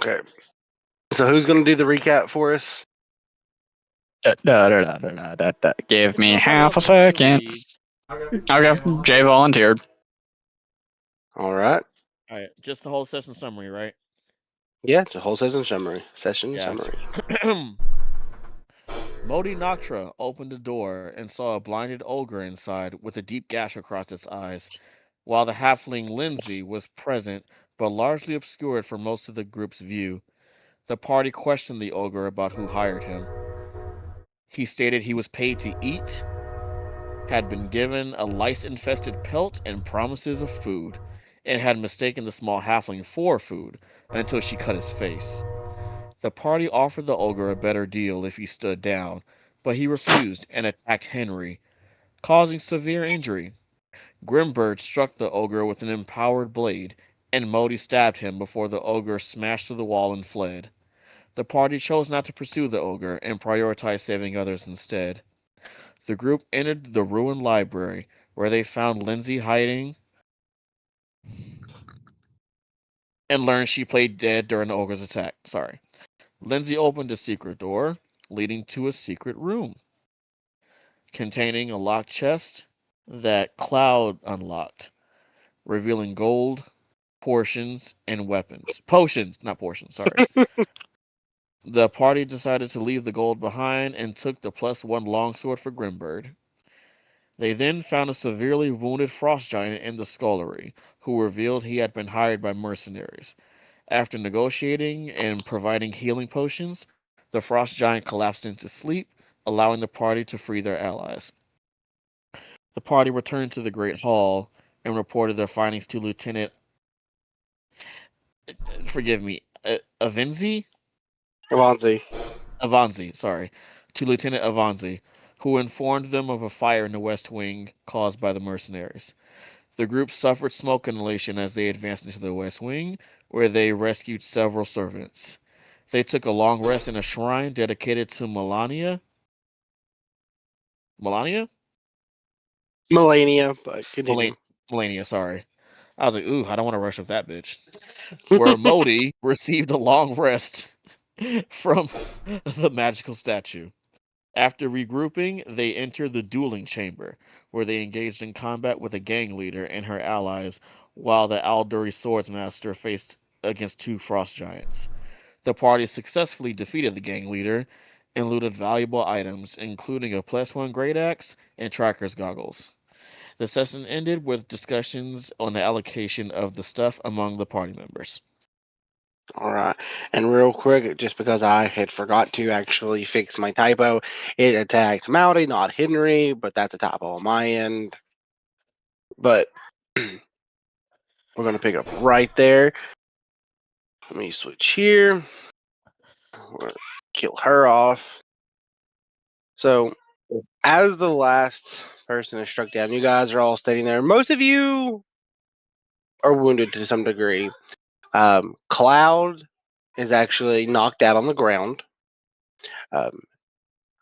Okay. So who's going to do the recap for us? Give me half a second. Okay, Jay volunteered. All right. All right, just the whole session summary, right? Yeah, the whole session summary. Summary. Modi Noctra opened the door and saw a blinded ogre inside with a deep gash across its eyes, while the halfling Lindsay was present but largely obscured for most of the group's view. The party questioned the ogre about who hired him. He stated he was paid to eat, had been given a lice-infested pelt and promises of food, and had mistaken the small halfling for food until she cut his face. The party offered the ogre a better deal if he stood down, but he refused and attacked Henry, causing severe injury. Grimbird struck the ogre with an empowered blade, and Modi stabbed him before the ogre smashed through the wall and fled. The party chose not to pursue the ogre and prioritized saving others instead. The group entered the ruined library, where they found Lindsay hiding and learned she played dead during the ogre's attack. Sorry. Lindsay opened a secret door, leading to a secret room containing a locked chest that Cloud unlocked, revealing gold, potions, and weapons. Potions, not portions, sorry. The party decided to leave the gold behind and took the +1 longsword for Grimbird. They then found a severely wounded frost giant in the scullery, who revealed he had been hired by mercenaries. After negotiating and providing healing potions, the frost giant collapsed into sleep, allowing the party to free their allies. The party returned to the Great Hall and reported their findings to Lieutenant forgive me, Avanzi? Avanzi, sorry. To Lieutenant Avanzi, who informed them of a fire in the West Wing caused by the mercenaries. The group suffered smoke inhalation as they advanced into the West Wing, where they rescued several servants. They took a long rest in a shrine dedicated to Melania. Melania? Melania, but continue. Melania, sorry. I was like, ooh, I don't want to rush up that bitch. Where Modi received a long rest from the magical statue. After regrouping, they entered the dueling chamber, where they engaged in combat with a gang leader and her allies, while the aldori swordsmaster faced against 2 frost giants. The party successfully defeated the gang leader and looted valuable items, including a +1 great axe and tracker's goggles. The session ended with discussions on the allocation of the stuff among the party members. All right. And real quick, just because I had forgot to actually fix my typo, it attacked Mowdy, not Henry, but that's a typo on my end. But we're going to pick up right there. Let me switch here. We'll kill her off. So, as the last person is struck down, you guys are all standing there. Most of you are wounded to some degree. Cloud is actually knocked out on the ground. I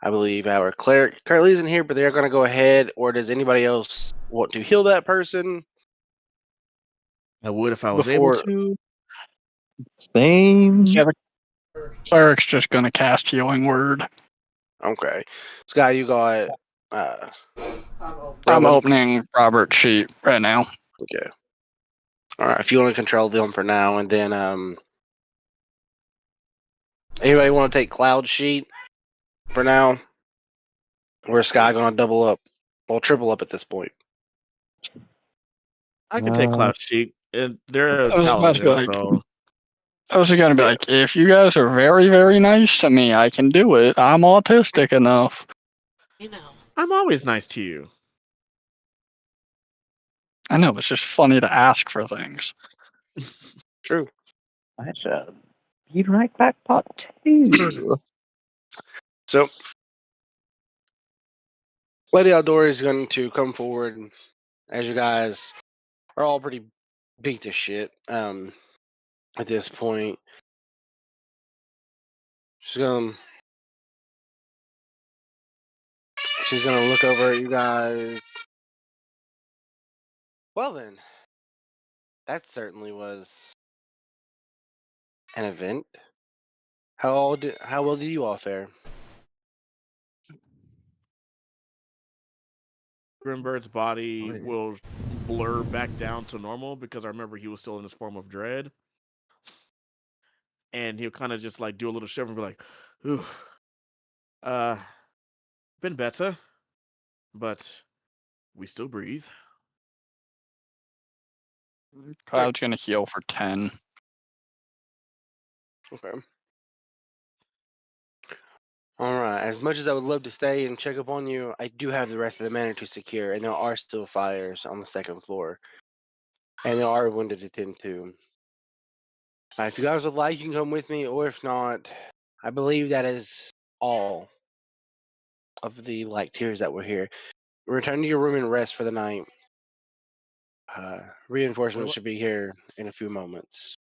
believe our cleric currently isn't here, but they're going to go ahead. Or does anybody else want to heal that person? I would if I was Before- able to. Same. Yeah, the cleric's just gonna cast Healing Word. Okay. Sky, you got. I'm Roman? opening Robert's sheet right now. Okay. All right. If you want to control them for now, and then anybody want to take Cloud sheet for now? Or Sky going to double up? Well, triple up at this point. I can take Cloud Sheet. They're a I was about to be paladin, like, so I was gonna be like, if you guys are very, very nice to me, I can do it. I'm autistic enough. You know. I'm always nice to you. I know, it's just funny to ask for things. True. I shall be right back, part 2. So, Lady Aldori is going to come forward as you guys are all pretty beat to shit at this point. She's gonna look over at you guys. Well then, that certainly was An event? How well did you all fare? Grimbird's body will blur back down to normal because I remember he was still in his form of dread. And he'll kind of just like do a little shiver and be like, "Ooh, uh, been better, but we still breathe." Cloud's gonna heal for 10. Okay. All right. As much as I would love to stay and check up on you, I do have the rest of the manor to secure, and there are still fires on the second floor, and there are wounded to tend to. If you guys would like, you can come with me, or if not, I believe that is all of the tiers that were here. Return to your room and rest for the night. Reinforcements Well, should be here in a few moments.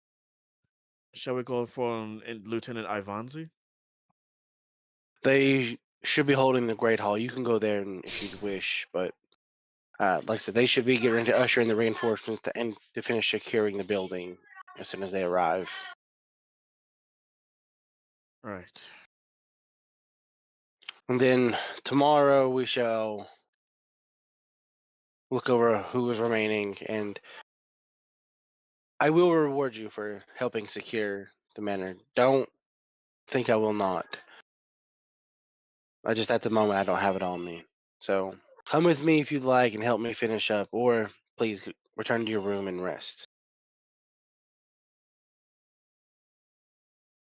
shall we go for Lieutenant Ivanzi? They should be holding the Great Hall. You can go there if you'd wish, but like I said, they should be getting to usher in the reinforcements to finish securing the building as soon as they arrive. Right. And then tomorrow we shall look over who is remaining, and I will reward you for helping secure the manor. Don't think I will not. I just at the moment I don't have it on me. So come with me if you'd like and help me finish up, or please return to your room and rest.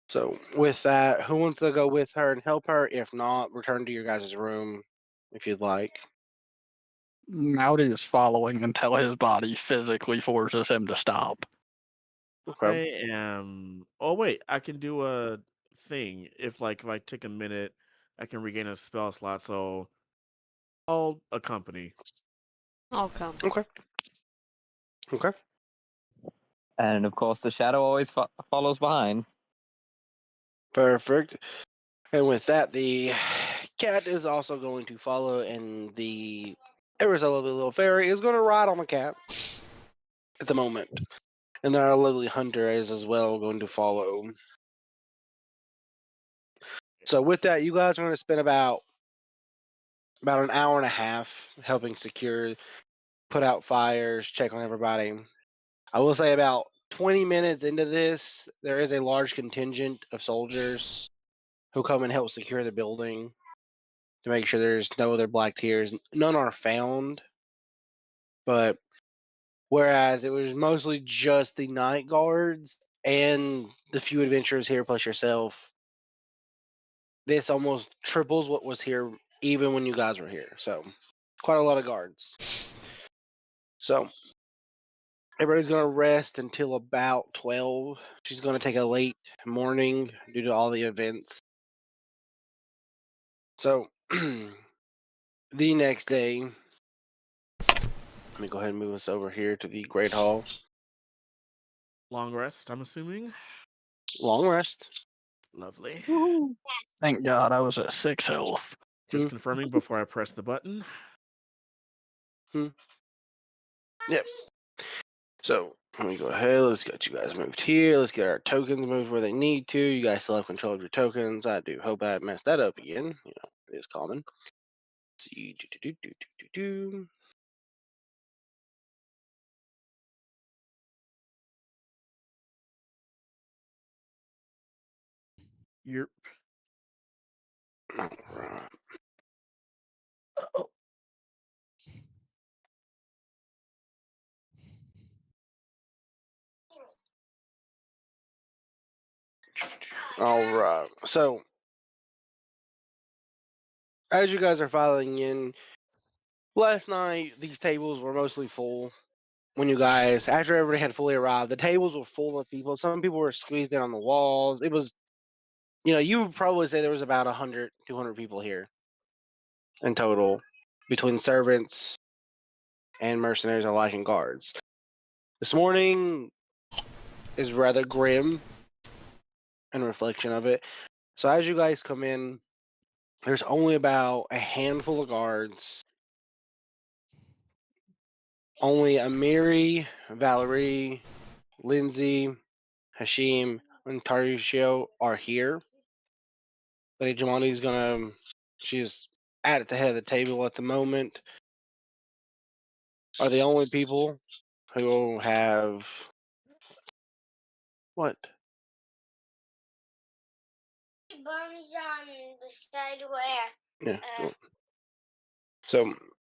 So with that, who wants to go with her and help her? If not, return to your guys' room if you'd like. Mouty is following until his body physically forces him to stop. I Okay. am. Oh wait, I can do a thing if I take a minute, I can regain a spell slot. So I'll accompany. I'll come. Okay. Okay. And of course, the shadow always follows behind. Perfect. And with that, the cat is also going to follow, and the ever so lovely little fairy is going to ride on the cat at the moment. And then our lovely hunter is as well going to follow. So with that, you guys are going to spend about an hour and a half helping secure, put out fires, check on everybody. I will say about 20 minutes into this, there is a large contingent of soldiers who come and help secure the building to make sure there's no other black tears. None are found, but whereas it was mostly just the night guards and the few adventurers here plus yourself, this almost triples what was here even when you guys were here. So quite a lot of guards. So everybody's going to rest until about 12. She's going to take a late morning due to all the events. So the next day, let me go ahead and move us over here to the Great Hall. Long rest, I'm assuming. Long rest. Lovely. Thank God I was at 6 health. Just confirming before I press the button. Yep. So let me go ahead. Let's get you guys moved here. Let's get our tokens moved where they need to. You guys still have control of your tokens. I do hope I messed that up again. It is common. Let's see. Do. You're All right. All right. So as you guys are filing in, last night these tables were mostly full. When you guys, after everybody had fully arrived, the tables were full of people. Some people were squeezed in on the walls. It was, you would probably say there was about 100, 200 people here in total between servants and mercenaries alike and guards. This morning is rather grim in reflection of it. So as you guys come in, there's only about a handful of guards. Only Amiri, Valerie, Lindsay, Hashim, and Tarushio are here. Lady Jamani's gonna. She's at the head of the table at the moment. Are the only people who have what? Barney's on the side where. Yeah. So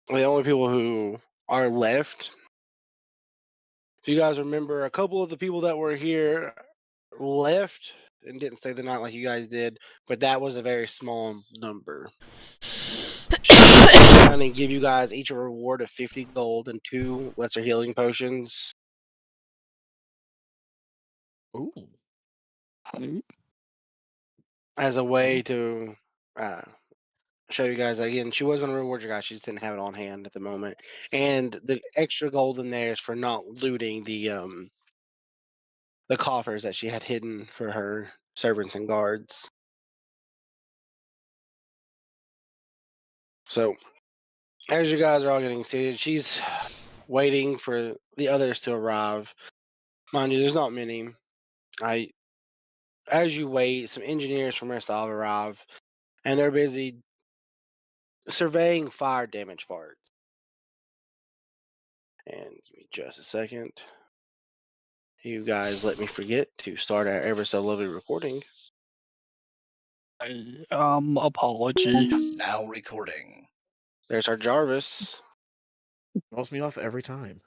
the only people who are left. If you guys remember, a couple of the people that were here left and didn't stay the night like you guys did, but that was a very small number. She's going to give you guys each a reward of 50 gold and 2 lesser healing potions. Ooh. As a way to show you guys again, she was going to reward you guys. She just didn't have it on hand at the moment, and the extra gold in there is for not looting the coffers that she had hidden for her servants and guards. So, as you guys are all getting seated, she's waiting for the others to arrive. Mind you, there's not many. As you wait, some engineers from Restal arrive, and they're busy surveying fire damage parts. And give me just a second. You guys let me forget to start our ever so lovely recording. Apology. Now recording. There's our Jarvis. Throws me off every time.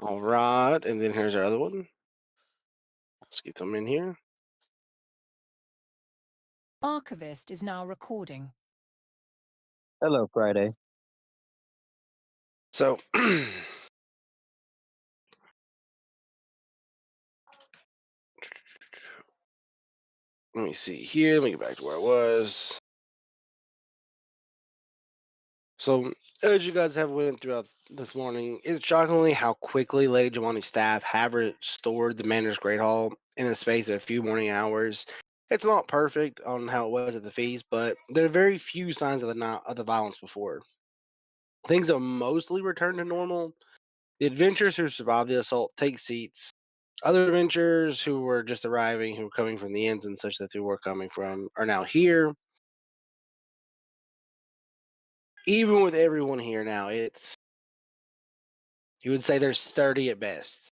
All right, and then here's our other one. Let's get them in here. Archivist is now recording. Hello, Friday. So, let me see here. Let me get back to where I was. So, as you guys have went throughout this morning, it's shockingly how quickly Lady Giovanni's staff have restored the Manor's Great Hall in the space of a few morning hours. It's not perfect on how it was at the feast, but there are very few signs of the violence before. Things have mostly returned to normal. The adventurers who survived the assault take seats. Other adventurers who were just arriving, who were coming from the inns and such that they were coming from, are now here. Even with everyone here now, you would say there's 30 at best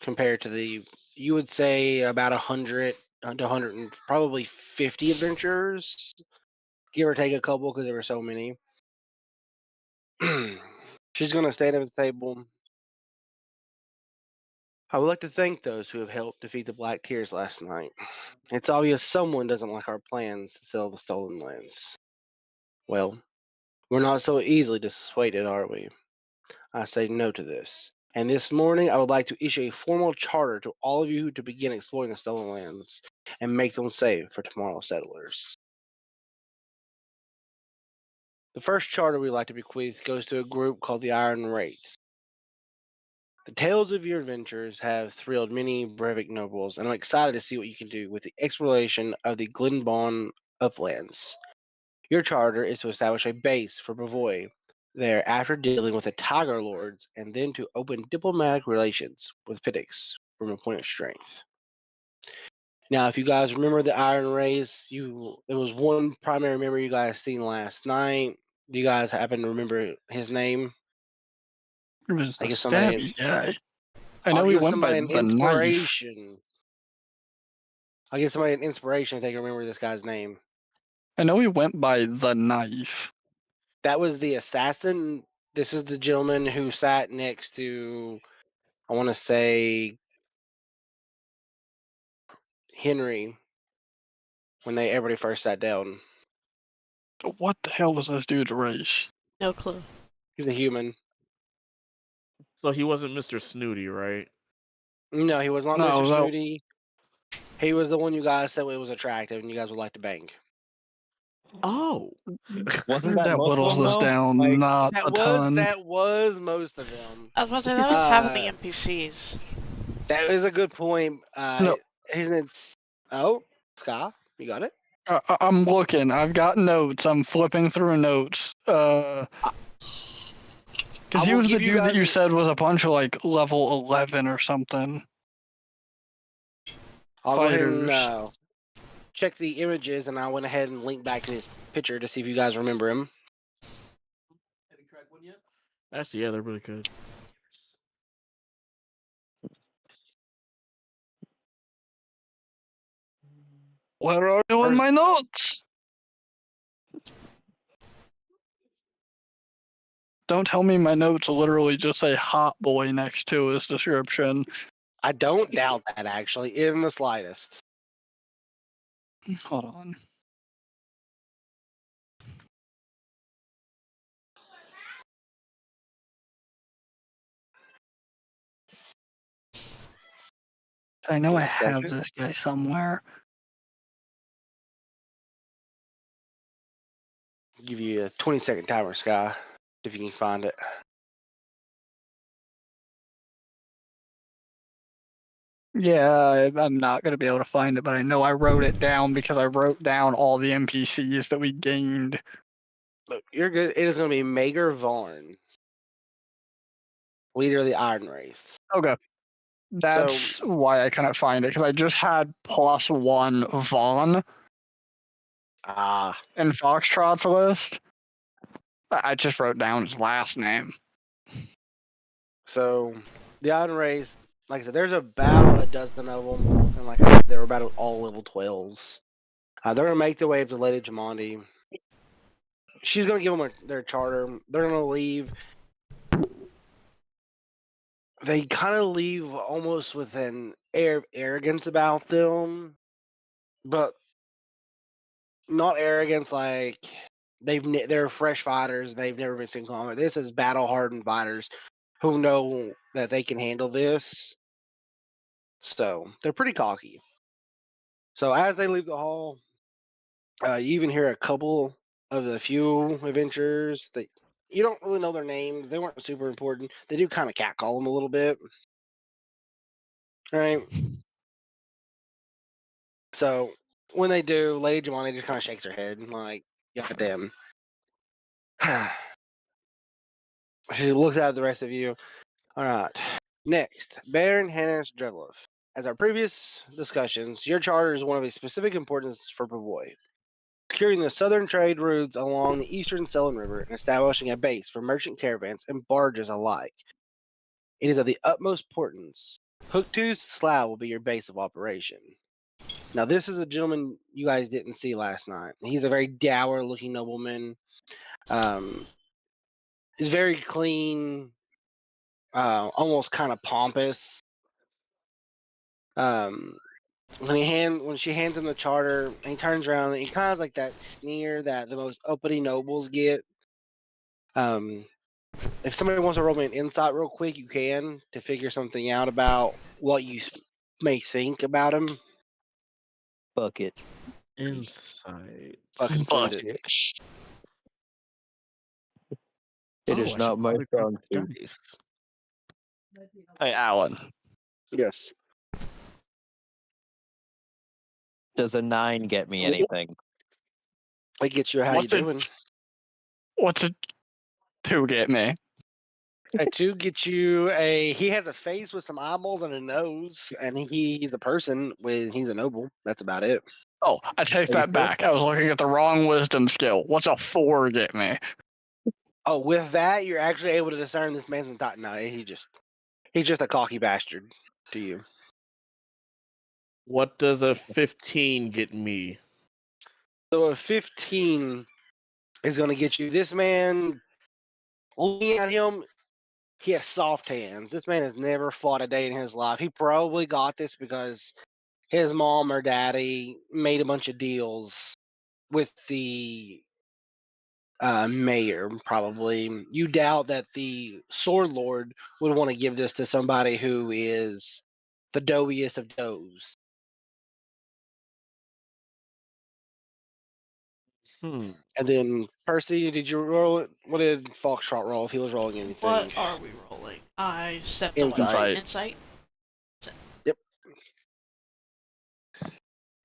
compared to you would say about 100 to 100 and probably 50 adventurers, give or take a couple because there were so many. She's going to stand up at the table. I would like to thank those who have helped defeat the Black Tears last night. It's obvious someone doesn't like our plans to sell the stolen lands. Well, we're not so easily dissuaded, are we? I say no to this. And this morning, I would like to issue a formal charter to all of you to begin exploring the stolen lands and make them safe for tomorrow's settlers. The first charter we'd like to bequeath goes to a group called the Iron Wraiths. The tales of your adventures have thrilled many Brevik nobles, and I'm excited to see what you can do with the exploration of the Glenbon uplands. Your charter is to establish a base for Bavoy there after dealing with the Tiger Lords, and then to open diplomatic relations with Pictics from a point of strength. Now, if you guys remember the Iron Race, there was one primary member you guys seen last night. Do you guys happen to remember his name? It was the I guess somebody. stabby guy. I know I'll he give went by somebody an the knife. inspiration. I'll give somebody an inspiration if they can remember this guy's name. I know he went by the knife. That was the assassin. This is the gentleman who sat next to, I want to say, Henry when everybody first sat down. What the hell was this dude's race? No clue. He's a human. So he wasn't Mr. Snooty, right? No, he was not No, Mr. that- Snooty. He was the one you guys said was attractive and you guys would like to bang. Oh. Wasn't that that most of whittles them, this though? down Like, not a ton. That was most of them. I was about to say, that was half of the NPCs. That is a good point. No. Isn't it? Oh, Sky, you got it. I'm looking. I've got notes. I'm flipping through notes. Because he will was the give you dude that you guys- said was a bunch of like level 11 or something. I'll go ahead and Fighters. check the images, and I went ahead and linked back to his picture to see if you guys remember him. Have you tried one yet? Actually, yeah, they're really good. Where are you in First- my notes? Don't tell me my notes literally just say hot boy next to his description. I don't doubt that, actually, in the slightest. Hold on. I know Give I me a have second. this guy somewhere. Give you a 20-second timer, Sky, if you can find it. Yeah, I'm not going to be able to find it, but I know I wrote it down because I wrote down all the NPCs that we gained. Look, you're good. It is going to be Mager Varn, leader of the Iron Wraiths. Okay. That's why I couldn't find it, because I just had +1 Vaughn in Foxtrot's list. I just wrote down his last name. So the Iron Wraiths, like I said, there's about a dozen of them, and like I said, they're about all level 12s. They're going to make their way up to Lady Jamandi. She's going to give them their charter. They're going to leave. They kind of leave almost with an air of arrogance about them, but not arrogance like they're fresh fighters. They've never been seen combat. This is battle hardened fighters who know that they can handle this. So they're pretty cocky. So as they leave the hall, you even hear a couple of the few adventurers that you don't really know their names. They weren't super important. They do kind of catcall them a little bit. All right. So when they do, Lady Jamani just kind of shakes her head like, God damn. She looks at the rest of you. All right. Next, Baron Hannes Drevlov. As our previous discussions, your charter is one of a specific importance for Pavoy. Securing the southern trade routes along the eastern Selin River and establishing a base for merchant caravans and barges alike. It is of the utmost importance. Hooktooth Slough will be your base of operation. Now, this is a gentleman you guys didn't see last night. He's a very dour-looking nobleman. He's very clean, almost kind of pompous. When she hands him the charter, he turns around and he kind of like that sneer that the most uppity nobles get. If somebody wants to roll me an insight real quick, you can to figure something out about what you may think about him. Bucket. Insight. Fucking send it. Bucket. It Oh, is I not should my probably grab strong my suit. dice. Hey, Alan. Yes. Does a 9 get me anything? It gets you how you What's it? doing. What's a 2 get me? A 2 gets you a. He has a face with some eyeballs and a nose, and he's a person with. He's a noble. That's about it. Oh, I take Are you that sure? back. I was looking at the wrong wisdom skill. What's a 4 get me? Oh, with that, you're actually able to discern this man's thought. No, he's just a cocky bastard to you. What does a 15 get me? So a 15 is going to get you. This man, looking at him, he has soft hands. This man has never fought a day in his life. He probably got this because his mom or daddy made a bunch of deals with the mayor, probably. You doubt that the sword lord would want to give this to somebody who is the doughiest of doughs. Hmm. And then, Percy, did you roll it? What did Foxtrot roll if he was rolling anything? What are we rolling? I stepped Insight. away. Insight. Insight? Yep.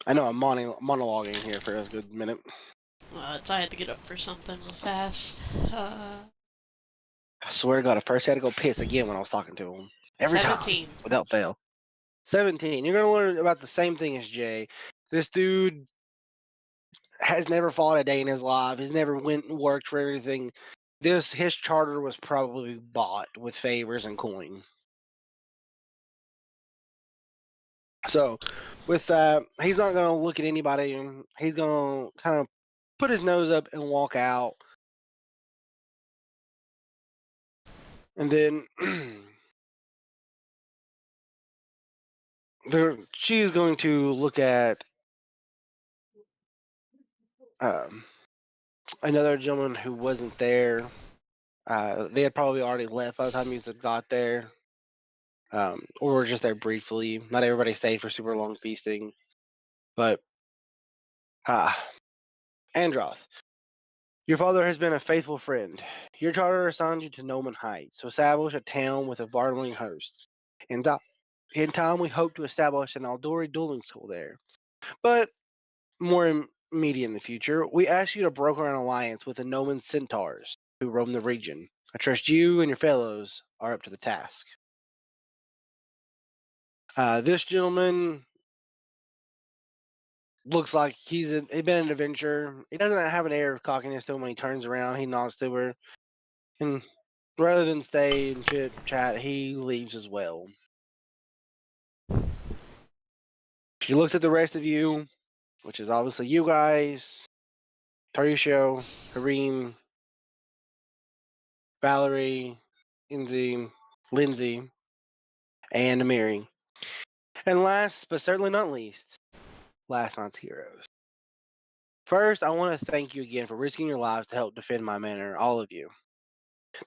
I know I'm monologuing here for a good minute. I had to get up for something real fast. I swear to God, if Percy had to go piss again when I was talking to him. Every 17. time, without fail. 17. You're going to learn about the same thing as Jay. This dude has never fought a day in his life. He's never went and worked for anything. His charter was probably bought with favors and coin. So, with that, he's not going to look at anybody. He's going to kind of put his nose up and walk out. And then she's going to look at another gentleman who wasn't there. They had probably already left by the time you got there. Or were just there briefly. Not everybody stayed for super long feasting. But, Androth, your father has been a faithful friend. Your charter assigned you to Noman Heights to establish a town with a Varling host. In time, we hope to establish an Aldori dueling school there. But more immediate in the future, we ask you to broker an alliance with the Noman centaurs who roam the region. I trust you and your fellows are up to the task. This gentleman looks like he's been an adventurer. He doesn't have an air of cockiness to him when he turns around. He nods to her. And rather than stay and chit chat, he leaves as well. She looks at the rest of you, which is obviously you guys, Tarisho, Hareem, Valerie, Lindsay, and Amiri. And last, but certainly not least, last night's heroes. First, I want to thank you again for risking your lives to help defend my manor, all of you.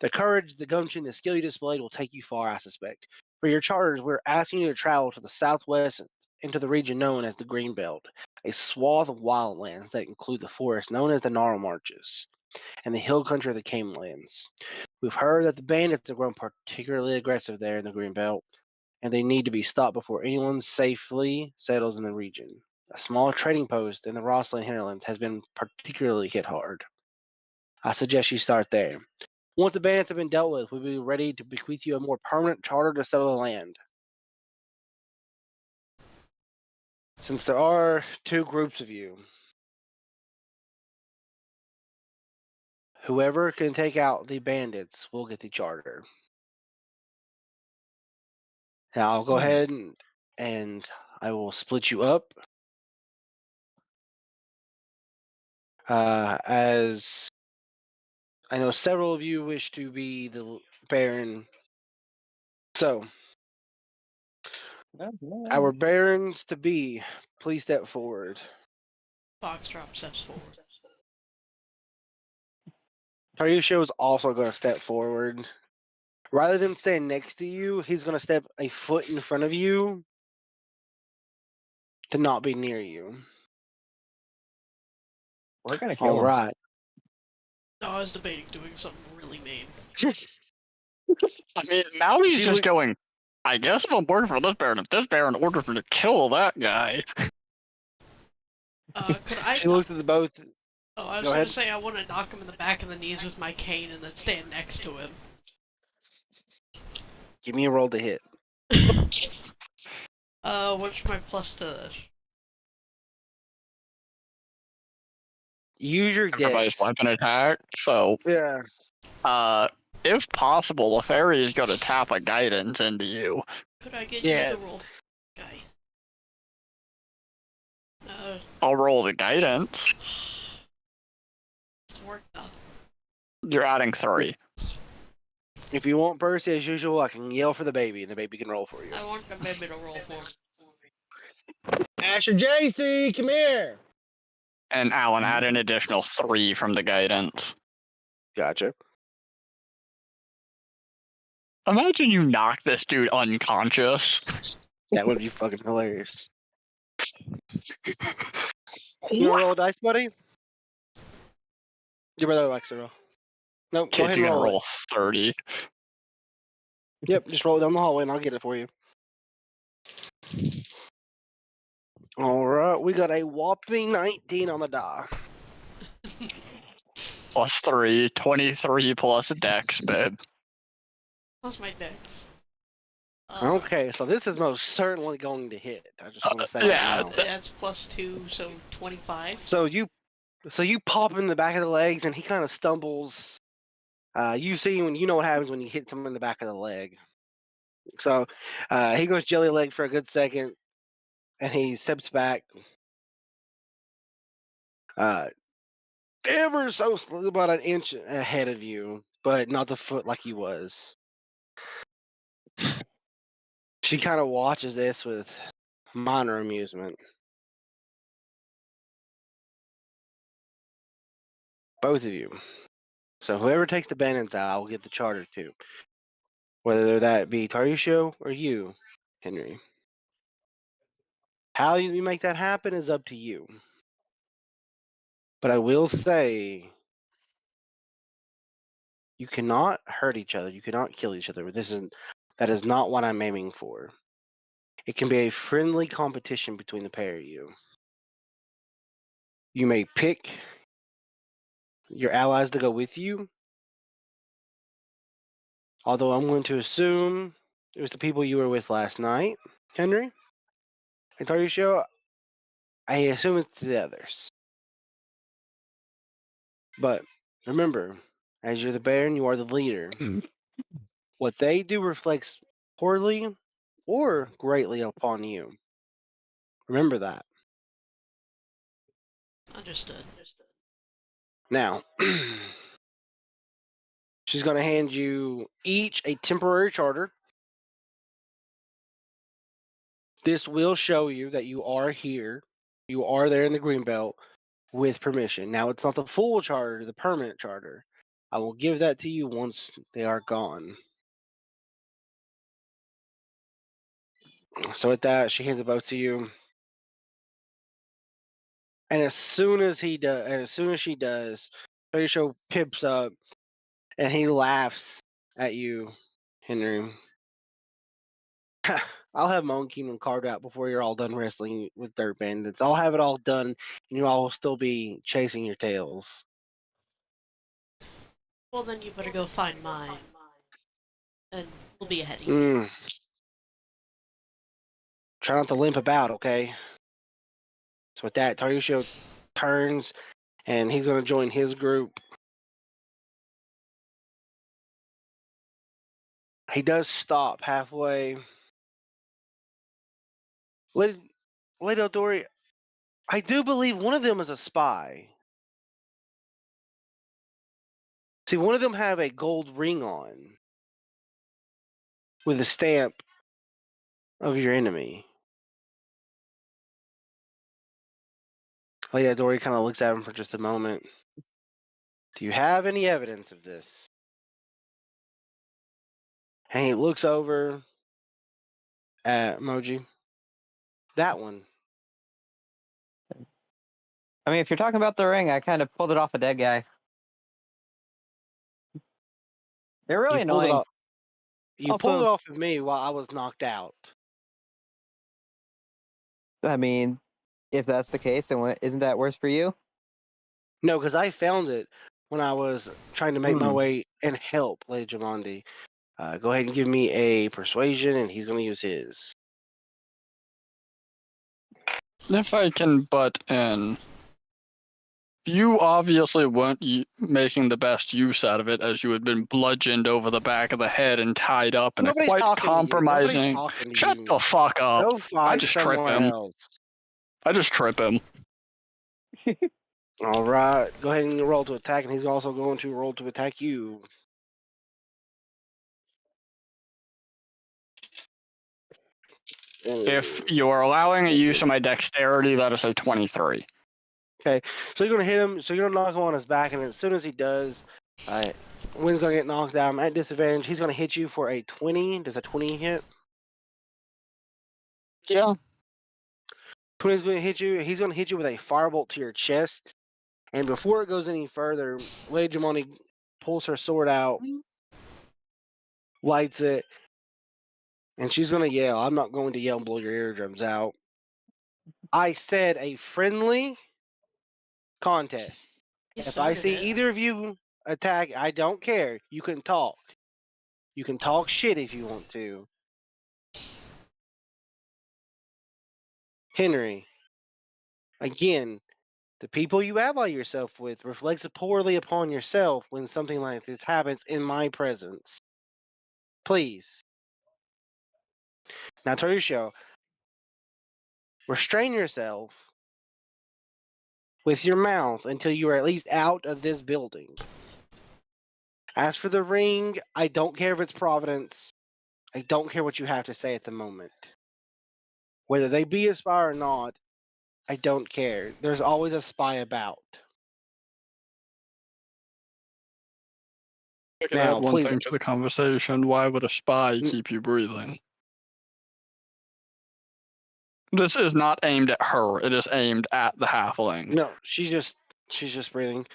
The courage, the gumption, the skill you displayed will take you far, I suspect. For your charters, we're asking you to travel to the southwest into the region known as the Greenbelt, a swath of wildlands that include the forest known as the Gnarl Marches and the hill country of the Camelands. We've heard that the bandits have grown particularly aggressive there in the Greenbelt, and they need to be stopped before anyone safely settles in the region. A small trading post in the Rossland hinterlands has been particularly hit hard. I suggest you start there. Once the bandits have been dealt with, we'll be ready to bequeath you a more permanent charter to settle the land. Since there are two groups of you, whoever can take out the bandits will get the charter. Now I'll go ahead and I will split you up. As I know several of you wish to be the Baron. So, our Barons to be, please step forward. Foxtrot steps forward. Taryusho is also going to step forward. Rather than stand next to you, he's going to step a foot in front of you to not be near you. We're gonna kill All him. right. No, I was debating doing something really mean. I mean, now he's just going, I guess if I'm working for this Baron, if this Baron orders me to kill that guy. Could I? She looks at the both. Oh, I was Go going ahead. to say I want to knock him in the back of the knees with my cane and then stand next to him. Give me a roll to hit. What's my plus to this? Use your Improvised dex. weapon attack. So, Yeah. if possible, the fairy is going to tap a guidance into you. Could I get Yeah. you to roll, guy? I'll roll the guidance. Doesn't work though. You're adding 3. If you want Percy as usual, I can yell for the baby and the baby can roll for you. I want the baby to roll for me. Asher JC, come here. And Alan, add an additional 3 from the guidance. Gotcha. Imagine you knock this dude unconscious. That would be fucking hilarious. You wanna roll a dice, buddy? Your brother likes to roll. Nope, go Kid's ahead and gonna roll it. roll 30. Yep, just roll it down the hallway and I'll get it for you. Alright, we got a whopping 19 on the die. Plus 3, 23 plus dex, babe. Plus my dex. Okay, so this is most certainly going to hit. I just want to say that Yeah. now. That's +2, so 25. So you pop him in the back of the legs, and he kind of stumbles. You see when you know what happens when you hit someone in the back of the leg. So he goes jelly leg for a good second, and he steps back, uh, ever so slightly, about an inch ahead of you, but not the foot like he was. She kind of watches this with minor amusement. Both of you. So whoever takes the bandits out, I'll give the charter to. Whether that be Tarisho or you, Henry. How you make that happen is up to you. But I will say, you cannot hurt each other. You cannot kill each other. That is not what I'm aiming for. It can be a friendly competition between the pair of you. You may pick your allies to go with you. Although I'm going to assume it was the people you were with last night, Henry. And Tarisho, I assume it's the others. But remember, as you're the Baron, you are the leader. What they do reflects poorly or greatly upon you. Remember that. Understood. Now, she's going to hand you each a temporary charter. This will show you that you are here. You are there in the Greenbelt with permission. Now, it's not the full charter, the permanent charter. I will give that to you once they are gone. So with that, she hands it both to you. And as soon as he does, and as soon as she does, Horatio pips up and he laughs at you, Henry. I'll have my own kingdom carved out before you're all done wrestling with dirt bandits. I'll have it all done, and you all will still be chasing your tails. Well, then you better go find mine, and we'll be ahead of you. Try not to limp about, okay? So with that, Tarisho turns, and he's going to join his group. He does stop halfway. Lady Aldori, I do believe one of them is a spy. See, one of them have a gold ring on with a stamp of your enemy. Lady Aldori kind of looks at him for just a moment. Do you have any evidence of this? And he looks over at Moji. That one. I mean, if you're talking about the ring, I kind of pulled it off a dead guy. They're really You pulled it annoying. off. You pulled Also, it off of me while I was knocked out. I mean, if that's the case, then isn't that worse for you? No, because I found it when I was trying to make my way and help Lady Jamandi. Go ahead and give me a persuasion, and he's going to use his. If I can butt in, you obviously weren't making the best use out of it, as you had been bludgeoned over the back of the head and tied up in a Nobody's quite talking to you. Nobody's compromising. talking to Shut you. the fuck up! Go fight just trip somewhere him. else. I just trip him. All right. Go ahead and roll to attack, and he's also going to roll to attack you. If you are allowing a use of my dexterity, that is a 23. Okay, so you're gonna hit him. So you're gonna knock him on his back, and as soon as he does, Wynn's gonna get knocked out. I'm at disadvantage. He's gonna hit you for a 20. Does a 20 hit? Yeah. 20 is gonna hit you. He's gonna hit you with a firebolt to your chest. And before it goes any further, Lady Jamoni pulls her sword out, lights it, and she's gonna yell. I'm not going to yell and blow your eardrums out. I said a friendly contest. He If I started see it. either of you attack, I don't care. You can talk. You can talk shit if you want to. Henry, again, the people you ally yourself with reflects poorly upon yourself when something like this happens in my presence. Please. Now, Terusio, restrain yourself with your mouth until you are at least out of this building. As for the ring, I don't care if it's Providence. I don't care what you have to say at the moment. Whether they be a spy or not, I don't care. There's always a spy about. I can Now, add one please. thing to the conversation. Why would a spy keep you breathing? This is not aimed at her. It is aimed at the halfling. No, she's just breathing.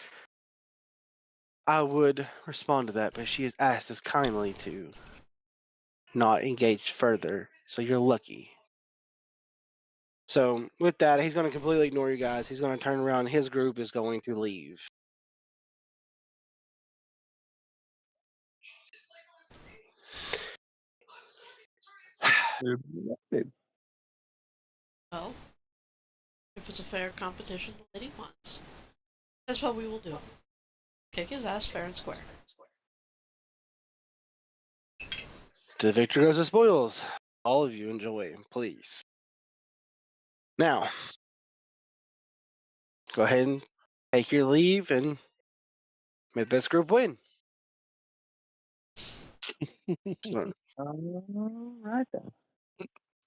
I would respond to that, but she has asked us kindly to not engage further. So you're lucky. So with that, he's going to completely ignore you guys. He's going to turn around. His group is going to leave. Well, if it's a fair competition the lady wants, that's what we will do. Kick his ass fair and square. To the victor goes the spoils. All of you enjoy, please. Now, go ahead and take your leave and may the best group win. All right then.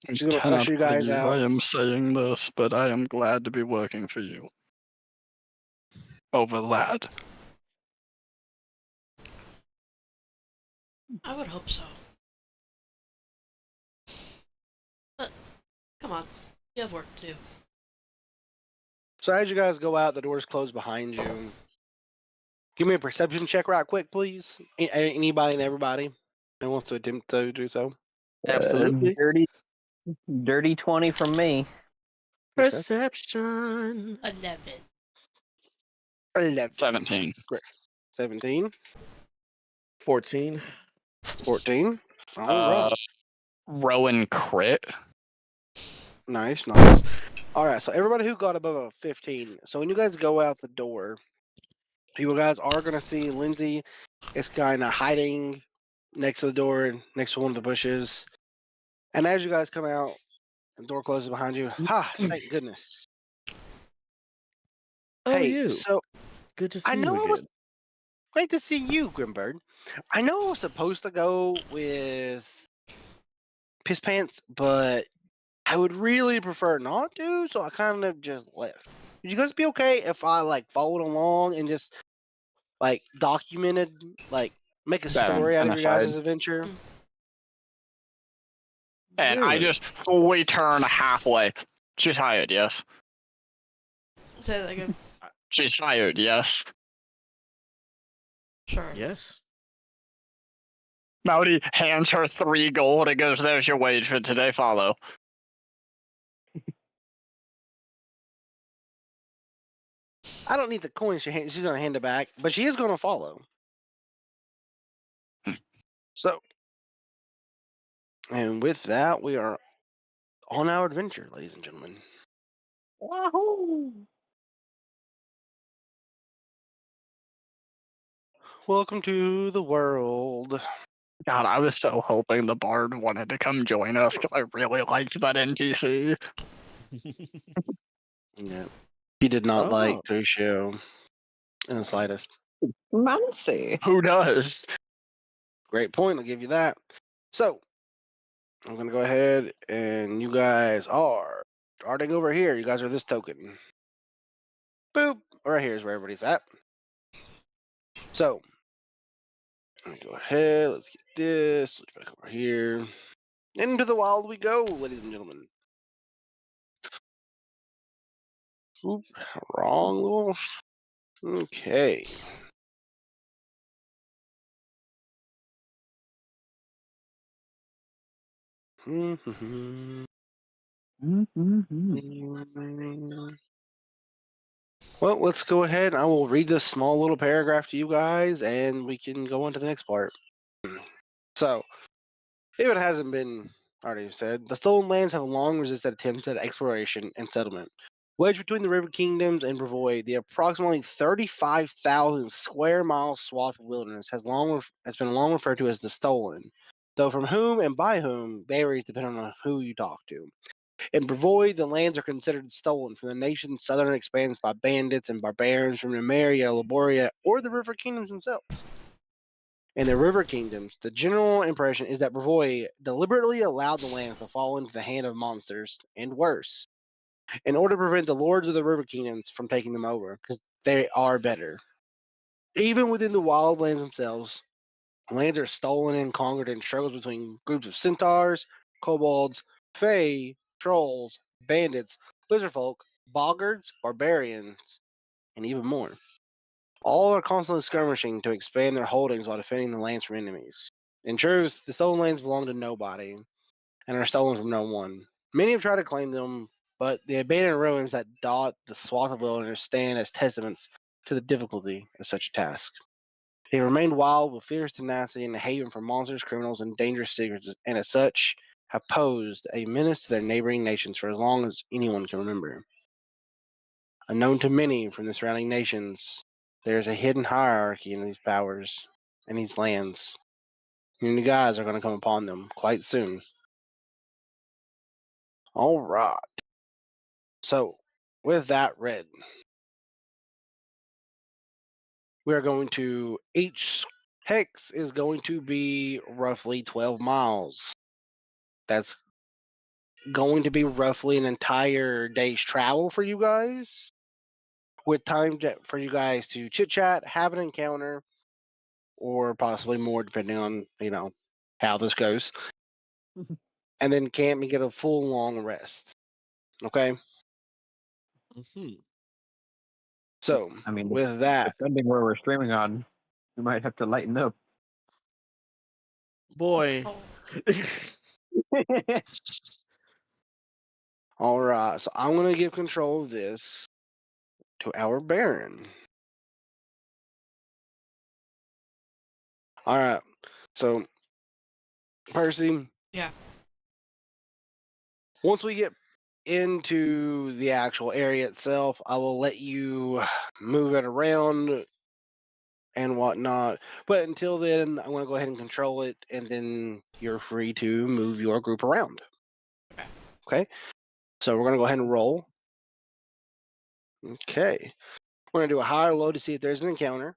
I She's going to cannot usher you guys believe out. I am saying this, but I am glad to be working for you. Over that. I would hope so. But, come on. You have work to do. So as you guys go out, the doors close behind you. Give me a perception check right quick, please. Anybody and everybody who wants to attempt to do so. Absolutely. Dirty 20 from me. Perception. 11. 11. 17. Great. 17. 14. 14. All right. Rowan crit. Nice, nice. All right, so everybody who got above a 15. So when you guys go out the door, you guys are going to see Lindsay is kind of hiding next to the door, next to one of the bushes. And as you guys come out, the door closes behind you. Ha, thank goodness. Oh, Hey, you. so Good to I see know you I was again. great to see you, Grimbird. I know I was supposed to go with Piss Pants, but I would really prefer not to, so I kind of just left. Would you guys be okay if I like followed along and just like documented, like make a Then, story out and of your aside. guys' adventure? And I Really? just fully turn halfway. She's hired, yes. Say that again. She's hired, yes. Sure. Yes. Maudie hands her 3 gold and goes, "There's your wage for today, follow." I don't need the coin. She's gonna hand it back, but she is gonna follow. So, and with that, we are on our adventure, ladies and gentlemen. Wahoo! Welcome to the world. God, I was so hoping the bard wanted to come join us because I really liked that NPC. Yeah, he did not like Oh. Crucio in the slightest. Mancy. Who does? Great point. I'll give you that. So, I'm gonna go ahead and you guys are starting over here. You guys are this token. Boop. Right here is where everybody's at. So, let me go ahead. Let's get this. Let's back over here. Into the wild we go, ladies and gentlemen. Oop, wrong little. Okay. Well, let's go ahead. I will read this small little paragraph to you guys, and we can go on to the next part. So, if it hasn't been already said. The stolen lands have long resisted attempts at exploration and settlement. Wedged between the river kingdoms and Brevoy, the approximately 35,000 square mile swath of wilderness has been long referred to as the Stolen, though from whom and by whom varies depending on who you talk to. In Brevoy, the lands are considered stolen from the nation's southern expanse by bandits and barbarians from Numeria, Laboria, or the river kingdoms themselves. In the river kingdoms, the general impression is that Brevoy deliberately allowed the lands to fall into the hand of monsters, and worse, in order to prevent the lords of the river kingdoms from taking them over, because they are better. Even within the wildlands themselves, lands are stolen and conquered in struggles between groups of centaurs, kobolds, fae, trolls, bandits, lizardfolk, boggards, barbarians, and even more. All are constantly skirmishing to expand their holdings while defending the lands from enemies. In truth, the stolen lands belong to nobody and are stolen from no one. Many have tried to claim them, but the abandoned ruins that dot the swath of wilderness stand as testaments to the difficulty of such a task. They remained wild with fierce tenacity and a haven for monsters, criminals, and dangerous secrets, and as such have posed a menace to their neighboring nations for as long as anyone can remember. Unknown to many from the surrounding nations, there is a hidden hierarchy in these powers and these lands. And you guys are going to come upon them quite soon. All right. So, with that read, we are going to each hex is going to be roughly 12 miles. That's going to be roughly an entire day's travel for you guys, with time for you guys to chit chat, have an encounter, or possibly more, depending on how this goes, and then camp and get a full long rest. Okay, Mhm. so I mean, with that, depending where we're streaming on, we might have to lighten up. Boy. Oh, all right. So I'm gonna give control of this to our Baron. All right. So Percy, yeah. once we get into the actual area itself, I will let you move it around and whatnot. But until then, I'm going to go ahead and control it, and then you're free to move your group around. Okay. Okay? So we're going to go ahead and roll. Okay. We're going to do a high or low to see if there's an encounter.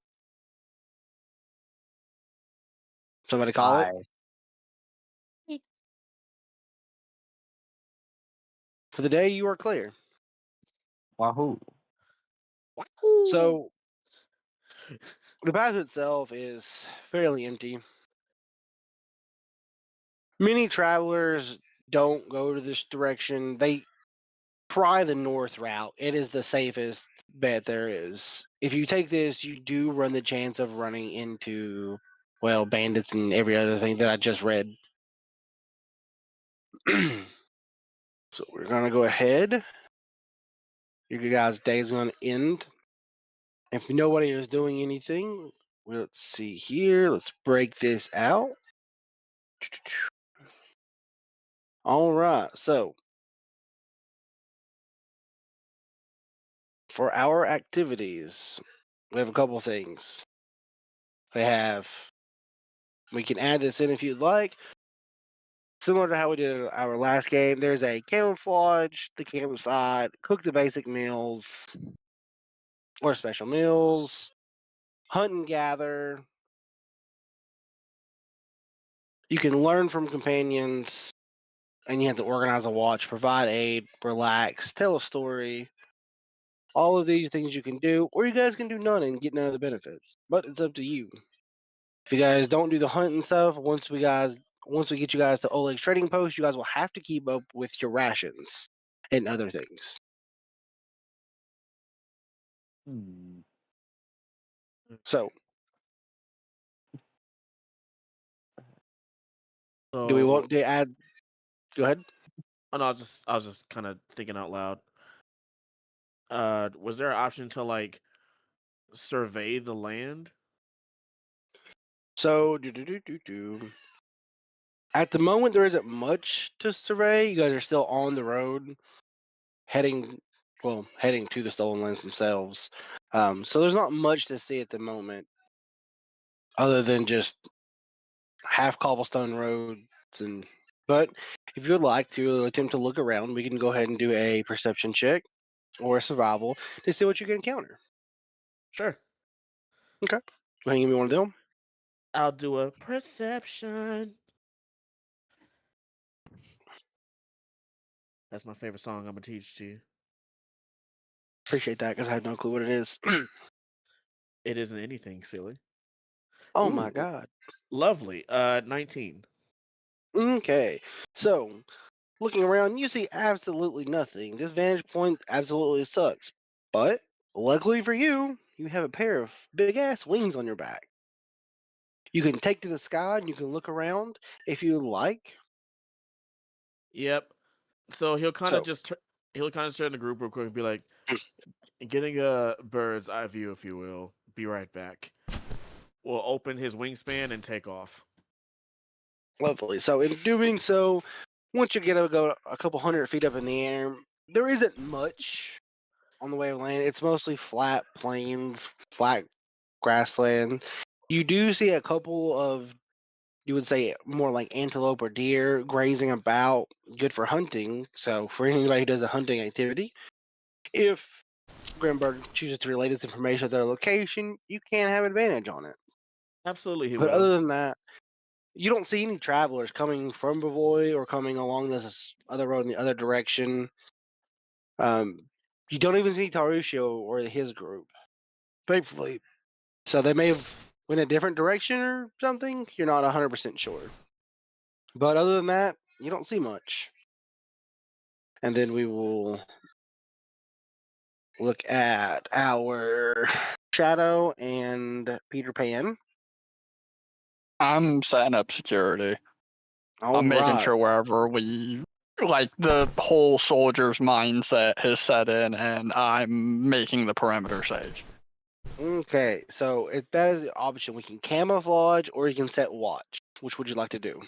Somebody call it. Hi. For the day, you are clear. Wahoo. Wahoo! So the path itself is fairly empty. Many travelers don't go to this direction. They try the north route. It is the safest bet there is. If you take this, you do run the chance of running into, well, bandits and every other thing that I just read. So we're going to go ahead. Your guys' day is going to end. If nobody is doing anything, let's see here. Let's break this out. All right. So for our activities, we have a couple things. We can add this in if you'd like. Similar to how we did our last game, there's a camouflage, the campsite, cook the basic meals or special meals, hunt and gather. You can learn from companions, and you have to organize a watch, provide aid, relax, tell a story. All of these things you can do, or you guys can do none and get none of the benefits. But it's up to you. If you guys don't do the hunt and stuff, once we get you guys to Oleg's trading post, you guys will have to keep up with your rations and other things. Hmm. So, do we So, want to add? Go ahead. oh no, I was just kind of thinking out loud. Was there an option to like survey the land? So, do. At the moment, there isn't much to survey. You guys are still on the road, heading to the stolen lands themselves. So there's not much to see at the moment, other than just half cobblestone roads. But if you would like to attempt to look around, we can go ahead and do a perception check or a survival to see what you can encounter. Sure. Okay, go ahead and give me one of them. I'll do a perception. That's my favorite song I'm gonna teach to you. Appreciate that because I have no clue what it is. It isn't anything silly. Oh my Ooh, god. lovely. 19. Okay, so looking around, you see absolutely nothing. This vantage point absolutely sucks. But luckily for you, you have a pair of big ass wings on your back. You can take to the sky and you can look around if you like. Yep. So So, he'll kind of turn the group real quick and be like, getting a bird's eye view, if you will. Be right back. We'll open his wingspan and take off. lovely. So, in doing so, once you go a couple hundred feet up in the air, there isn't much on the way of land. It's mostly flat plains, flat grassland. You do see a couple of, you would say, more like antelope or deer grazing about, good for hunting. So, for anybody who does a hunting activity, if Grimberg chooses to relay this information to their location, you can have advantage on it. Absolutely, he But will. other than that, you don't see any travelers coming from Bavoy or coming along this other road in the other direction. You don't even see Tarusio or his group, thankfully. So they may have went a different direction or something. You're not 100% sure. But other than that, you don't see much. And then we will look at our Shadow and Peter Pan. I'm setting up security. All I'm making right. sure wherever we like the whole soldier's mindset has set in, and I'm making the perimeter safe. Okay, so if that is the option, we can camouflage or you can set watch. Which would you like to do?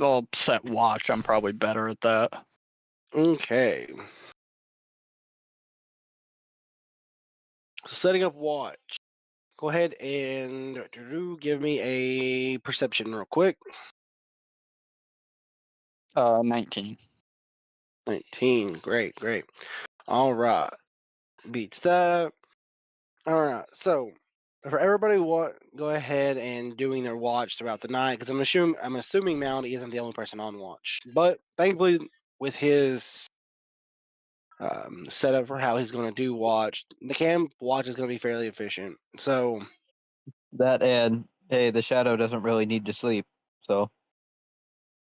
I'll set watch. I'm probably better at that. Okay. So setting up watch. Go ahead and give me a perception real quick. 19. 19. Great, great. All right. Beats that. All right. So for everybody, go ahead and doing their watch throughout the night because I'm assuming Mounty isn't the only person on watch. But thankfully, with his setup for how he's going to do watch, the camp watch is going to be fairly efficient. So That and hey, the shadow doesn't really need to sleep, so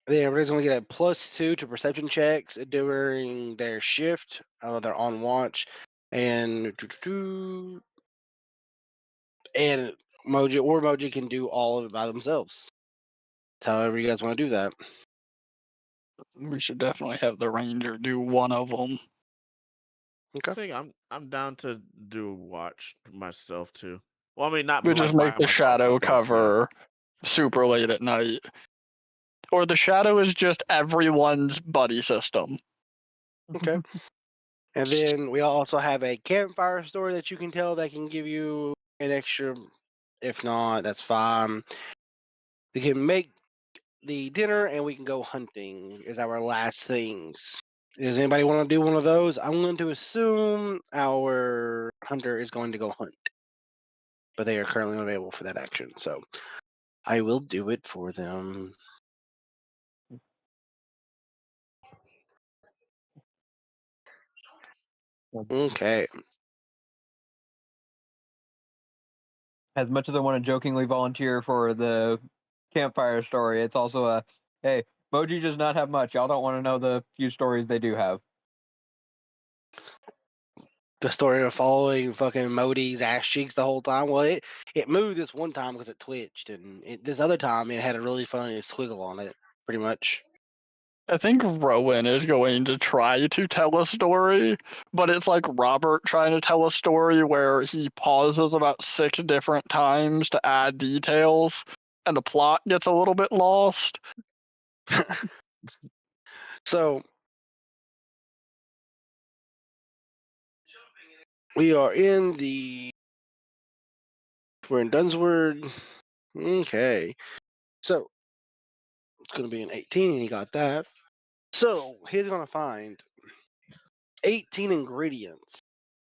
yeah, everybody's going to get a +2 to perception checks during their shift. They're on watch, and Moji can do all of it by themselves. However, you guys want to do that. We should definitely have the ranger do one of them. Okay. I think I'm down to do watch myself too. Well, I mean, not We like just make by the myself, shadow but yeah. cover super late at night. Or the shadow is just everyone's buddy system. Okay. And then we also have a campfire story that you can tell that can give you an extra. If not, that's fine. We can make the dinner and we can go hunting is our last things. Does anybody want to do one of those? I'm going to assume our hunter is going to go hunt, but they are currently unavailable for that action. So I will do it for them. Okay. as much as I want to jokingly volunteer for the campfire story, it's also a hey, Moji does not have much. Y'all don't want to know the few stories they do have. The story of following fucking Modi's ass cheeks the whole time. Well, it moved this one time because it twitched, and this other time it had a really funny squiggle on it, pretty much. I think Rowan is going to try to tell a story, but it's like Robert trying to tell a story where he pauses about 6 different times to add details, and the plot gets a little bit lost. So we are in the. We're in Dunsword. Okay. So it's going to be an 18, and he got that. So he's going to find 18 ingredients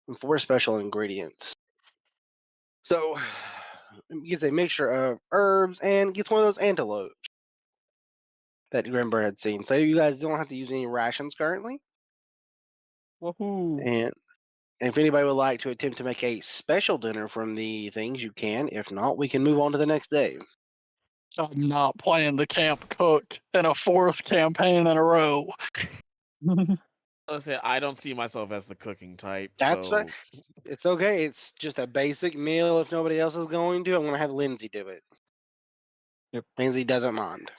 and 4 special ingredients. So he gets a mixture of herbs and gets one of those antelopes that Grimber had seen. So you guys don't have to use any rations currently. Woohoo! And if anybody would like to attempt to make a special dinner from the things, you can. If not, we can move on to the next day. I'm not playing the camp cook in a 4th campaign in a row. Listen, I don't see myself as the cooking type, That's so fine. It's okay. It's just a basic meal. If nobody else is going to, I'm going to have Lindsay do it. Yep. Lindsay doesn't mind.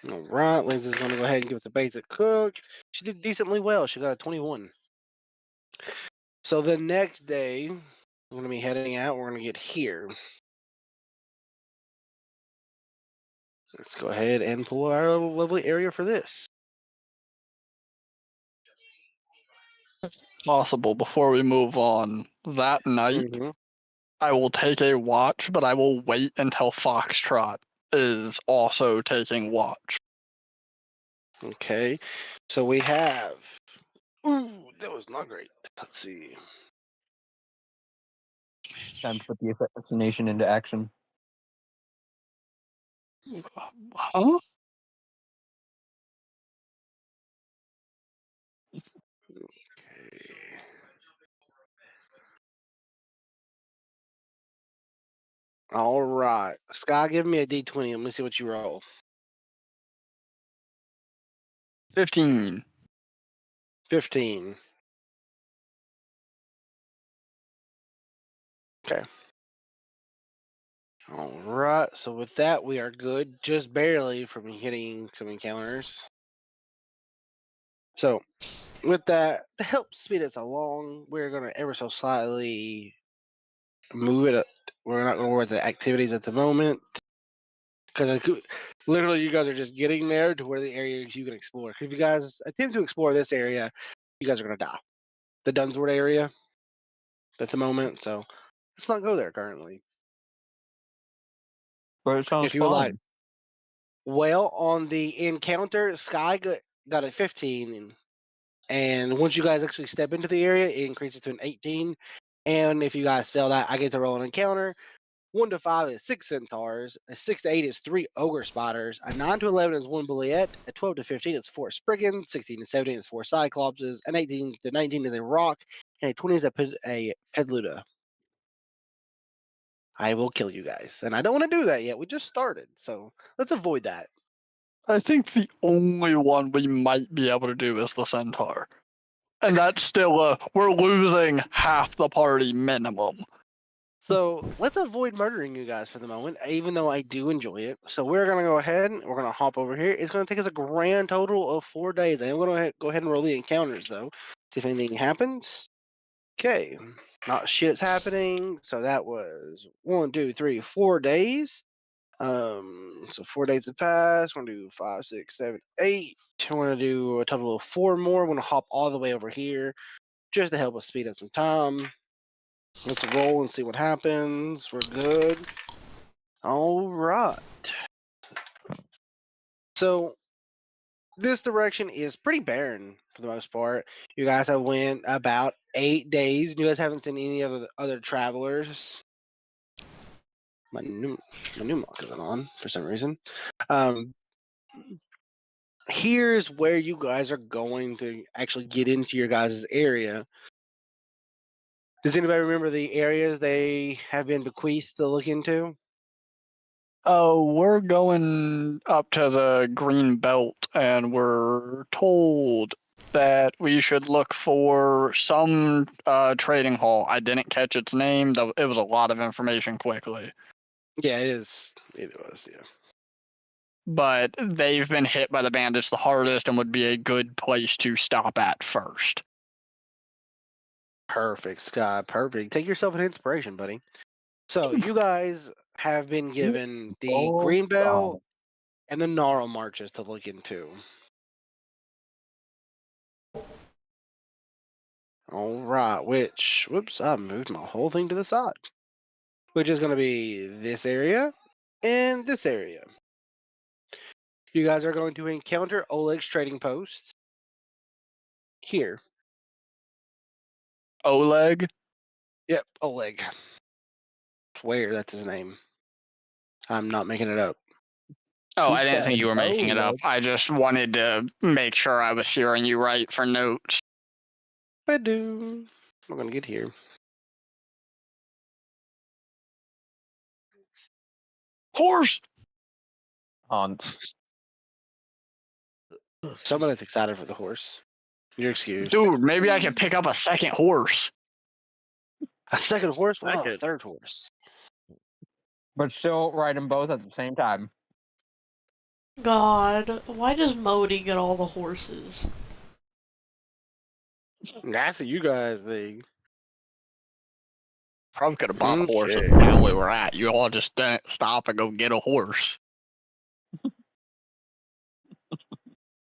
All right, Lindsay's going to go ahead and give us a basic cook. She did decently well. She got a 21. So the next day, we're going to be heading out. We're going to get here. Let's go ahead and pull our lovely area for this. Possible before we move on. That night, Mm-hmm. I will take a watch, but I will wait until Foxtrot is also taking watch. Okay, so we have. Ooh, that was not great. Let's see. Time to put the assassination into action. Huh? Okay. All right, Sky, give me a D20. Let me see what you roll. 15. 15. Okay. All right. So with that, we are good, just barely from hitting some encounters. So with that, to help speed us along, we're gonna ever so slightly move it up. We're not gonna worry about the activities at the moment because literally you guys are just getting there to where the areas you can explore. If you guys attempt to explore this area, you guys are gonna die. The Dunsword area at the moment, so let's not go there currently. But it sounds If you would like, fun. well, on the encounter, Sky got a 15, and once you guys actually step into the area, it increases to an 18. And if you guys fail that, I get to roll an encounter. 1 to 5 is 6 centaurs. A 6 to 8 is 3 ogre spiders. A 9 to 11 is 1 bulliet. A 12 to 15 is 4 spriggans. 16 to 17 is 4 cyclopses. An 18 to 19 is a rock. And a 20 is a pedluda. I will kill you guys. And I don't want to do that yet. We just started. So let's avoid that. I think the only one we might be able to do is the Centaur. And that's still we're losing half the party minimum. So let's avoid murdering you guys for the moment, even though I do enjoy it. So we're gonna go ahead. We're gonna hop over here. It's gonna take us a grand total of 4 days. I'm gonna go ahead and roll the encounters though, see if anything happens. Okay, not shit's happening. So that was 1, 2, 3, 4 days. So 4 days have passed. We're gonna do 5, 6, 7, 8. We're gonna do a total of 4 more. We're gonna hop all the way over here just to help us speed up some time. Let's roll and see what happens. We're good. All right. So this direction is pretty barren for the most part. You guys have went about 8 days. You guys haven't seen any of the other travelers. My new mock isn't on for some reason. Here's where you guys are going to actually get into your guys' area. Does anybody remember the areas they have been bequeathed to look into? Oh, we're going up to the green belt, and we're told that we should look for some trading hall. I didn't catch its name. It was a lot of information quickly. Yeah, it is. It was, yeah. But they've been hit by the bandits the hardest and would be a good place to stop at first. Perfect, Scott. Perfect. Take yourself an inspiration, buddy. So you guys have been given the Oh, green Scott. belt and the gnarl marches to look into. All right, which, whoops, I moved my whole thing to the side. Which is going to be this area and this area. You guys are going to encounter Oleg's trading posts here. Oleg. Yep, Oleg. Swear that's his name. I'm not making it up. Oh, I Who's didn't got think an you were making it up. Oleg? I just wanted to make sure I was hearing you right for notes. I do. We're going to get here. Horse. On Someone is excited for the horse. You're excused. Dude, maybe I could pick up a second horse. A second horse? What about a Second. third horse? but still ride them both at the same time. God, why does Modi get all the horses? That's what you guys think. Probably could have bought a horse Okay. at the town we were at. You all just didn't stop and go get a horse.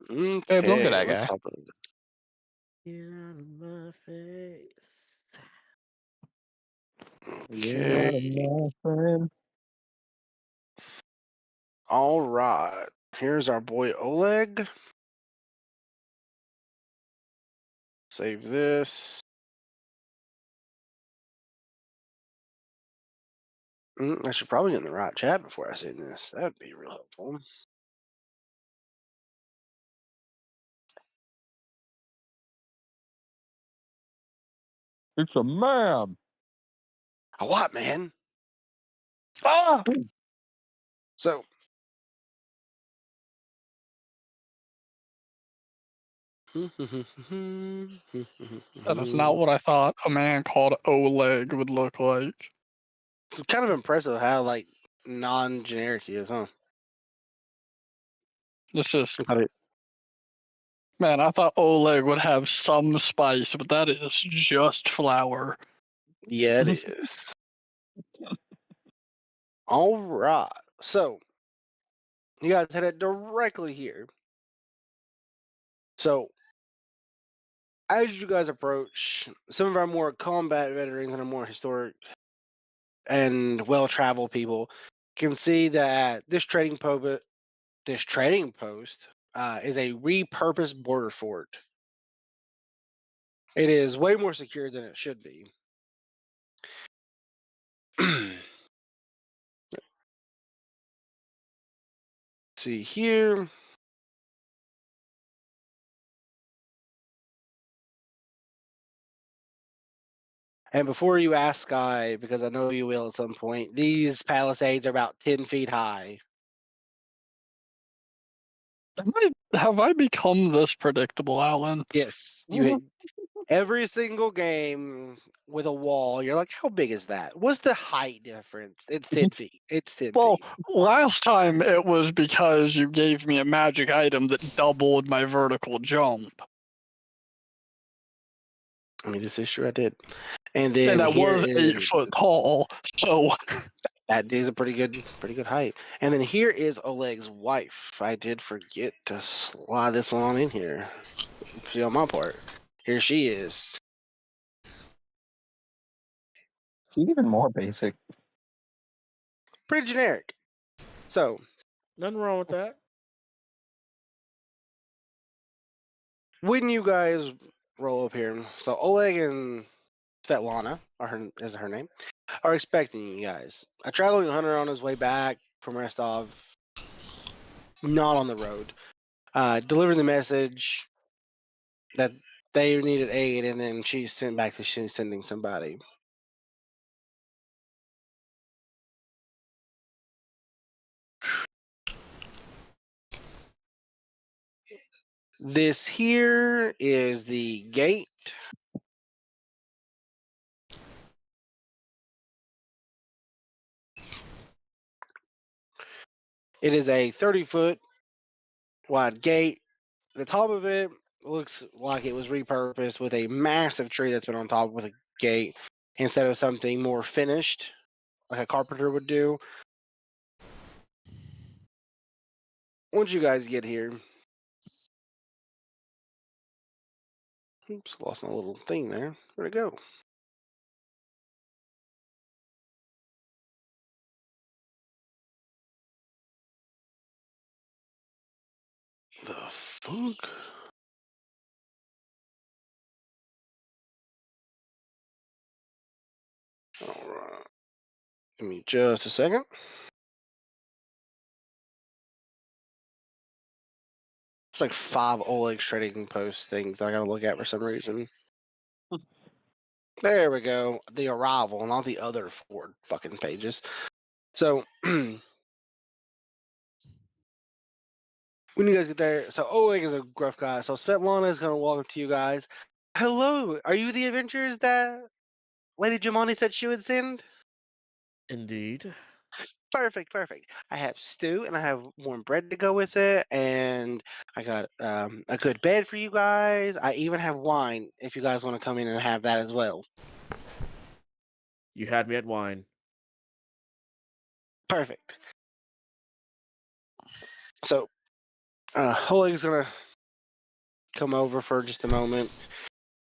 Okay. Babe, look at that Let's guy. hop on. Get out of my face. Okay. my friend. All right. Here's our boy Oleg. Save this. I should probably get in the right chat before I send this. That'd be real helpful. It's a man. A what, man? Ah! So. That is not what I thought a man called Oleg would look like. It's kind of impressive how like non-generic he is, huh? It's just, I thought it- man, I thought Oleg would have some spice, but that is just flour. yeah, it is. All right. So you guys headed directly here. So as you guys approach, some of our more combat veterans and our more historic and well-traveled people can see that this trading post is a repurposed border fort. It is way more secure than it should be. See here. And before you ask, Sky, because I know you will at some point, these palisades are about 10 feet high. Have I become this predictable, Alan? Yes, you hit every single game with a wall. You're like, how big is that? What's the height difference? It's 10 feet. It's 10 Well, feet. last time it was because you gave me a magic item that doubled my vertical jump. I mean, this is true. I did. And then And I here was is 8 foot tall, so that is a pretty good height. And then here is Oleg's wife. I did forget to slide this one on in here. See on my part. Here she is. She's even more basic. Pretty generic. So Nothing wrong with that. when you guys roll up here, so Oleg and Svetlana is her name, are expecting you guys. A traveling hunter on his way back from Rostov, not on the road, delivered the message that they needed aid, and then she's sent back to she's sending somebody. This here is the gate. It is a 30-foot wide gate. The top of it looks like it was repurposed with a massive tree that's been on top with a gate instead of something more finished, like a carpenter would do. Once you guys get here, oops, lost my little thing there. Where'd it go? The fuck? All right. Give me just a second. It's like 5 Oleg trading post things that I gotta look at for some reason. There we go. The arrival, not the other 4 fucking pages. So when you guys get there, so Oleg is a gruff guy. So Svetlana is gonna walk up to you guys. Hello, are you the adventurers that Lady Jamani said she would send? Indeed. Perfect, perfect. I have stew and I have warm bread to go with it, and I got a good bed for you guys. I even have wine if you guys want to come in and have that as well. You had me at wine. Perfect. So, Oleg's gonna come over for just a moment.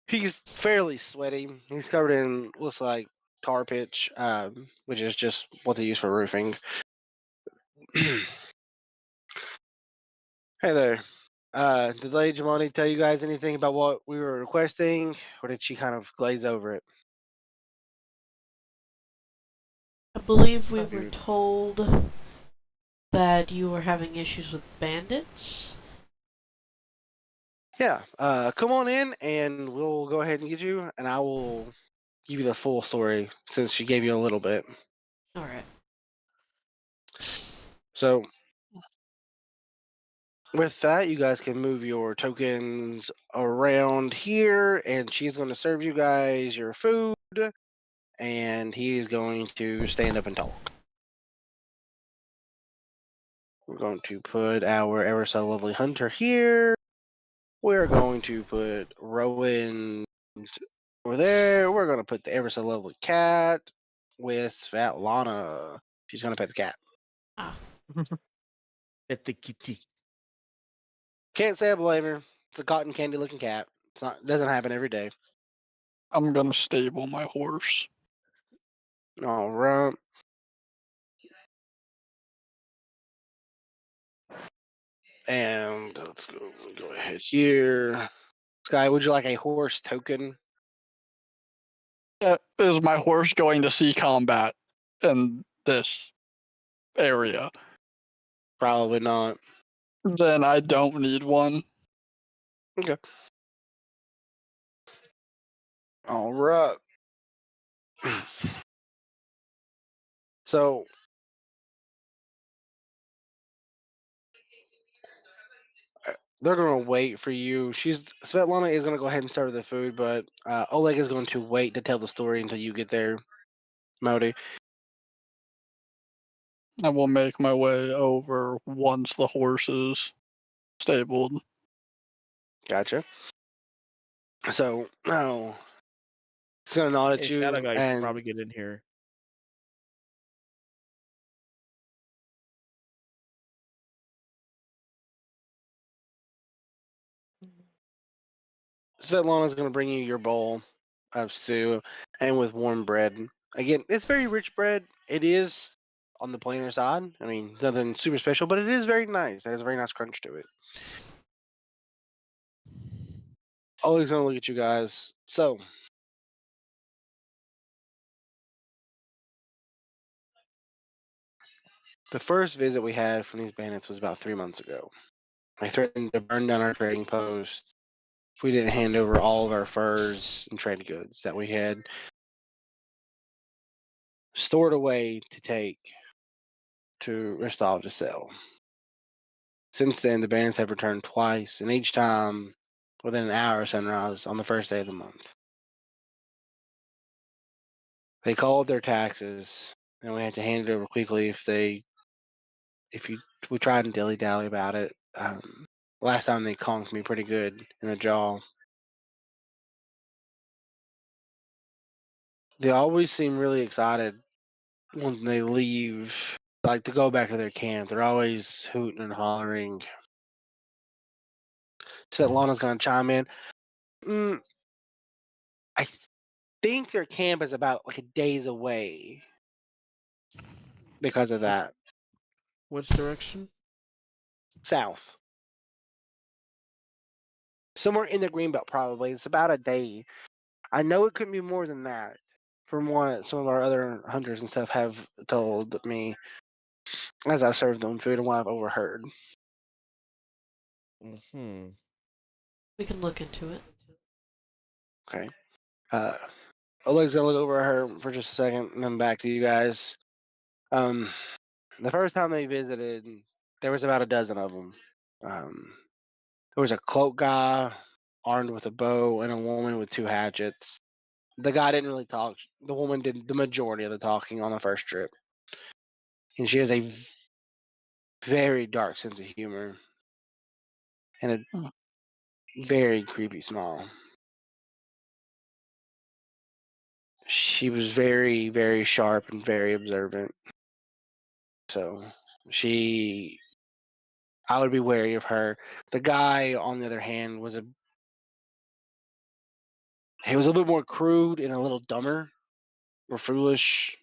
He's fairly sweaty. He's covered in looks like tar pitch, which is just what they use for roofing. Hey there. Did Lady Jamani tell you guys anything about what we were requesting, or did she kind of glaze over it? I believe we Thought were you- told that you were having issues with bandits. Yeah. Come on in, and we'll go ahead and get you, and I will give you the full story since she gave you a little bit. Alright. So, with that, you guys can move your tokens around here, and she's going to serve you guys your food, and he is going to stand up and talk. We're going to put our ever so lovely hunter here. We're going to put Rowan over there. We're going to put the ever so lovely cat with Svetlana. She's going to pet the cat. Ah. At the kitty. Can't say I blame her. It's a cotton candy looking cat. It's not doesn't happen every day. I'm gonna stable my horse. All right. And let's go ahead here. Sky, would you like a horse token? Is my horse going to see combat in this area? Probably not. Then I don't need one. Okay. All right. So they're gonna wait for you. Svetlana is gonna go ahead and serve the food, but Oleg is going to wait to tell the story until you get there, Modi. I will make my way over once the horse is stabled. Gotcha. So now he's gonna nod at Hey, you, Shadow Guy, you should and probably get in here. Svetlana's gonna bring you your bowl of stew and with warm bread. Again, it's very rich bread. It is on the plainer side. I mean, nothing super special, but it is very nice. It has a very nice crunch to it. Oleg's gonna look at you guys. So the first visit we had from these bandits was about 3 months ago. They threatened to burn down our trading post if we didn't hand over all of our furs and trade goods that we had stored away to take to Rostov to sell. Since then, the bandits have returned twice, and each time within an hour of sunrise on the first day of the month. They called their taxes, and we had to hand it over quickly if we tried and dilly dally about it. Last time they conked me pretty good in the jaw. They always seem really excited when they leave, like to go back to their camp. They're always hooting and hollering. Svetlana's gonna chime in. Mm, I think their camp is about like a days away because of that. Which direction? South. Somewhere in the greenbelt, probably. It's about a day. I know it couldn't be more than that, from what some of our other hunters and stuff have told me as I've served them food and what I've overheard. Mm-hmm. We can look into it. Okay. Oleg's gonna look over at her for just a second, and then back to you guys. Um, the first time they visited, there was about a dozen of them. There was a cloak guy armed with a bow and a woman with two hatchets. The guy didn't really talk. The woman did the majority of the talking on the first trip, and she has a very dark sense of humor and a Hmm. very creepy smile. She was very, very sharp and very observant. So she, I would be wary of her. The guy, on the other hand, he was a little bit more crude and a little dumber or foolish.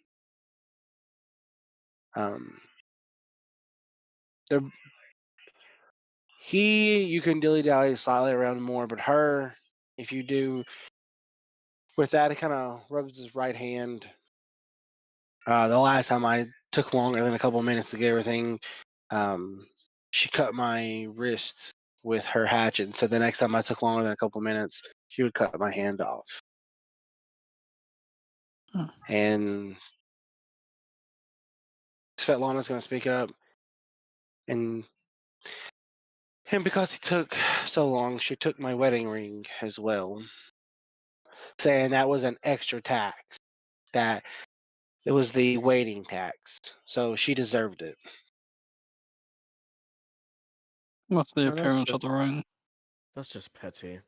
Um, the you can dilly dally slightly around more, but her, if you do, with that, it kind of rubs his right hand. The last time I took longer than a couple of minutes to get everything, um, she cut my wrist with her hatchet. So the next time I took longer than a couple of minutes, she would cut my hand off. Hmm. And Svetlana's going to speak up, and because he took so long, she took my wedding ring as well, saying that was an extra tax. That it was the waiting tax, so she deserved it. What's the Now appearance of the ring? that's just petty.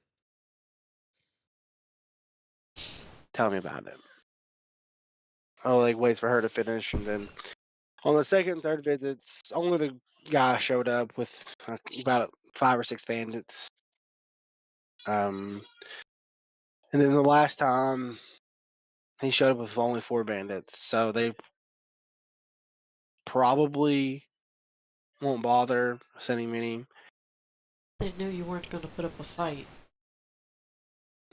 Tell me about it. Oleg waits for her to finish, and then on the second and third visits, only the guy showed up with about 5 or 6 bandits. And then the last time he showed up with only 4 bandits, so they probably won't bother sending many. They knew you weren't going to put up a fight.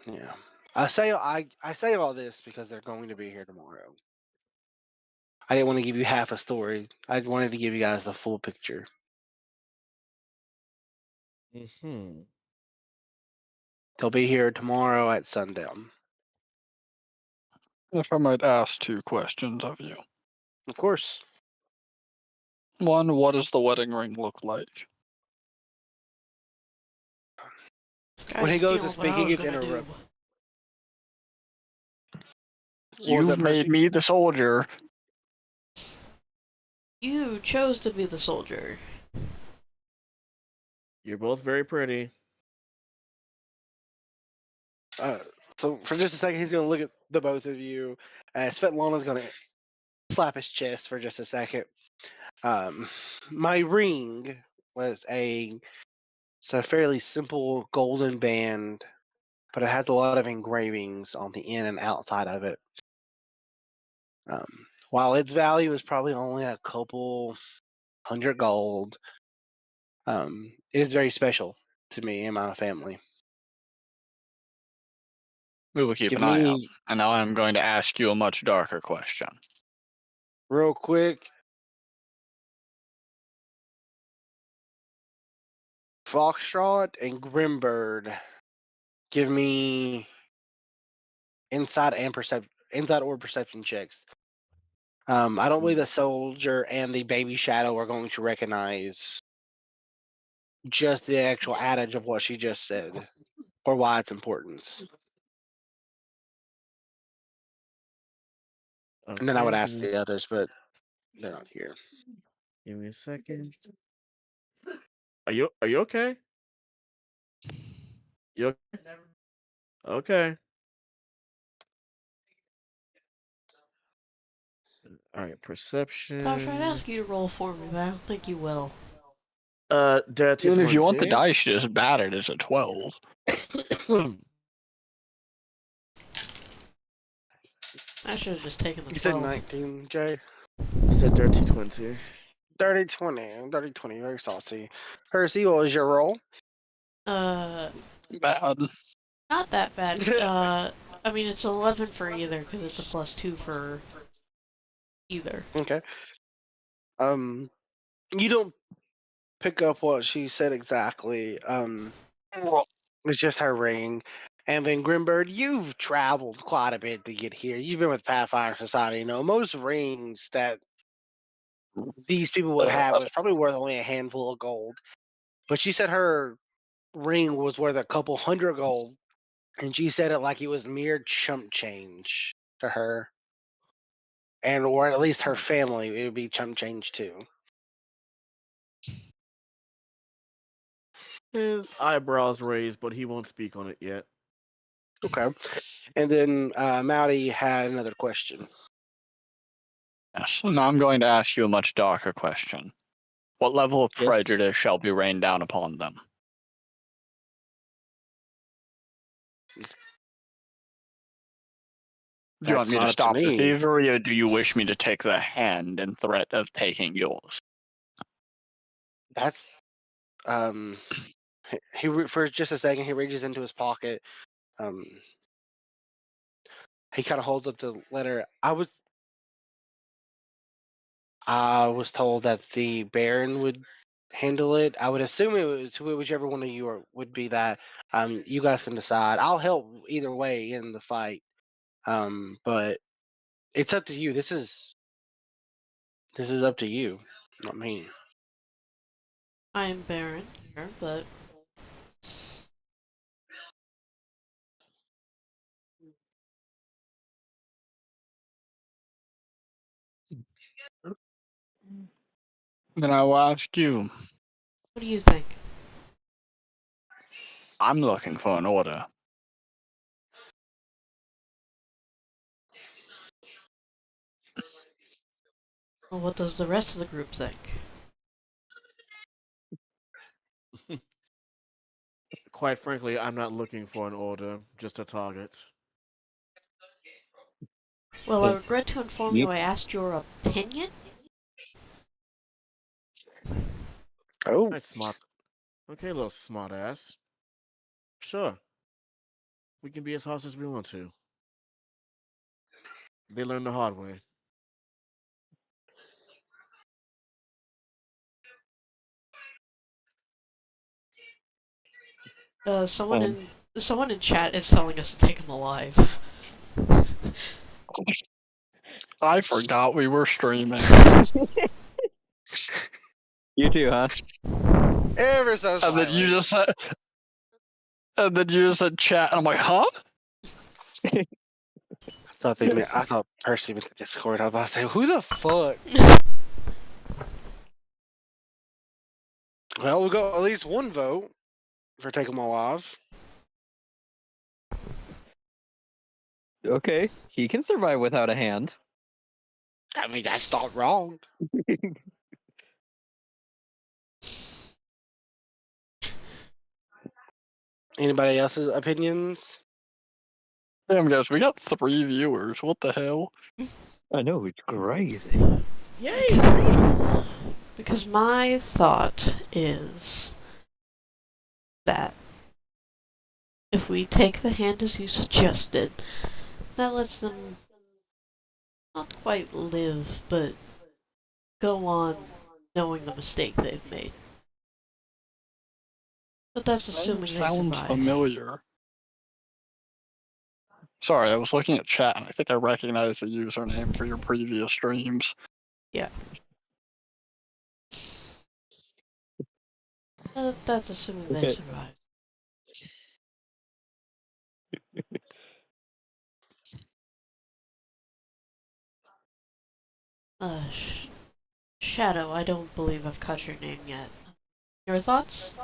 Yeah, I say all this because they're going to be here tomorrow. I didn't want to give you half a story. I wanted to give you guys the full picture. Mm-hmm. They'll be here tomorrow at sundown. If I might ask 2 questions of you. Of course. One, what does the wedding ring look like? This When guy's he goes to stealing what speak, I he was gets going to do. interrupted. What was You've that, made Percy? me the soldier. You chose to be the soldier. You're both very pretty. Uh, so for just a second, he's going to look at the both of you. Svetlana's going to slap his chest for just a second. My ring was it's a fairly simple golden band, but it has a lot of engravings on the in and outside of it. While its value is probably only a couple hundred gold, it is very special to me and my family. We will keep Give an eye out. me And now I'm going to ask you a much darker question. real quick. Foxtrot and Grimbird, give me inside or perception checks. I don't believe the soldier and the baby shadow are going to recognize just the actual adage of what she just said or why it's important. And then I would Okay, ask the others, but they're not here. give me a second. Are you okay? You okay? All right, Josh, I'd perception. ask you to roll for me, but I don't think you will. Dirty Even if you want the 20. dice, just bat it as a 12. I should have just taken the You said 12. 19, Jay? I said dirty 20. 30 20. 30 20. Very saucy. Percy, what was your roll? Bad. Not that bad. I mean, it's 11 for either, because it's a +2 for either. Okay. You don't pick up what she said exactly. It's just her ring. And then Grimbird, you've traveled quite a bit to get here. You've been with Pathfinder Society. You know, most rings that these people would have was probably worth only a handful of gold. But she said her ring was worth a couple hundred gold. And she said it like it was mere chump change to her. And or at least her family, it would be chump change too. His eyebrows raised, but he won't speak on it yet. Okay. And then Mowdy had another question. Yes. Now I'm going to ask you a much darker question. What level of Yes. prejudice shall be rained down upon them? Do you want That's me not to up to stop the me. thievery, or do you wish me to take the hand in threat of taking yours? That's for just a second he reaches into his pocket. He kind of holds up the letter. I was told that the Baron would handle it. I would assume it was whichever one of you would be that. You guys can decide. I'll help either way in the fight. But it's up to you. This is up to you, not me. I am Baron here, but Then I will ask you. what do you think? I'm looking for an order. Well, what does the rest of the group think? Quite frankly, I'm not looking for an order, just a target. Well, I regret to inform You you I asked your opinion. Oh, Nice smart. Okay, little smart ass. Sure, we can be as harsh as we want to. They learned the hard way. Someone in chat is telling us to take him alive. I forgot we were streaming. you too, huh? ever so And slightly. then you just said, chat, and I'm like, huh? I thought Percy was in the Discord. I was about to say, who the fuck? Well, we'll go at least one vote for take them alive. Okay, he can survive without a hand. I mean, that's not wrong. Anybody else's opinions? Damn, guys, we got 3 viewers. What the hell? I know, it's crazy. Yay! Because my thought is that if we take the hand as you suggested, that lets them not quite live, but go on knowing the mistake they've made. But that's assuming they Sounds survive. familiar. Sorry, I was looking at chat, and I think I recognized the username for your previous streams. Yeah. That's assuming they Okay. survive. Shadow, I don't believe I've caught your name yet. Your thoughts?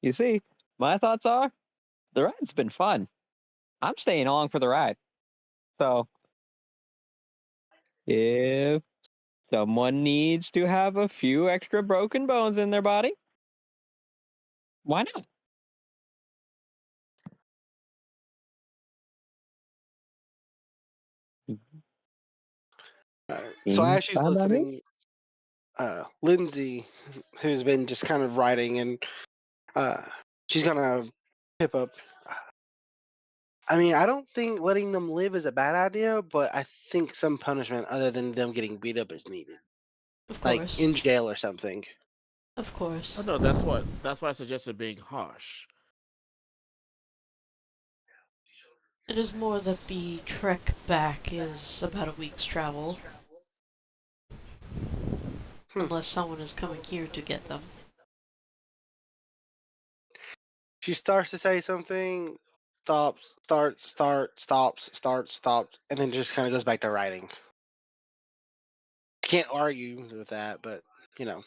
You see, my thoughts are the ride's been fun. I'm staying along for the ride. So, if someone needs to have a few extra broken bones in their body, why not? So Seems as she's fine by me. listening, Lindsay, who's been just kind of writing, and she's gonna pip up. I mean, I don't think letting them live is a bad idea, but I think some punishment other than them getting beat up is needed, Of like course. in jail or something. Of Oh course. no, that's why I suggested being harsh. It is more that the trek back is about a week's travel, Hmm. unless someone is coming here to get them. She starts to say something, stops, and then just kind of goes back to writing. Can't argue with that, but you know.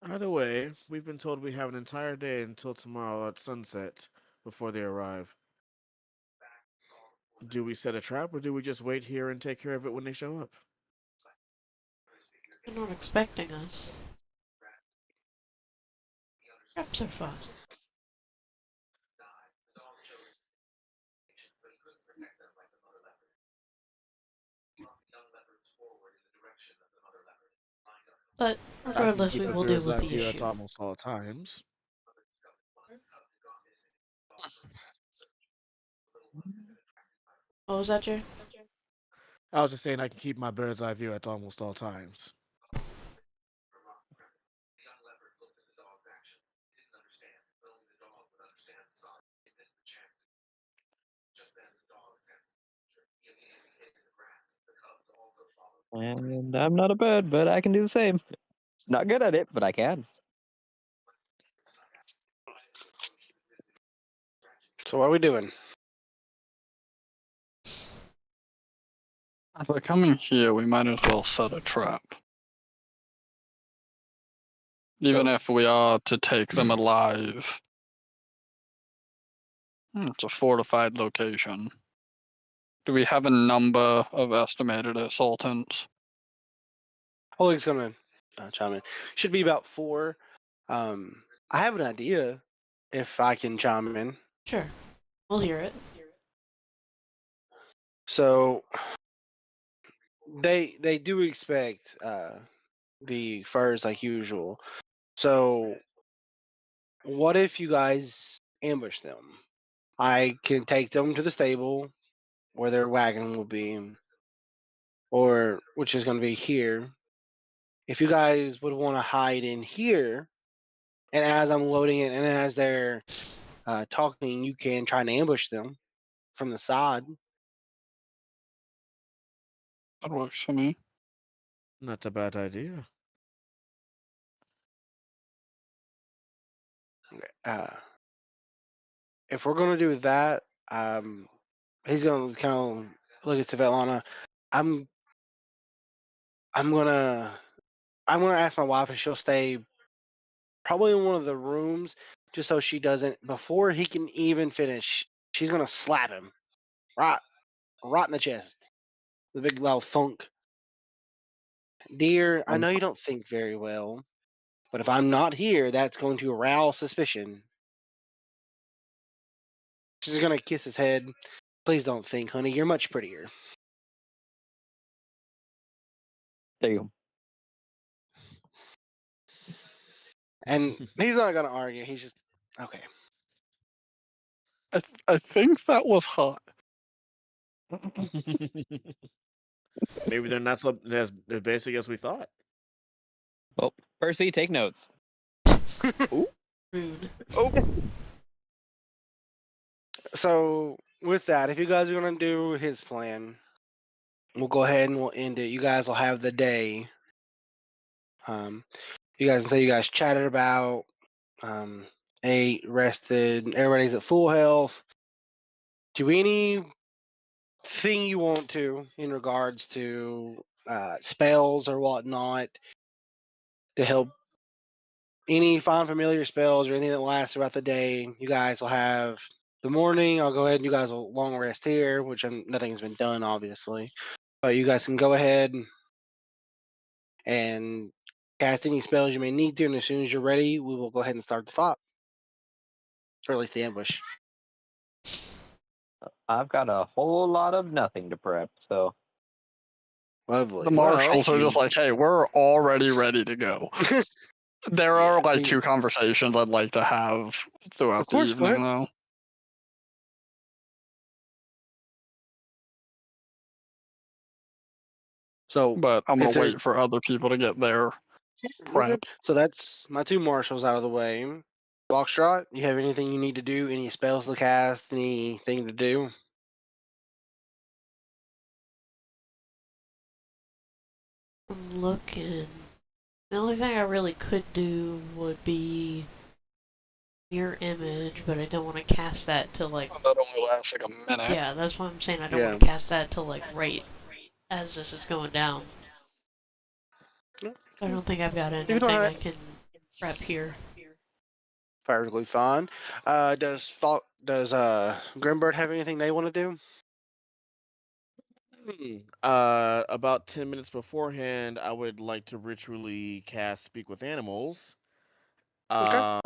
Either way, we've been told we have an entire day until tomorrow at sunset before they arrive. Do we set a trap or do we just wait here and take care of it when they show up? They're not expecting us. Traps are fun. But I can regardless, keep we a will deal bird's with eye the view at issue. almost all times. What was that, Jay? I was just saying I can keep my bird's eye view at almost all times. And I'm not a bird, but I can do the same. Not good at it, but I can. So what are we doing? If they're coming here, we might as well set a trap. Even So if we are to take them alive. It's a fortified location. Do we have a number of estimated assaultants? Oleg's gonna chime in. Should be about 4. I have an idea, if I can chime in. Sure. We'll hear it. So they do expect the furs like usual. So what if you guys ambush them? I can take them to the stable where their wagon will be, or which is going to be here. If you guys would want to hide in here, and as I'm loading it, and as they're talking, you can try and ambush them from the side. That works for me. Not a bad idea. Uh, if we're going to do that, he's going to kind of look at Svetlana. I'm I'm gonna I'm gonna ask my wife if she'll stay probably in one of the rooms, just so she doesn't, before he can even finish, she's gonna slap him right in the chest. The big loud thunk. Dear, I Um, know you don't think very well, but if I'm not here, that's going to arouse suspicion. She's gonna kiss his head. Please don't think, honey. You're much prettier. there you go. And he's not gonna argue. He's just okay. I think that was hot. Maybe they're not so as basic as we thought. Oh, Percy, take notes. Ooh. Rude. Oh, so with that, if you guys are gonna do his plan, we'll go ahead and we'll end it. You guys will have the day. You guys can say you guys chatted about, ate, rested, everybody's at full health. Do anything you want to in regards to spells or whatnot. to help any find familiar spells or anything that lasts throughout the day. You guys will have the morning. I'll go ahead and you guys will long rest here, which nothing's been done, obviously. But you guys can go ahead and cast any spells you may need to, and as soon as you're ready, we will go ahead and start the fight. Or at least the ambush. I've got a whole lot of nothing to prep, so Lovely. The marshals Thank are just you. like, hey, we're already ready to go. There Yeah. are like two conversations I'd like to have throughout Of course, the go evening, ahead. though. So, But I'm if gonna there's wait for other people to get their you're prep. good. So that's my two marshals out of the way. Foxtrot, you have anything you need to do? Any spells to cast? Anything to do? I'm looking. The only thing I really could do would be mirror image, but I don't want to cast that to like. That only lasts like a minute. Yeah, that's what I'm saying. I don't Yeah. want to cast that till like right as this is going down. I don't think I've got You anything don't I have can prep here. perfectly fine. Does Grimbird have anything they want to do? About 10 minutes beforehand, I would like to ritually cast Speak with Animals. Okay.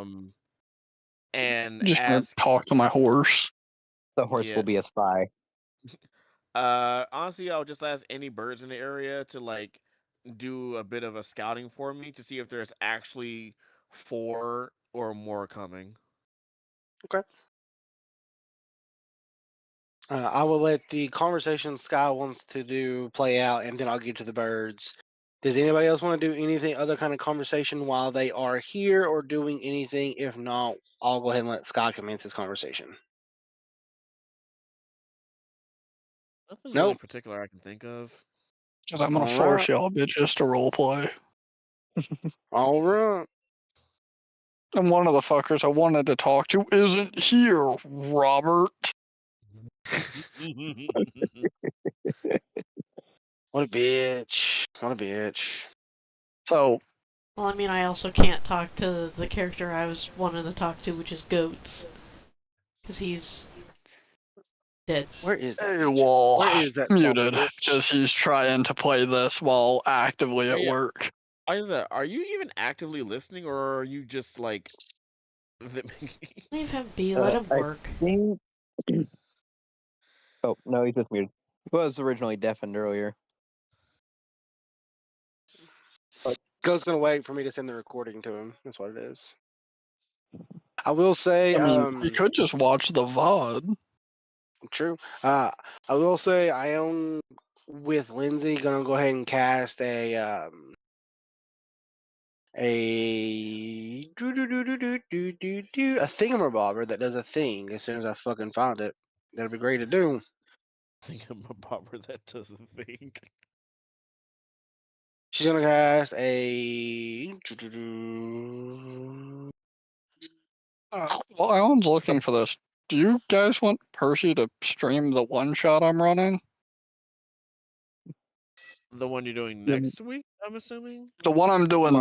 And Just gonna ask, talk to my horse. the horse yeah. will be a spy. Honestly, I'll just ask any birds in the area to like do a bit of a scouting for me to see if there's actually 4 or more coming. Okay. I will let the conversation Sky wants to do play out, and then I'll get to the birds. Does anybody else want to do anything other kind of conversation while they are here, or doing anything? If not, I'll go ahead and let Sky commence his conversation. Nothing really Nope. particular I can think of. Because I'm gonna All force right. y'all bitches to roleplay. All right. And one of the fuckers I wanted to talk to isn't here, Robert. What a bitch. What a bitch. So, Well, I mean, I also can't talk to the character I was wanting to talk to, which is Goats, because he's dead. Where is that bitch? AWOL Where is that saucy muted bitch? because he's trying to play this while actively at Yeah. work. Are you even actively listening, or are you just like? Leave him be. Let him I work. think. Oh no, he's just muted. He was originally deafened earlier. Go's gonna wait for me to send the recording to him. That's what it is. I will say, I mean, you could just watch the VOD. true. I will say I am with Lindsay gonna go ahead and cast a thingamabobber that does a thing as soon as I fucking find it. That'd be great to do. Think I'm a bobber that doesn't think. She's gonna cast a While Alan's looking for this, do you guys want Percy to stream the one shot I'm running? The one you're doing Yeah. next week, I'm assuming. The one I'm doing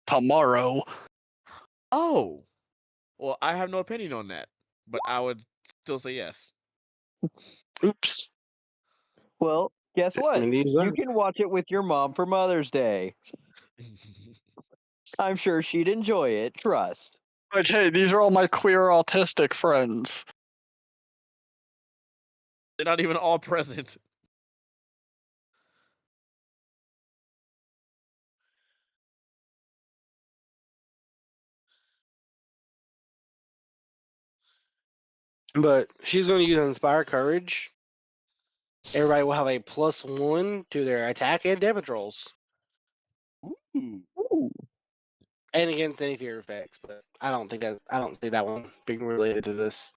tomorrow. Oh, well, I have no opinion on that, but I would still say yes. oops. Well, guess what? Mindy's You that. can watch it with your mom for Mother's Day. I'm sure she'd enjoy it. Trust. Like, hey, these are all my queer autistic friends. They're not even all present. But she's gonna use Inspire Courage. Everybody will have a +1 to their attack and damage rolls. Ooh. Ooh. And against any fear effects, but I don't see that one being related to this.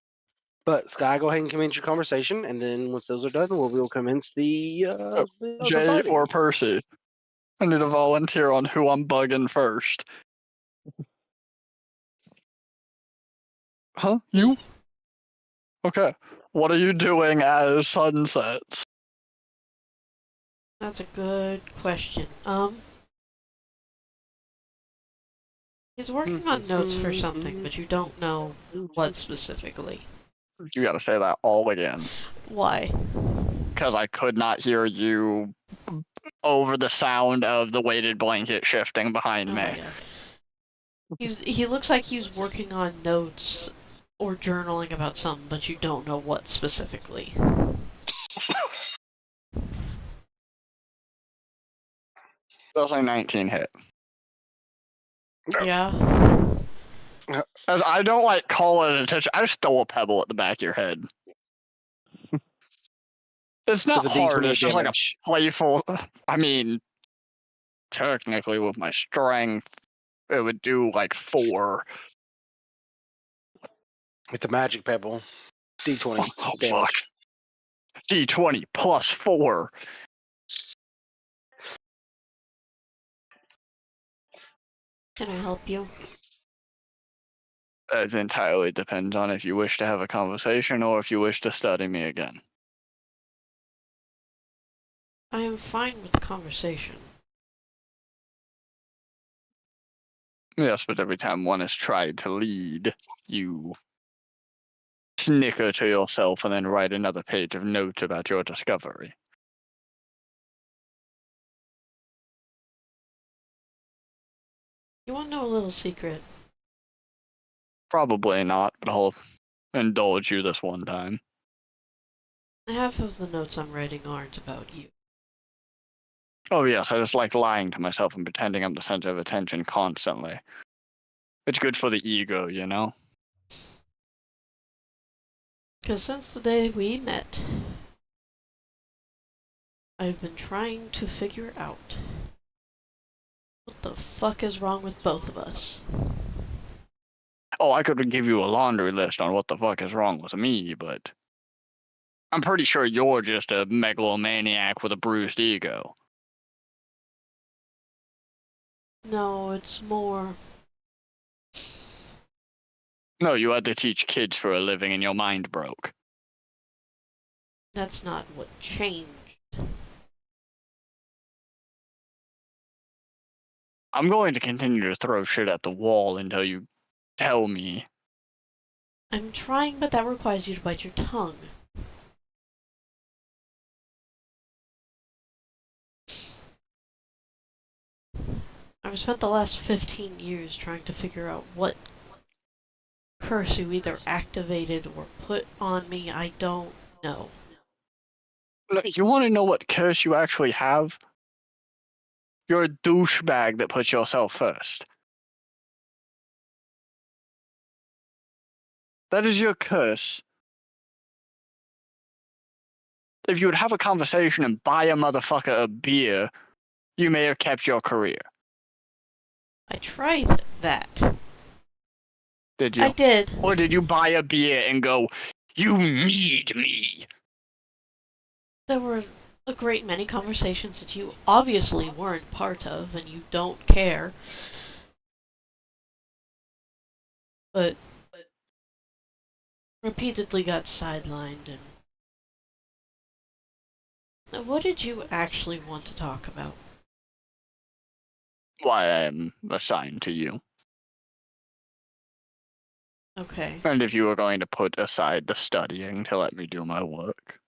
But Sky, go ahead and commence your conversation, and then once those are done, we'll commence the Jay fighting. or Percy? I need a volunteer on who I'm bugging first. Huh? You? Okay. What are you doing as sun sets? That's a good question. He's working on notes for something, but you don't know what specifically. You gotta say that all again. Why? Because I could not hear you over the sound of the weighted blanket shifting behind Oh me. my god. He looks like he's working on notes or journaling about something, but you don't know what specifically. Does a 19 hit? Yeah? As I don't like call it attention. I just throw a pebble at the back of your head. It's not With a hard. D20 It's just like a damage. playful. I mean, technically, with my strength, it would do like 4. It's a magic pebble. D20 Oh, damage. fuck. D20 plus 4. Can I help you? It entirely depends on if you wish to have a conversation or if you wish to study me again. I am fine with the conversation. Yes, but every time one has tried to lead, you snicker to yourself and then write another page of notes about your discovery. You want to know a little secret? Probably not, but I'll indulge you this one time. Half of the notes I'm writing aren't about you. Oh yes, I just like lying to myself and pretending I'm the center of attention constantly. It's good for the ego, you know? Because since the day we met, I've been trying to figure out what the fuck is wrong with both of us. Oh, I could give you a laundry list on what the fuck is wrong with me, but I'm pretty sure you're just a megalomaniac with a bruised ego. No, it's more... No, you had to teach kids for a living and your mind broke. That's not what changed. I'm going to continue to throw shit at the wall until you tell me. I'm trying, but that requires you to bite your tongue. I've spent the last 15 years trying to figure out what curse you either activated or put on me. I don't know. You want to know what curse you actually have? You're a douchebag that puts yourself first. That is your curse. If you would have a conversation and buy a motherfucker a beer, you may have kept your career. I tried that. Did you? I did. Or did you buy a beer and go, you need me? There were a great many conversations that you obviously weren't part of and you don't care. But repeatedly got sidelined and what did you actually want to talk about? Why I am assigned to you. Okay. And if you were going to put aside the studying to let me do my work.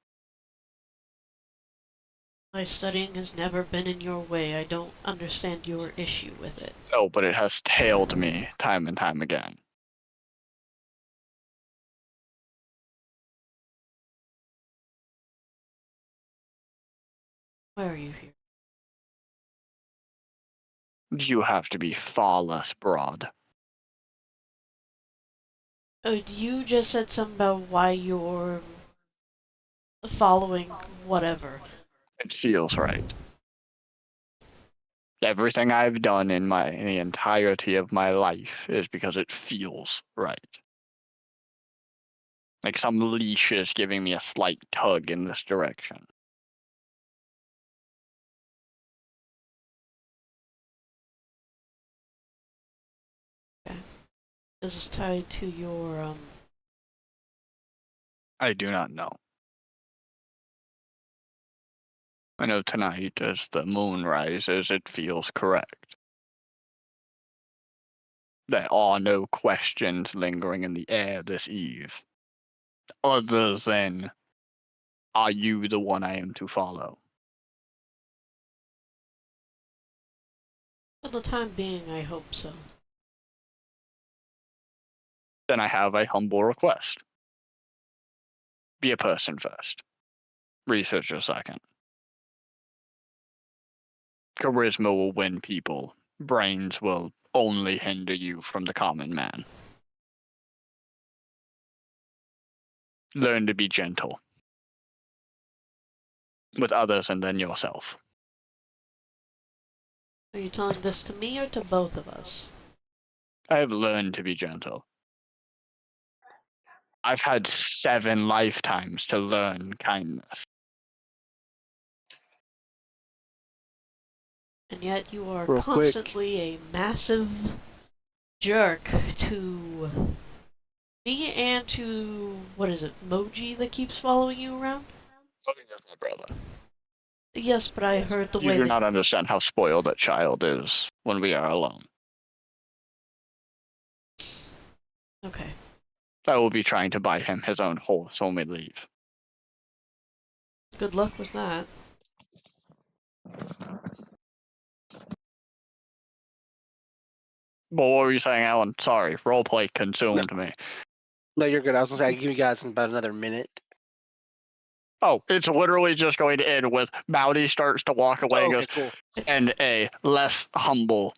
My studying has never been in your way. I don't understand your issue with it. Oh, but it has tailed me time and time again. Why are you here? You have to be far less broad. Oh, you just said something about why you're following whatever. It feels right. Everything I've done in the entirety of my life is because it feels right. Like some leash is giving me a slight tug in this direction. Okay. This is tied to your, I do not know. I know tonight, as the moon rises, it feels correct. There are no questions lingering in the air this eve, other than, are you the one I am to follow? For the time being, I hope so. Then I have a humble request. Be a person first. Research a second. Charisma will win people. Brains will only hinder you from the common man. Learn to be gentle with others and then yourself. Are you telling this to me or to both of us? I have learned to be gentle. I've had 7 lifetimes to learn kindness. And yet you are Real quick. constantly a massive jerk to me and to, what is it, Moji that keeps following you around? I think that's my brother. Yes, but I heard the You way do that... not understand how spoiled that child is when we are alone. Okay. I will be trying to buy him his own horse when we leave. Good luck with that. Well, what were you saying, Alan? Sorry, roleplay consumed me. No, you're good. I was gonna say I can give you guys about another minute. Oh, it's literally just going to end with Mowdy starts to walk away and Okay, goes, cool. and a less humble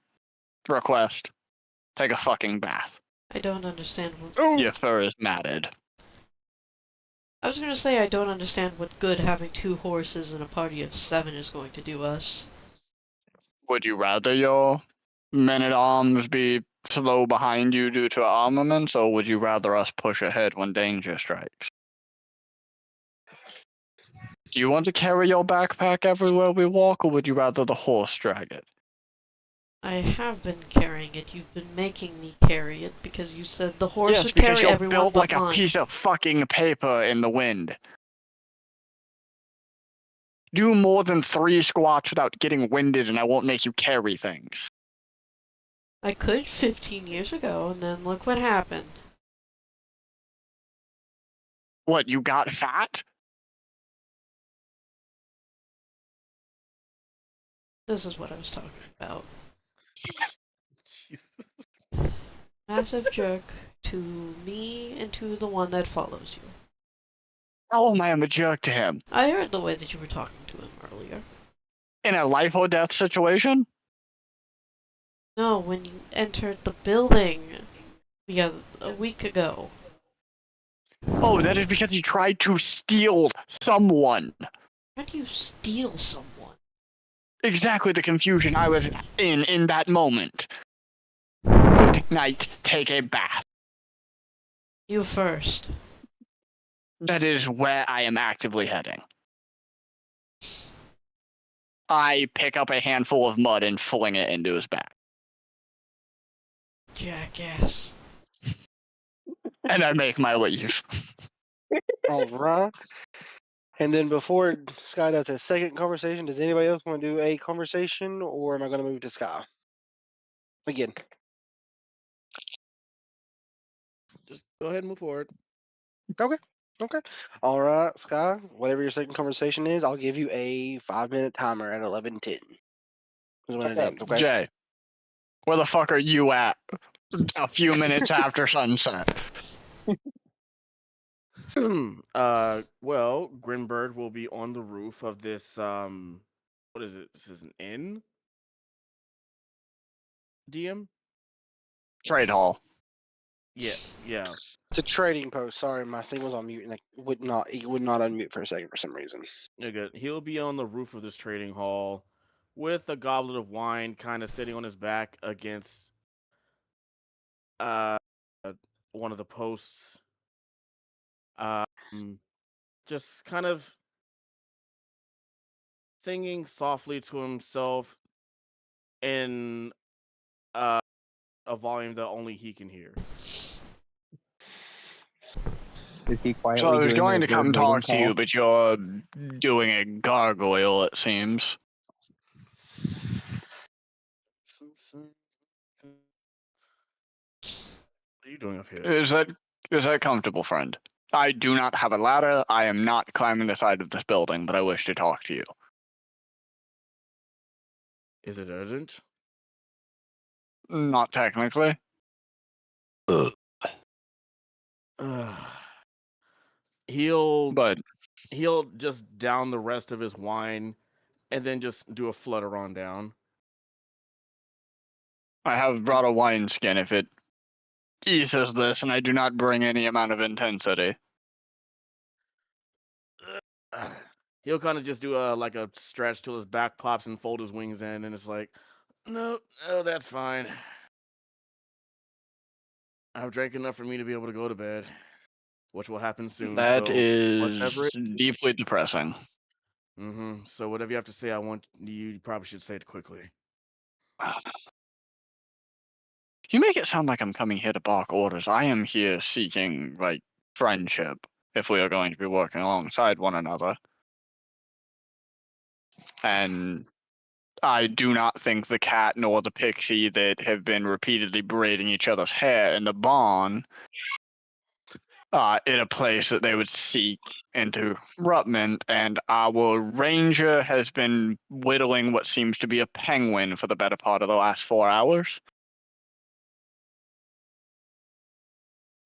request. Take a fucking bath. I don't understand what... Ooh. Your fur is matted. I was gonna say I don't understand what good having 2 horses and a party of 7 is going to do us. Would you rather your men-at-arms be slow behind you due to armaments, or would you rather us push ahead when danger strikes? Do you want to carry your backpack everywhere we walk, or would you rather the horse drag it? I have been carrying it. You've been making me carry it because you said the horse Yes, would because carry you're everyone built but like a mine. piece of fucking paper in the wind. Do more than 3 squats without getting winded, and I won't make you carry things. I could 15 years ago, and then look what happened. What, you got fat? This is what I was talking about. Jesus. Massive jerk to me and to the one that follows you. How am I a jerk to him? I heard the way that you were talking to him earlier. In a life or death situation? No, when you entered the building a week ago. Oh, that is because he tried to steal someone. How do you steal someone? Exactly the confusion I was in that moment. Good night, take a bath. You first. That is where I am actively heading. I pick up a handful of mud and fling it into his back. Jackass. And I make my leave. All right. And then before Sky does his second conversation, does anybody else want to do a conversation, or am I going to move to Sky again? Just go ahead and move forward. Okay. Okay. All right, Sky. Whatever your second conversation is, I'll give you a 5-minute timer at 11:10. Is when it Okay. ends. Okay. Jay, where the fuck are you at a few minutes after sunset? Well, Grinbird will be on the roof of this, what is it? This is an inn? DM? Trade hall. Yeah, yeah. It's a trading post. Sorry, my thing was on mute and it would not unmute for a second for some reason. You're good. He'll be on the roof of this trading hall with a goblet of wine kind of sitting on his back against uh one of the posts. Um just kind of singing softly to himself in a volume that only he can hear. Is he quietly So I was doing going the to come good mating talk to you, call? but you're doing a gargoyle, it seems. are you doing up here? Is that comfortable, friend? I do not have a ladder. I am not climbing the side of this building, but I wish to talk to you. Is it urgent? Not technically. He'll But just down the rest of his wine and then just do a flutter on down. I have brought a wineskin if it eases this, and I do not bring any amount of intensity. He'll kind of just do a stretch till his back pops and fold his wings in, and it's like, no, that's fine. I've drank enough for me to be able to go to bed, which will happen soon. That So whatever. is deeply depressing. So whatever you have to say, you probably should say it quickly. You make it sound like I'm coming here to bark orders. I am here seeking, friendship, if we are going to be working alongside one another. And I do not think the cat nor the pixie that have been repeatedly braiding each other's hair in the barn in a place that they would seek interruptment, and our ranger has been whittling what seems to be a penguin for the better part of the last 4 hours.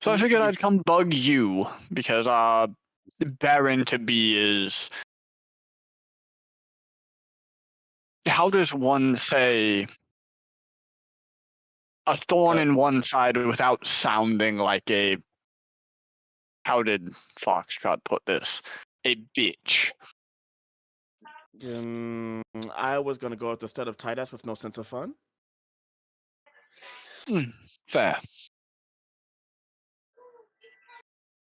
So I figured I'd come bug you, because Baron to be is... How does one say a thorn in one side without sounding like a... How did Foxtrot put this? A bitch. I was gonna go with instead of tight ass with no sense of fun. Fair.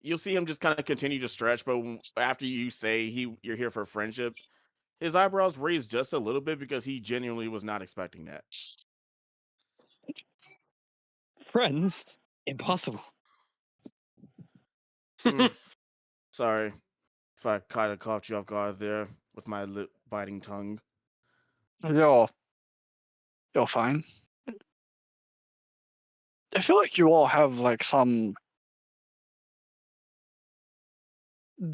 You'll see him just kind of continue to stretch, but after you say you're here for friendship, his eyebrows raised just a little bit because he genuinely was not expecting that. Friends? Impossible. Sorry if I kind of caught you off guard there with my lip biting tongue. You're fine. I feel like you all have some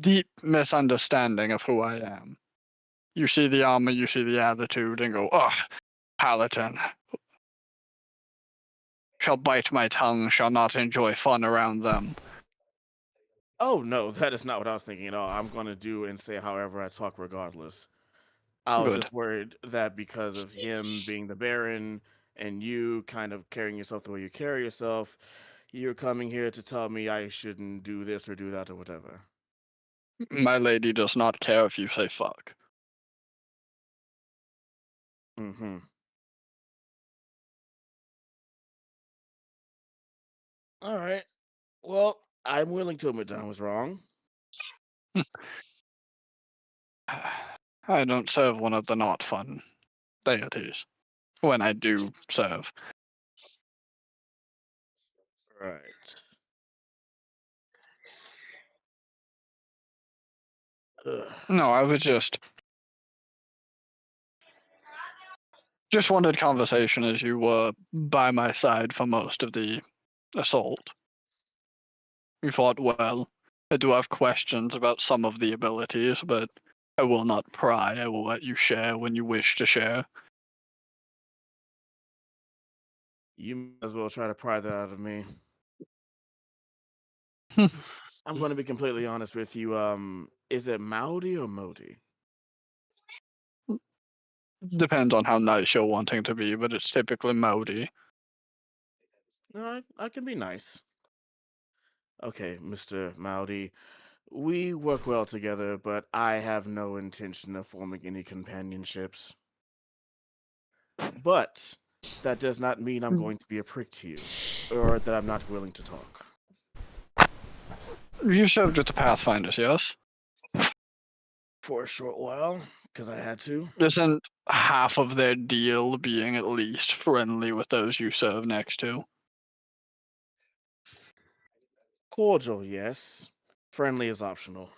deep misunderstanding of who I am. You see the armor, you see the attitude, and go, ugh, Paladin. Shall bite my tongue, shall not enjoy fun around them. Oh no, that is not what I was thinking at all. I'm gonna do and say however I talk regardless. I was Good. just worried that because of him being the Baron and you kind of carrying yourself the way you carry yourself, you're coming here to tell me I shouldn't do this or do that or whatever. My lady does not care if you say fuck. All right. Well, I'm willing to admit I was wrong. I don't serve one of the not fun deities. When I do serve. Right. Ugh. No, I was just wanted conversation as you were by my side for most of the assault. You fought well. I do have questions about some of the abilities, but I will not pry. I will let you share when you wish to share. You might as well try to pry that out of me. I'm going to be completely honest with you. Is it Maudi or Modi? Depends on how nice you're wanting to be, but it's typically Modi. No, I can be nice. Okay, Mr. Maudi, we work well together, but I have no intention of forming any companionships. But that does not mean I'm going to be a prick to you, or that I'm not willing to talk. You served with the Pathfinders, yes? For a short while, because I had to. Isn't half of their deal being at least friendly with those you serve next to? Cordial, yes. Friendly is optional.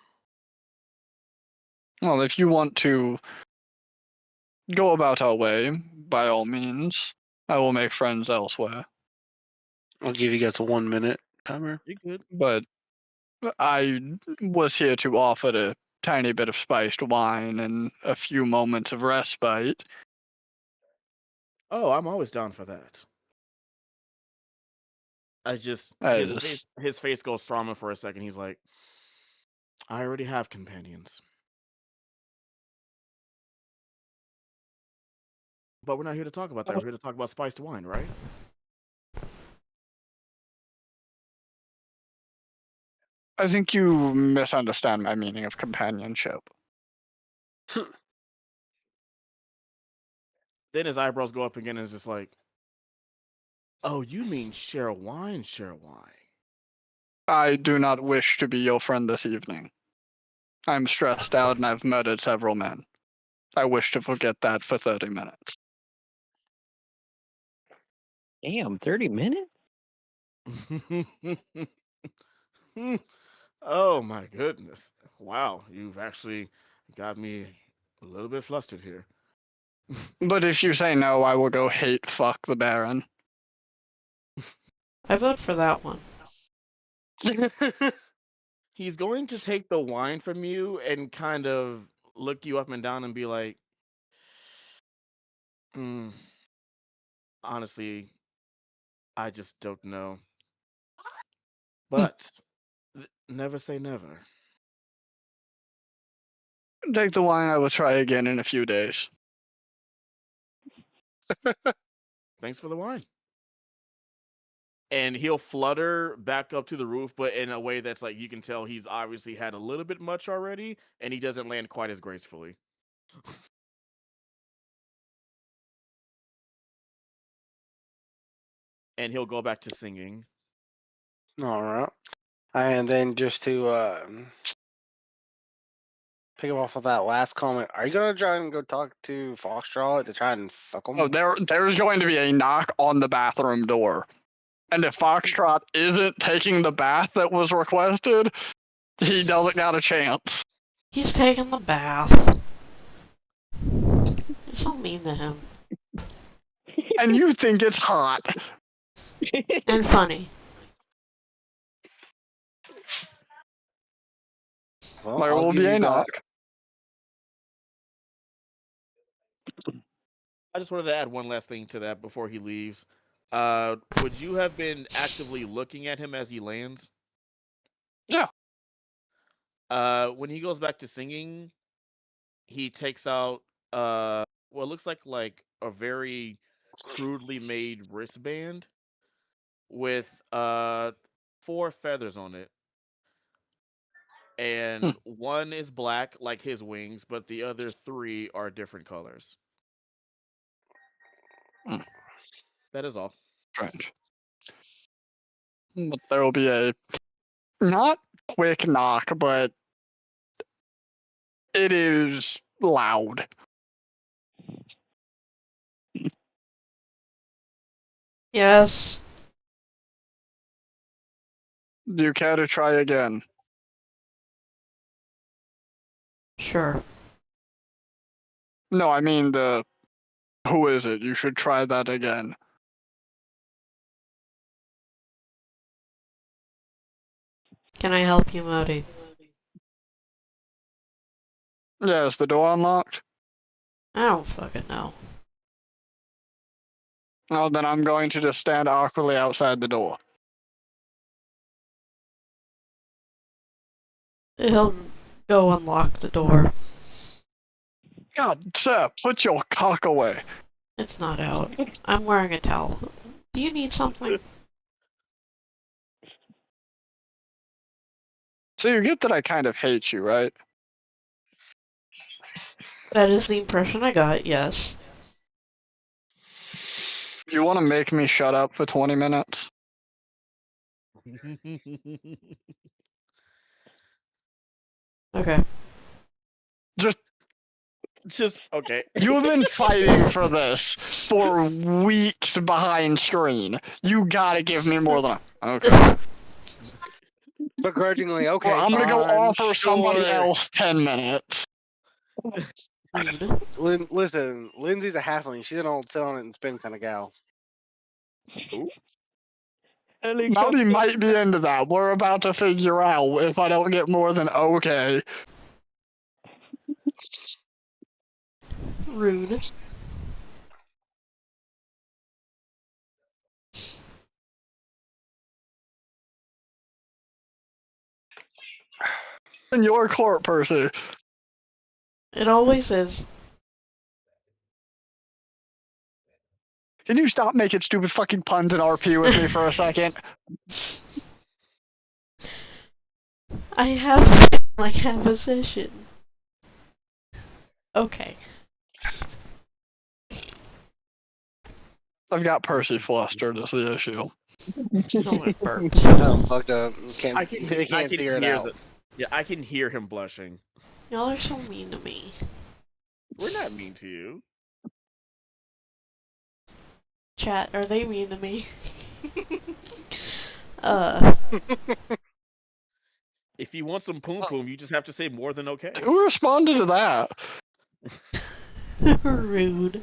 Well, if you want to go about our way, by all means, I will make friends elsewhere. I'll give you guys a 1 minute timer. You good? But I was here to offer a tiny bit of spiced wine and a few moments of respite. Oh, I'm always down for that. I just As his face goes trauma for a second. He's like, I already have companions. But we're not here to talk about that. We're here to talk about spiced wine, right? I think you misunderstand my meaning of companionship. Then his eyebrows go up again and it's just like, oh, you mean share wine, share wine. I do not wish to be your friend this evening. I'm stressed out and I've murdered several men. I wish to forget that for 30 minutes. Damn, 30 minutes? Oh my goodness. Wow, you've actually got me a little bit flustered here. But if you say no, I will go hate fuck the Baron. I vote for that one. He's going to take the wine from you and kind of look you up and down and be like, "Hmm, honestly, I just don't know. But never say never." Take the wine, I will try again in a few days. Thanks for the wine. And he'll flutter back up to the roof, but in a way that's like you can tell he's obviously had a little bit much already, and he doesn't land quite as gracefully. And he'll go back to singing. All right. And then just to pick up off of that last comment, are you gonna try and go talk to Foxtrot to try and fuck him? Oh, there's going to be a knock on the bathroom door. And if Foxtrot isn't taking the bath that was requested, he doesn't got a chance. He's taking the bath. You're so mean to him. And you think it's hot. And funny. Well, There I'll will give be a you knock. I just wanted to add one last thing to that before he leaves. Would you have been actively looking at him as he lands? Yeah. When he goes back to singing, he takes out what looks like a very crudely made wristband with 4 feathers on it. And one is black like his wings, but the other 3 are different colors. Hmm. That is all. Strange. But there will be a not quick knock, but it is loud. Yes. Do you care to try again? Sure. No, I mean the who is it? You should try that again. Can I help you, Modi? Yeah, is the door unlocked? I don't fucking know. Oh, then I'm going to just stand awkwardly outside the door. He'll go unlock the door. God, sir, put your cock away. It's not out. I'm wearing a towel. Do you need something? So you get that I kind of hate you, right? That is the impression I got, yes. Do you want to make me shut up for 20 minutes? Okay. Just okay. You've been fighting for this for weeks behind screen. You gotta give me more than okay. Begrudgingly, okay. Well, I'm gonna go fine, offer somebody sure. else 10 minutes. Rude. Listen, Lindsay's a halfling. She's an old sit on it and spin kind of gal. Ooh. Melody might be into that. We're about to figure out if I don't get more than okay. Rude. In your court, Percy. It always is. Can you stop making stupid fucking puns and RP with me for a second? I have like half a session. Okay. I've got Percy flustered is the issue. No one burped. Fucked up. I Can't, can, they I can't can figure it hear out. yeah, I can hear him blushing. Y'all are so mean to me. We're not mean to you. Chat, are they mean to me? uh. If you want some poom poom, you just have to say more than okay. Who responded to that? Rude.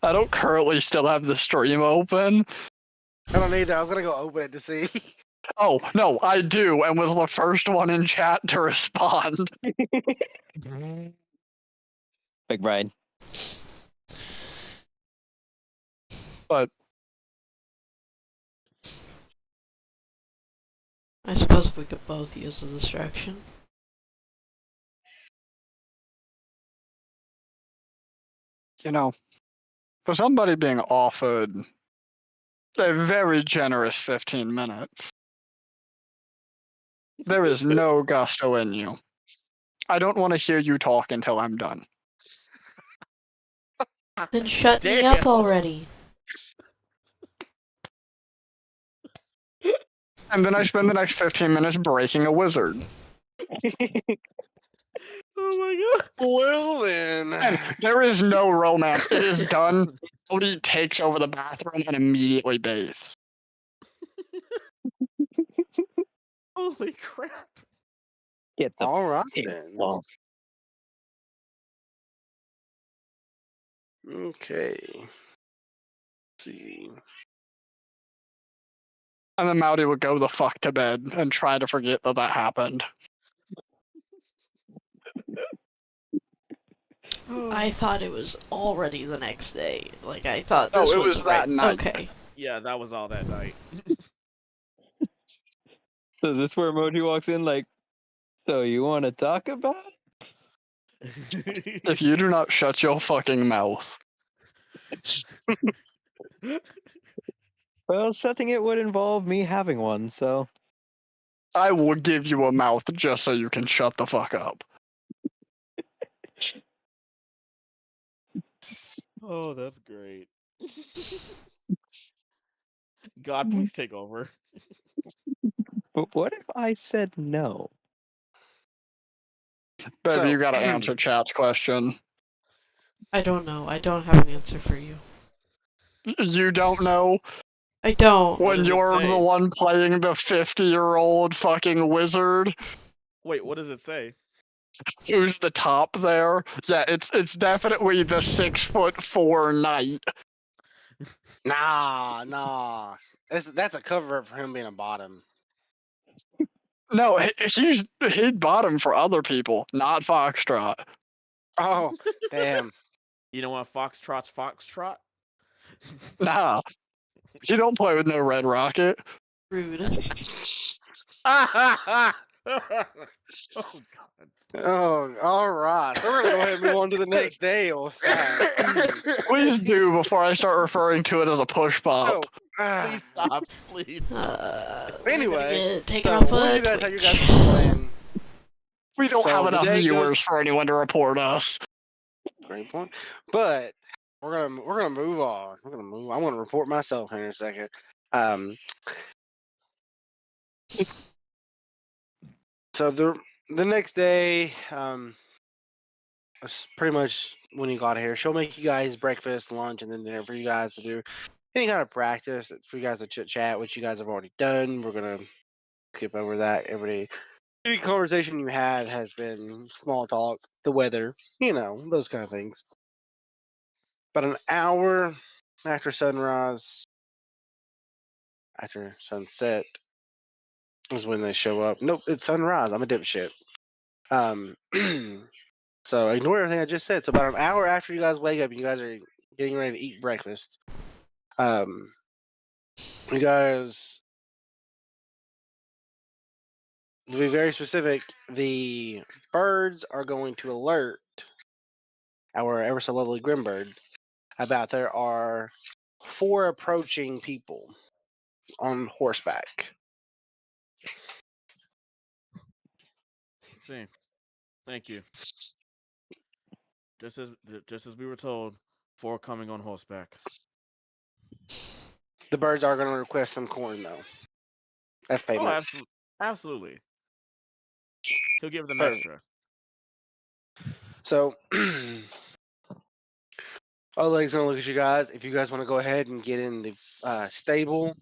I don't currently still have the stream open. I don't either. I was gonna go open it to see. Oh, no, I do, and was the first one in chat to respond. Big brain. But I suppose we could both use the distraction. you know, for somebody being offered a very generous 15 minutes, there is no gusto in you. I don't want to hear you talk until I'm done. Then shut me Damn. up already. And then I spend the next 15 minutes breaking a wizard. Oh my god. Well then. And there is no romance. It is done. Cody takes over the bathroom and immediately bathes. Holy crap. Get the All right pink then. off. Okay. Let's see. And then Mowdy would go the fuck to bed and try to forget that that happened. I thought it was already the next day. Like, I thought No, this it was was right. that night. Okay. Yeah, that was all that night. So this where Emoji walks in like, so you want to talk about it? If you do not shut your fucking mouth. Well, shutting it would involve me having one, so I will give you a mouth just so you can shut the fuck up. Oh, that's great. God, please take over. but what if I said no? Baby, So- you gotta answer chat's question. I don't know. I don't have an answer for you. You don't know I don't. What when does it you're say? the one playing the 50-year-old fucking wizard Wait, what does it say? who's the top there. Yeah, it's definitely the 6'4" knight. Nah. That's a cover up for him being a bottom. No, he'd bottom for other people, not Foxtrot. Oh, damn. You know what? Foxtrot's Foxtrot? Nah, you don't play with no Red Rocket. Rude. Oh god. Oh, all right. So we're gonna go ahead and move on to the next day with that. Please do before I start referring to it as a push pop. So, Please stop. Please stop. We're gonna anyway, get taken so off what did you guys have you guys been playing? We don't So have the enough day goes- viewers for anyone to report us. Great point. But we're gonna move on. We're gonna move. I'm gonna report myself here in a second. So the next day, was pretty much when you got here. She'll make you guys breakfast, lunch, and then dinner for you guys to do any kind of practice. It's for you guys to chit chat, which you guys have already done. We're gonna skip over that. Any conversation you had has been small talk, the weather, those kind of things. About an hour after sunrise, after sunset is when they show up. Nope, it's sunrise. I'm a dipshit. Um, so ignore everything I just said. So about an hour after you guys wake up, you guys are getting ready to eat breakfast. You guys, to be very specific, the birds are going to alert our ever so lovely Grimbird about there are 4 approaching people on horseback. See, thank you. Just as we were told, 4 coming on horseback. The birds are going to request some corn, though. That's Oh, payment. absolutely. He'll give them Perfect. extra. So, Oleg's going to look at you guys. If you guys want to go ahead and get in the stable,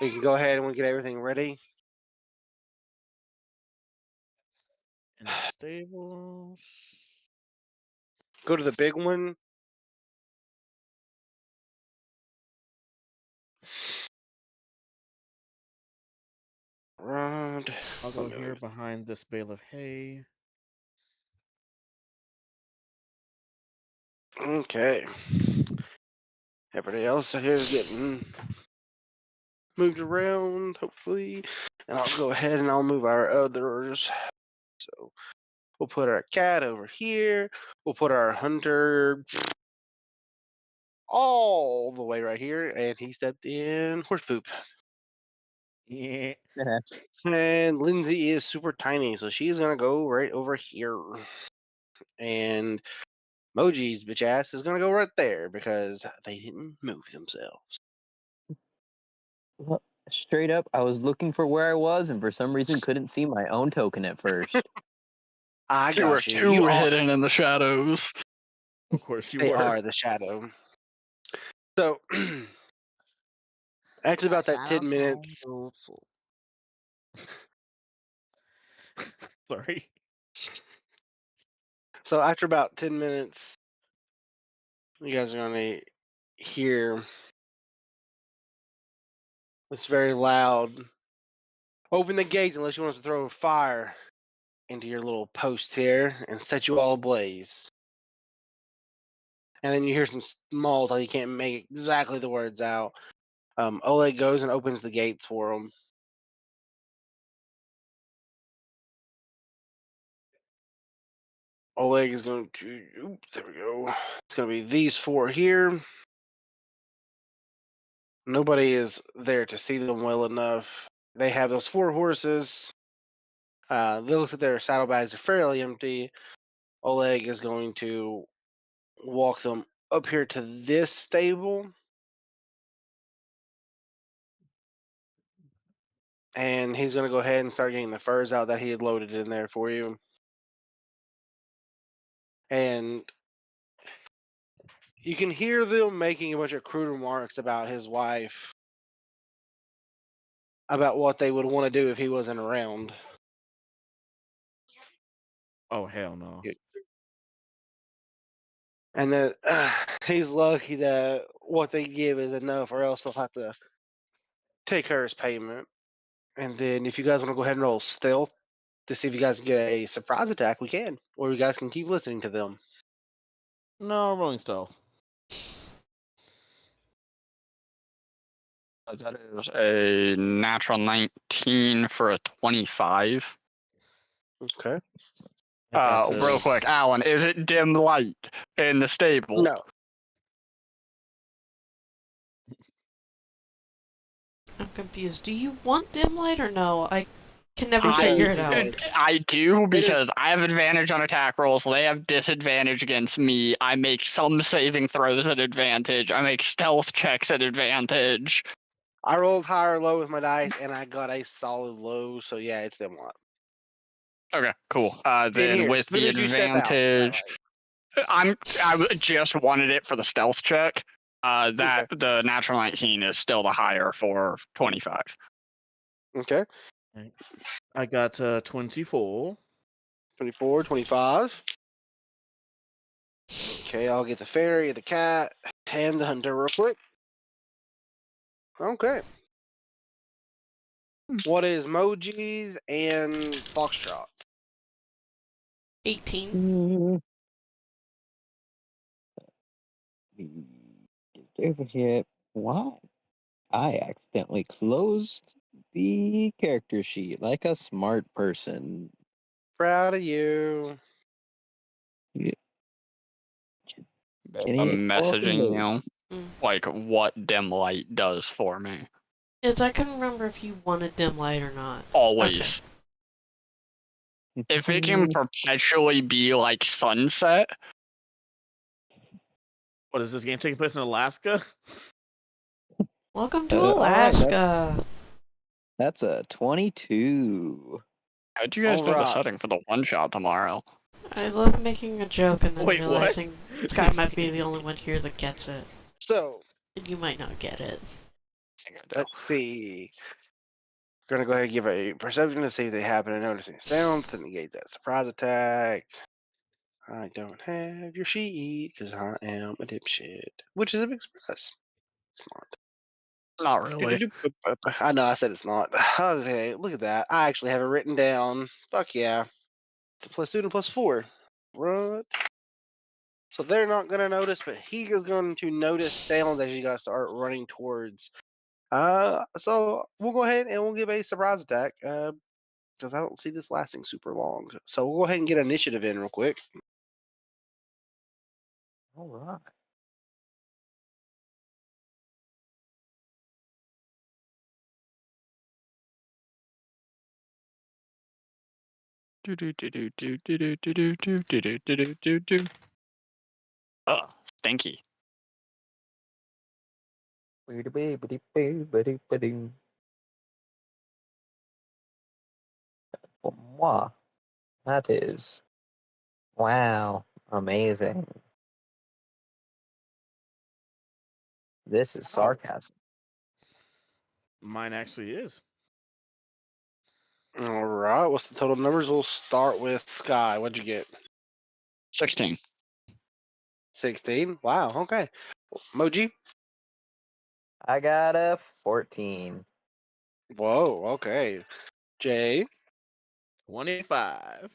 we can go ahead and we get everything ready. In the stables. Go to the big one. Around. I'll go here behind this bale of hay. Okay. Everybody else here is getting moved around, hopefully. And I'll go ahead and I'll move our others. So we'll put our cat over here. We'll put our hunter all the way right here. And he stepped in horse poop. Yeah. And Lindsay is super tiny, so she's going to go right over here. And Moji's bitch ass is going to go right there because they didn't move themselves. Well, straight up, I was looking for where I was, and for some reason couldn't see my own token at first. I You were got you. too You are. hidden in the shadows. Of course you They were. are the shadow. So, after about that 10 minutes, Sorry. so after about 10 minutes, you guys are going to hear this very loud, open the gates unless you want us to throw fire into your little post here and set you all ablaze. And then you hear some small talk. You can't make exactly the words out. Oleg goes and opens the gates for them. Oleg is going to, oops, there we go. It's going to be these 4 here. Nobody is there to see them well enough. They have those 4 horses. They look at their saddlebags are fairly empty. Oleg is going to walk them up here to this stable. And he's going to go ahead and start getting the furs out that he had loaded in there for you. And you can hear them making a bunch of crude remarks about his wife, about what they would want to do if he wasn't around. Oh, hell no. And that he's lucky that what they give is enough, or else they'll have to take her as payment. And then if you guys want to go ahead and roll stealth to see if you guys can get a surprise attack, we can. Or you guys can keep listening to them. No, rolling stealth. That is a natural 19 for a 25. Okay. Real quick, Alan, is it dim light in the stable? No. I'm confused. Do you want dim light or no? I can never figure it out. I do because I have advantage on attack rolls. They have disadvantage against me. I make some saving throws at advantage. I make stealth checks at advantage. I rolled high or low with my dice, and I got a solid low. So yeah, it's them lot. Okay, cool. In Then here, with as soon the as you step out, advantage, I just wanted it for the stealth check. That the natural 19 is still the higher for 25. Okay. I got 24. 24, 25. Okay, I'll get the fairy, the cat, and the hunter real quick. Okay. What is Moji's and Foxtrot? 18. Get over here. Why? I accidentally closed the character sheet like a smart person. Proud of you. Yeah. I'm Kenny, messaging you Mm. like what dim light does for me. Is I couldn't remember if you wanted dim light or not. Always. If it can perpetually be like sunset, What is this game taking place in Alaska? Welcome to all right, Alaska. that's a 22. how'd you guys know the Alright. setting for the one shot tomorrow? I love making a joke and then Wait, what? realizing Sky might be the only one here that gets it. So, And you might not get it. I think I do. let's see. We're gonna go ahead and give a perception to see if they happen to notice any sounds to negate that surprise attack. I don't have your sheet because I am a dipshit, which is a big surprise. It's not. Not really. I know I said it's not. Okay, look at that. I actually have it written down. Fuck yeah. It's a +2 and +4. Right. So they're not going to notice, but he is going to notice sounds as you guys start running towards. So we'll go ahead and we'll give a surprise attack because I don't see this lasting super long. So we'll go ahead and get initiative in real quick. All right. Ugh, stinky. For moi, that is wow, amazing. This is sarcasm. Mine actually is. All right. What's the total numbers? We'll start with Sky. What'd you get? 16. 16. Wow. Okay. Moji. I got a 14. Whoa. Okay. Jay. 25.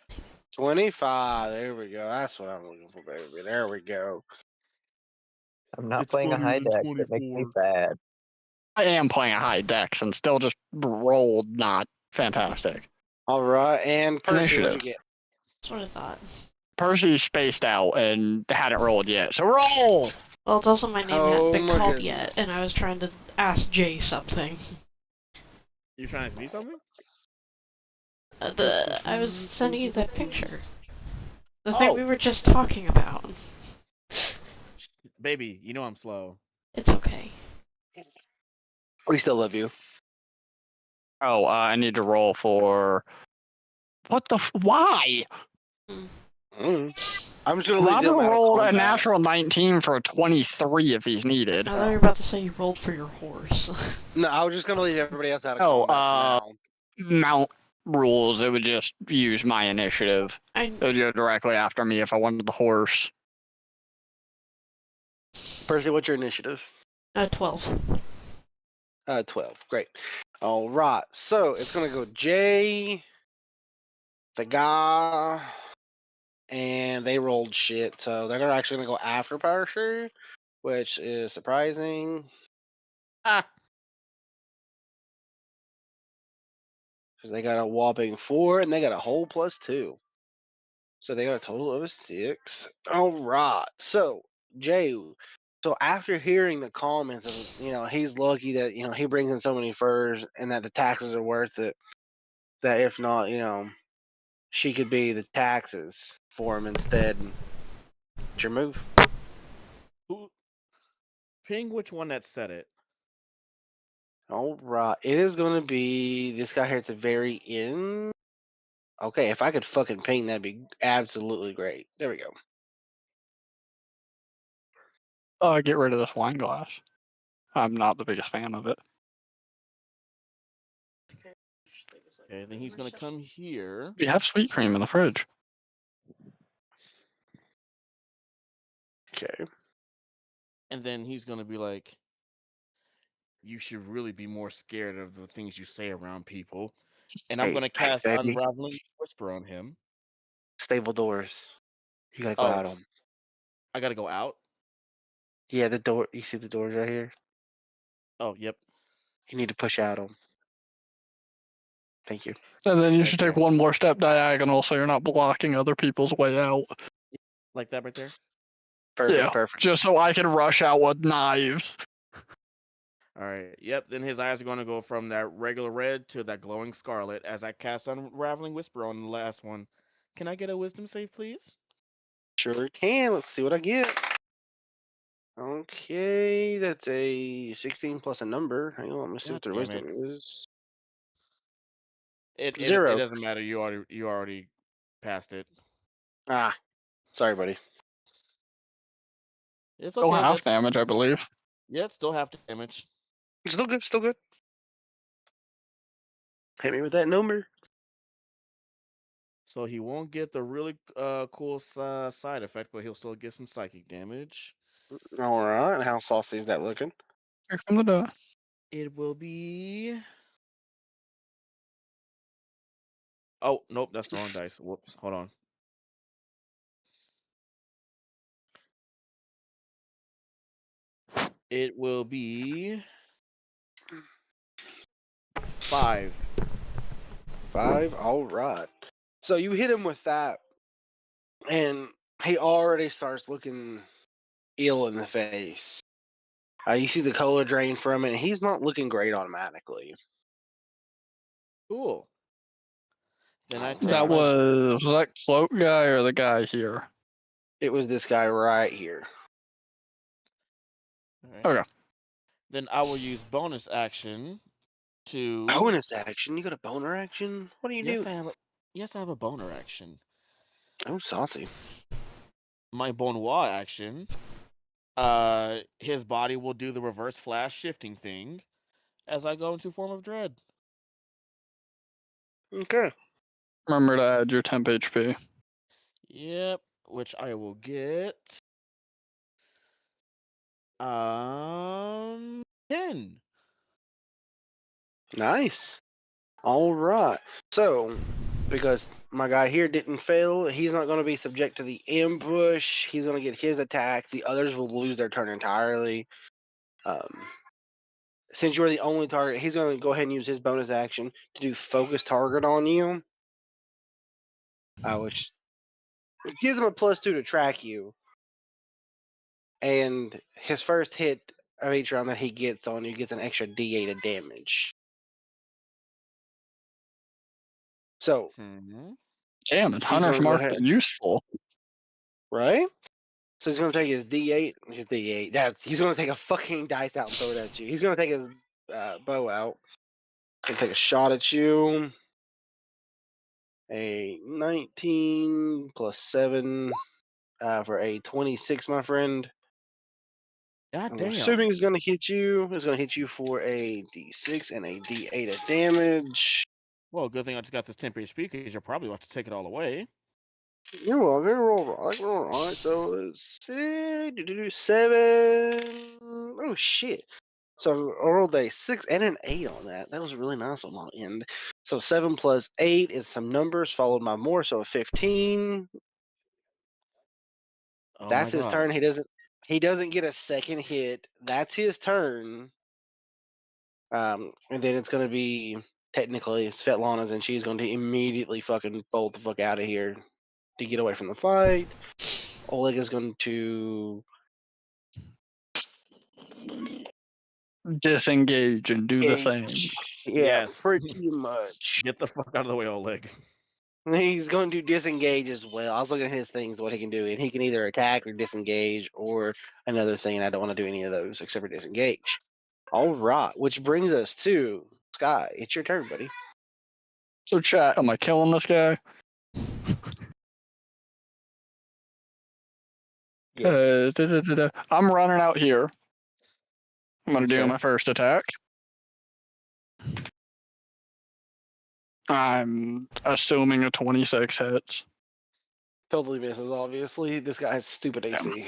25. There we go. That's what I'm looking for, baby. There we go. I'm not It's playing a funnier high than deck. That makes me 24. sad. I am playing a high dex and still just rolled not fantastic. All right. And Percy, what'd you Initiative. get? That's what I thought. Percy spaced out and hadn't rolled yet, so roll! Well, it's also my name hadn't Oh been my called goodness. yet, and I was trying to ask Jay something. You trying to be something? I was sending you that picture. The thing Oh. we were just talking about. Baby, you know I'm slow. It's okay. We still love you. Oh, I need to roll for. What the why? I'm just gonna leave Robert them out of rolled a combat. natural 19 for a 23 if he's needed. I thought you were about to say you rolled for your horse. No, I was just gonna leave everybody else out of Oh, combat for now. Mount rules, it would just use my initiative. It would go directly after me if I wanted the horse. Percy, what's your initiative? 12. 12. Great. All right. So it's gonna go Jay, the guy, and they rolled shit. So they're actually gonna go after Parasher, which is surprising Ah. because they got a whopping 4 and they got a whole +2. So they got a total of a 6. All right. So Jay, so after hearing the comments of, he's lucky that, he brings in so many furs and that the taxes are worth it. That if not, she could be the taxes for him instead. What's your move? Who? Ping which one that said it. All right. It is going to be this guy here at the very end. Okay, if I could fucking ping, that'd be absolutely great. There we go. Get rid of this wine glass. I'm not the biggest fan of it. Okay, then he's gonna come here. We have sweet cream in the fridge. Okay. And then he's gonna be like, you should really be more scared of the things you say around people. And I'm Hey, gonna hey, cast baby. Unraveling Whisper on him. Stable doors. You gotta go Oh, out them. I gotta go out. Yeah, the door. You see the doors right here? Oh, yep. You need to push out them. Thank you. And then you Right should take there. one more step diagonal so you're not blocking other people's way out. Like that right there. Perfect, Yeah, perfect. just so I can rush out with knives. All right. Yep. Then his eyes are gonna go from that regular red to that glowing scarlet as I cast Unraveling Whisper on the last one. Can I get a Wisdom save, please? Sure can. Let's see what I get. Okay, that's a 16 plus a number. Hang on, let me see God what their damn wisdom it. is. It 0. doesn't matter. You already passed it. Ah, sorry, buddy. It's Still okay. half That's damage, I believe. yeah. It's still half damage. Still good, still good. Hit me with that number. So he won't get the really cool side effect, but he'll still get some psychic damage. All right, how saucy is that looking? Here come the door. It will be. Oh nope, that's the wrong dice. Whoops. Hold on. It will be 5. 5. All right. So you hit him with that, and he already starts looking ill in the face. You see the color drain from it, and he's not looking great automatically. Cool. Then I All take That right. my. was that cloak guy or the guy here? It was this guy right here. Alright. Okay. Then I will use bonus action to. Bonus action? You got a boner action? What do you Yes, do? I have a. Yes, I have a boner action. Oh, saucy. My bonnois action. His body will do the reverse flash shifting thing as I go into form of dread. Okay. Remember to add your temp HP. Yep, which I will get 10. Nice. All right. So, because my guy here didn't fail, he's not going to be subject to the ambush. He's going to get his attack. The others will lose their turn entirely. Since you're the only target, he's going to go ahead and use his bonus action to do focus target on you, which gives him a +2 to track you. And his first hit of each round that he gets on you gets an extra D8 of damage. So Damn, is he's Hunter's going to go Mark ahead, been useful? right? So he's going to take his D8. His D8. He's going to take a fucking dice out and throw it at you. He's going to take his bow out and take a shot at you. A 19 plus 7 for a 26, my friend. God I'm damn. assuming he's going to hit you. He's going to hit you for a D6 and a D8 of damage. Well, good thing I just got this temp HP because you're probably about to take it all away. You're welcome. All right. So it's 7. Oh, shit. So I rolled a 6 and an 8 on that. That was really nice on my end. So 7 plus 8 is some numbers followed by more. So a 15. Oh my That's his god. turn. He doesn't get a second hit. That's his turn. And then it's gonna be technically Svetlana's, and she's going to immediately fucking bolt the fuck out of here to get away from the fight. Oleg is going to Disengage and do the same. Yeah, Yes. pretty much. Get the fuck out of the way, Oleg. He's going to disengage as well. I was looking at his things, what he can do, and he can either attack or disengage or another thing. And I don't want to do any of those except for disengage. All right, which brings us to Sky. It's your turn, buddy. So chat, am I killing this guy? Yeah. I'm running out here. I'm gonna do Okay. my first attack. I'm assuming a 26 hits. Totally misses, obviously. This guy has stupid AC.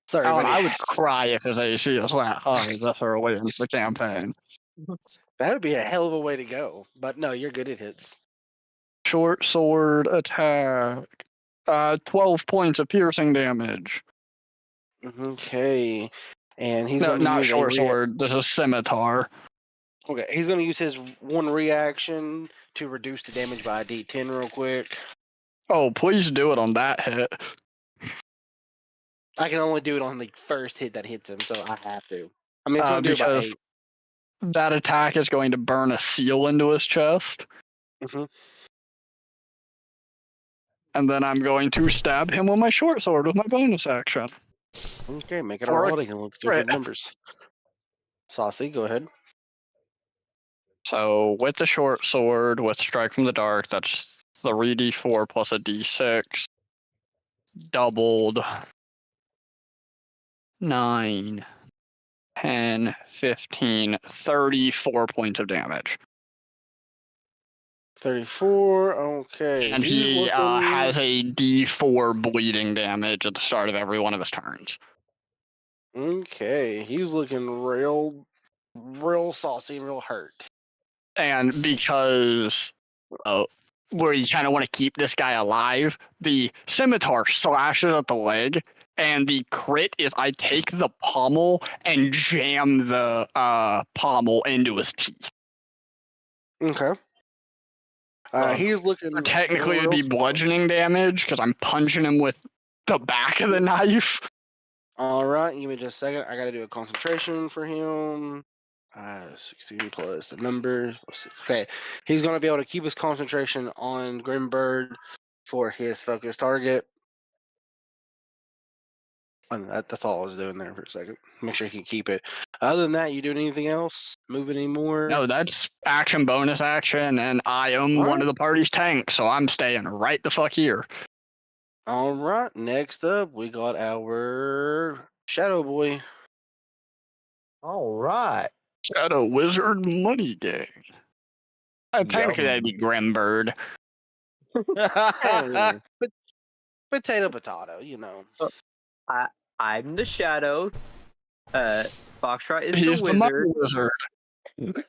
Sorry, Alan, buddy. I would cry if his AC is that high this early in the campaign. That would be a hell of a way to go. But no, you're good at hits. Short sword attack. 12 points of piercing damage. Okay. And he's No, going to not use short sword. This is scimitar. Okay, he's going to use his one reaction to reduce the damage by a D10 real quick. Oh, please do it on that hit. I can only do it on the first hit that hits him, so I have to. I mean, it's going to do it by Because 8. that attack is going to burn a seal into his chest. Mm-hmm. And then I'm going to stab him with my short sword with my bonus action. Okay, make it a For a roll again. Let's go through crit. the numbers. Saucy, go ahead. So with the short sword, with Strike from the Dark, that's 3d4 plus a d6. Doubled. 9, 10, 15, 34 points of damage. 34, okay. And He's he looking... has a d4 bleeding damage at the start of every one of his turns. Okay, he's looking real saucy and real hurt. And because where you kind of want to keep this guy alive, the scimitar slashes at the leg, and the crit is I take the pommel and jam the pommel into his teeth. Okay. He's looking Or technically, it'd real be bludgeoning damage because I'm punching him with the back of the knife. All right, give me just a second. I got to do a concentration for him. 16 plus the number. Okay, he's going to be able to keep his concentration on Grimbird for his focus target. And that's all I was doing there for a second. Make sure he can keep it. Other than that, you doing anything else? Moving anymore? No, that's action bonus action, and I am one of the party's tanks, so I'm staying right the fuck here. All right, next up, we got our Shadow Boy. All right. Shadow Wizard Money Gang. Technically, that'd be Grimbird. Hey, potato, you know. I'm the shadow. Foxtrot is He's the the money wizard. wizard.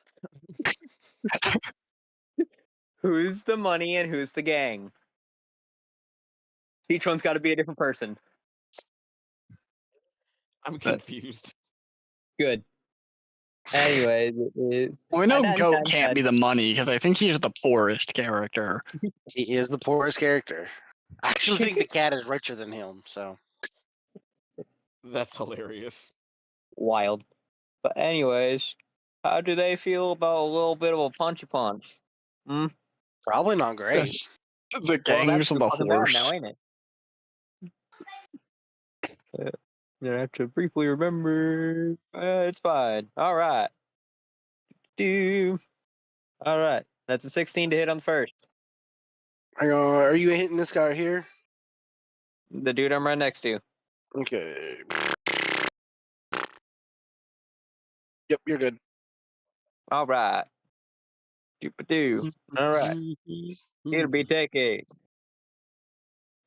Who's the money and who's the gang? Each one's got to be a different person. I'm confused. Good. Anyways, We know Goat can't be the money because I think he's the poorest character. He is the poorest character. I actually think the cat is richer than him, so. That's hilarious. wild. But anyways, how do they feel about a little bit of a punchy punch? Probably not great. The Well, gang's that's the fucking bad horse. now, ain't it? I have to briefly remember. It's fine. All right. All right. That's a 16 to hit on the first. Hang on, are you hitting this guy here? The dude I'm right next to. Okay. Yep, you're good. All right. Doop-a-doo. All right. It'll be taking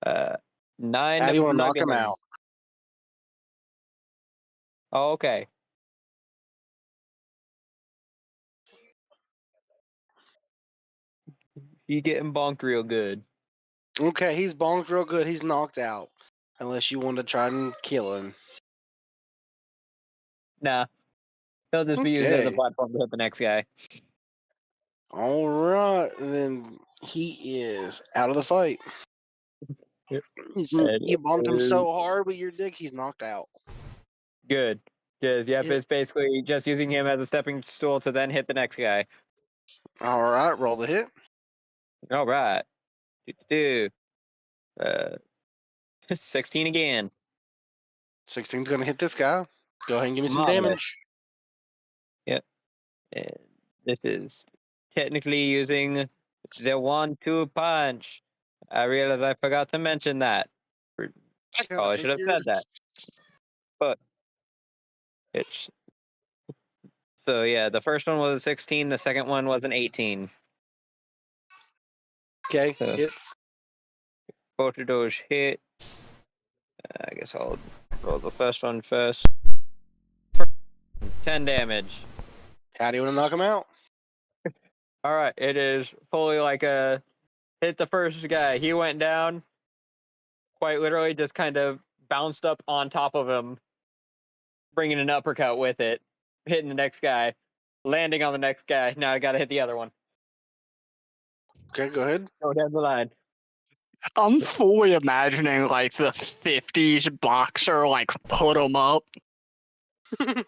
9 How do you to want to knock him him. out? Oh, okay. He getting bonked real good. Okay, he's bonked real good. He's knocked out. Unless you want to try and kill him. Nah. He'll just be used as a Okay. platform to hit the next guy. All right, then he is out of the fight. Yep. You bonked him so hard with your dick, he's knocked out. Good. Because, yep, it's basically just using him as a stepping stool to then hit the next guy. All right, roll the hit. All right. 16 again. 16's going to hit this guy. Go ahead and give me some Marvelous. damage. Yep. And this is technically using the 1-2 punch. I realize I forgot to mention that. Probably should have said that. But it's so yeah, the first one was a 16, the second one was an 18. Okay, So, hits. both of those hit. I guess I'll Roll the first one first. 10 damage. How do you want to knock him out? All right, it is fully like a hit the first guy. He went down. Quite literally, just kind of bounced up on top of him, bringing an uppercut with it, hitting the next guy, landing on the next guy. Now I got to hit the other one. Okay, go ahead. Go down the line. I'm fully imagining like the 50s boxer, like put him up,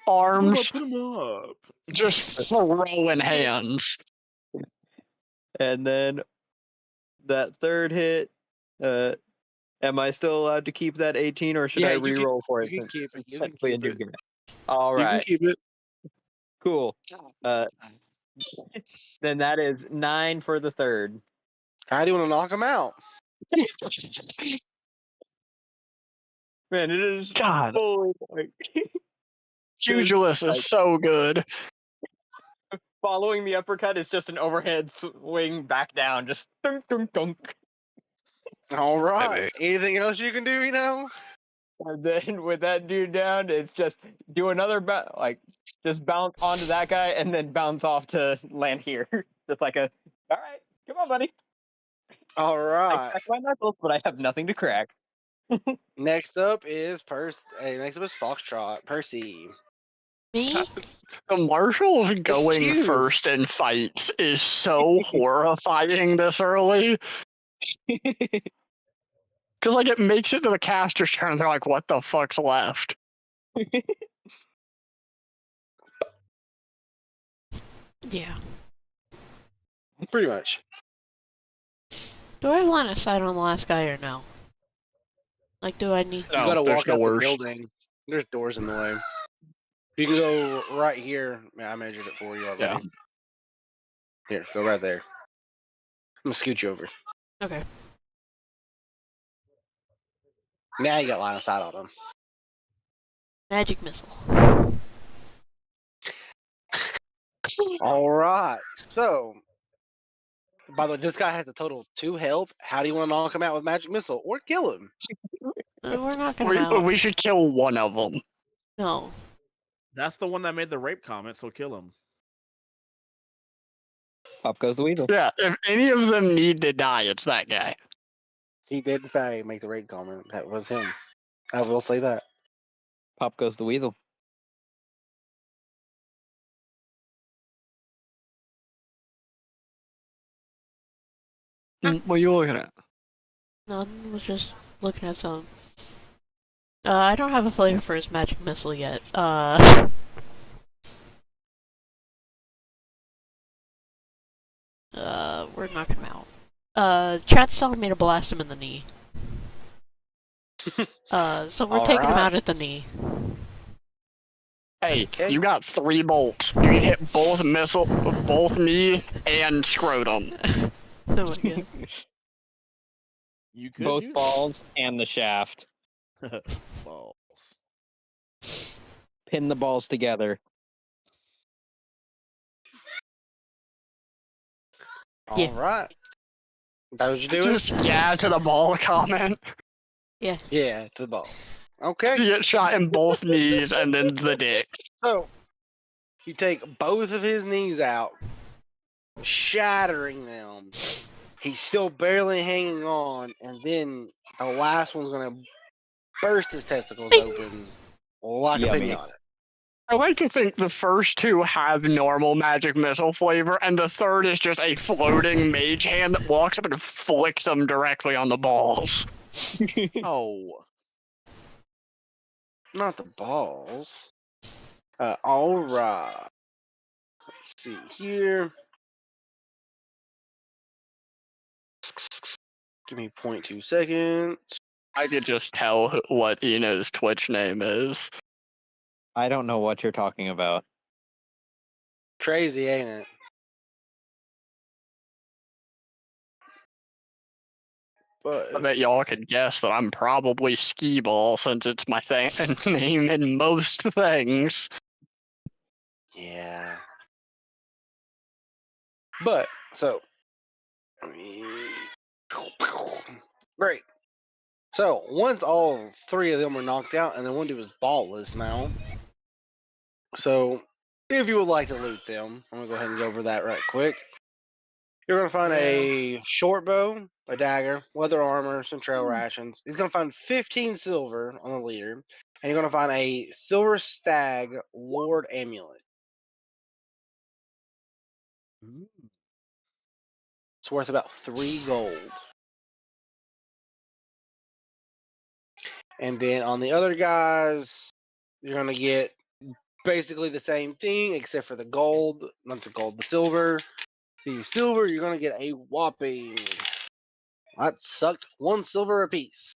arms, Put him up. just throwing hands. And then that third hit. Am I still allowed to keep that 18, or should Yeah, I you can. re-roll for You it? can since keep it. it's You can technically a keep new it. game? All You can right, keep it. cool. Then that is 9 for the third. How do you want to knock him out? Man, it is God, fully like pugilist like- is so good. following the uppercut is just an overhead swing back down, just dunk dunk dunk. All right. Maybe. Anything else you can do? You know. And then with that dude down, it's just do another just bounce onto that guy and then bounce off to land here. Just like a, all right, come on, buddy. All I right. crack my knuckles, but I have nothing to crack. Next up is next up is Foxtrot. Percy. Me? The Marshals going you. first in fights is so horrifying this early. Because, like, it makes it to the caster's turn, and they're like, what the fuck's left? Yeah. Pretty much. Do I have line of sight on the last guy or no? Like, do I need... You No, gotta there's walk out the doors. building. There's doors in the way. You can go right here. Yeah, I measured it for you already. Yeah. Here, go right there. I'm gonna scoot you over. Okay. Now you got line of sight on him. Magic missile. All right. So, by the way, this guy has a total of 2 health. How do you want to knock him out with magic missile or kill him? We're knocking him out. We should kill one of them. No. That's the one that made the rape comment, so kill him. Up goes the weasel. Yeah, if any of them need to die, it's that guy. He did in fact make the raid comment. That was him. I will say that. Pop goes the weasel. What are you looking at? None. Was just looking at some. I don't have a flavor for his magic missile yet. We're knocking him out. Chat's telling me to blast him in the knee. So we're taking him out Alright. at the knee. Hey, Okay. you got 3 bolts. You can hit both knee and scrotum. Oh my god. You could Both do balls and the shaft. that. Balls. Pin the balls together. Yeah. All right. That what you doing? Just yeah to the ball comment. Yeah, to the balls. Okay. You get shot in both knees and then the dick. So you take both of his knees out, shattering them. He's still barely hanging on, and then the last one's gonna burst his testicles open like Yummy. a pinata. I like to think the first 2 have normal magic missile flavor, and the third is just a floating mage hand that walks up and flicks them directly on the balls. Oh. Not the balls. All right. Let's see here. Give me 0.2 seconds. I could just tell what Eno's Twitch name is. I don't know what you're talking about. Crazy, ain't it? I But bet y'all could guess that I'm probably Skee Ball since it's my name in most things. yeah. But so great. So once all three of them are knocked out, and then one dude is ballless now. So if you would like to loot them, I'm gonna go ahead and go over that right quick. You're gonna find a short bow, a dagger, leather armor, some trail rations. He's gonna find 15 silver on the leader, and you're gonna find a silver stag lord amulet. It's worth about 3 gold. And then on the other guys, you're gonna get basically the same thing except for the gold, not the gold, the silver. The silver, you're gonna get a whopping. That sucked. 1 silver apiece.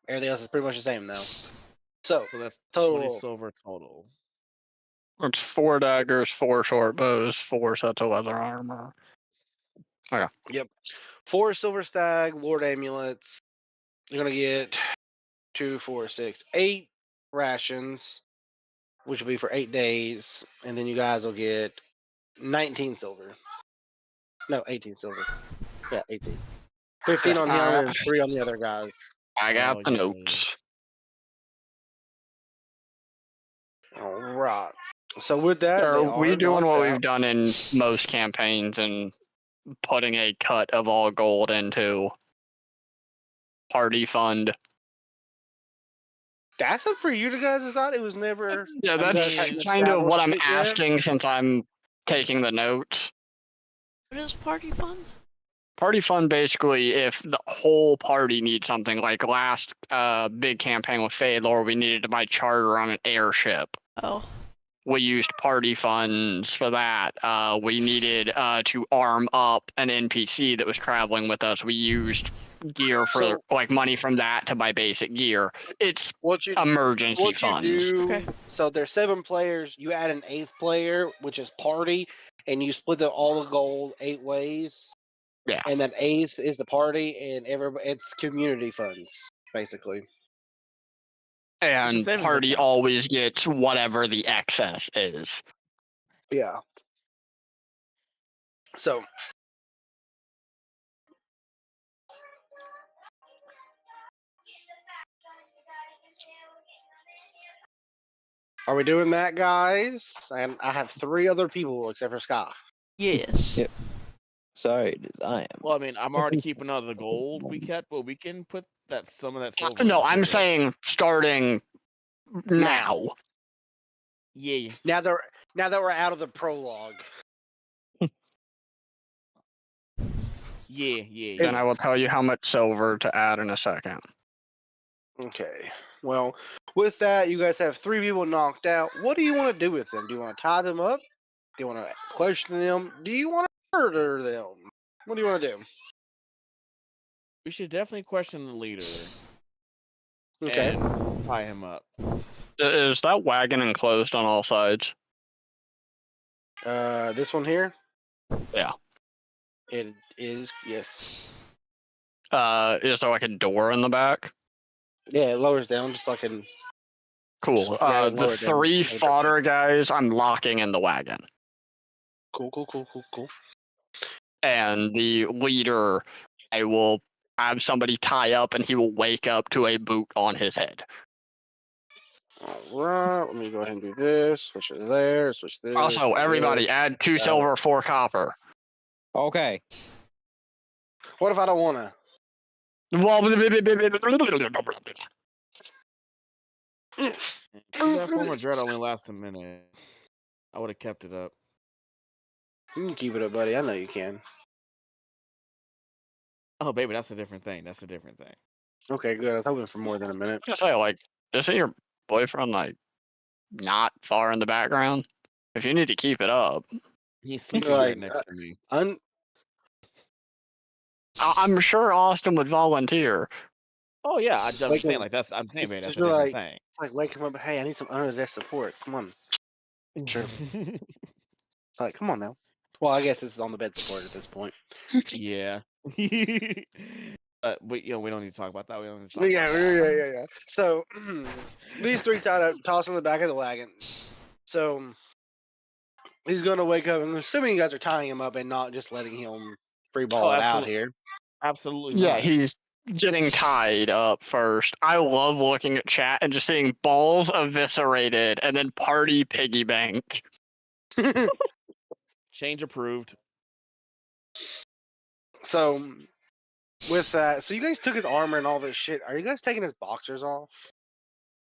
Everything else is pretty much the same though. So that's 20 total. silver total. It's 4 daggers, 4 short bows, 4 sets of leather armor. Okay. Yep. 4 silver stag lord amulets. You're gonna get 2, 4, 6, 8 rations, which will be for 8 days, and then you guys will get 19 silver. No, 18 silver. Yeah, 18. 15 on him and 3 on the other guys. I got the yeah. notes. All right. So with that, they Are we are doing knocked what out. we've done in most campaigns and putting a cut of all gold into party fund? That's up for you to guys decide. It was never. Yeah, you guys that's hadn't kind of what established I'm it yet. asking since I'm taking the notes. What is party fun? Party fund basically, if the whole party needs something, like last big campaign with Phalor, we needed to buy charter on an airship. Oh. We used party funds for that. We needed to arm up an NPC that was traveling with us. We used gear for money from that to buy basic gear. It's emergency funds. Okay. So there's 7 players. You add an 8th player, which is party, and you split all the gold 8 ways. Yeah. And then 8th is the party, and it's community funds basically. And party always gets whatever the excess is. Yeah. So. Are we doing that, guys? And I have 3 other people except for Scott. Yes. Yep. Sorry, I am. Well, I mean, I'm already keeping all the gold we kept, but we can put some of that silver. No, into I'm the- saying starting now. Yeah. Now that we're out of the prologue. Yeah. Then I will tell you how much silver to add in a second. Okay. Well, with that, you guys have 3 people knocked out. What do you want to do with them? Do you want to tie them up? Do you want to question them? Do you want to murder them? What do you want to do? We should definitely question the leader. Okay. And tie him up. Is that wagon enclosed on all sides? This one here? Yeah. It is, yes. Is there like a door in the back? Yeah, it lowers down just like in. Cool. The 3 fodder guys, I'm locking in the wagon. Cool. And the leader, I will have somebody tie up and he will wake up to a boot on his head. Alright, let me go ahead and do this. Switch it there, switch this. Also, everybody add 2 silver, 4 copper. Okay. What if I don't want to? Well, That former dread only lasts a minute. I would have kept it up. You can keep it up, buddy. I know you can. Oh, baby, that's a different thing. Okay, good. I was hoping for more than a minute. I say, isn't your boyfriend not far in the background? If you need to keep it up, He's sleeping right next to me. I'm sure Austin would volunteer. Oh yeah, I'm saying baby, that's a different thing. Like wake him up. Hey, I need some under the desk support. Come on. Sure. Come on now. Well, I guess it's on the bed support at this point. Yeah. But we don't need to talk about that. We don't need to talk about that. Yeah. So these 3 tied up, tossed in the back of the wagon. So he's gonna wake up. I'm assuming you guys are tying him up and not just letting him free ball it out here. Absolutely Yeah, not. he's getting tied up first. I love looking at chat and just seeing balls eviscerated and then party piggy bank. Change approved. So with that, so you guys took his armor and all this shit. Are you guys taking his boxers off?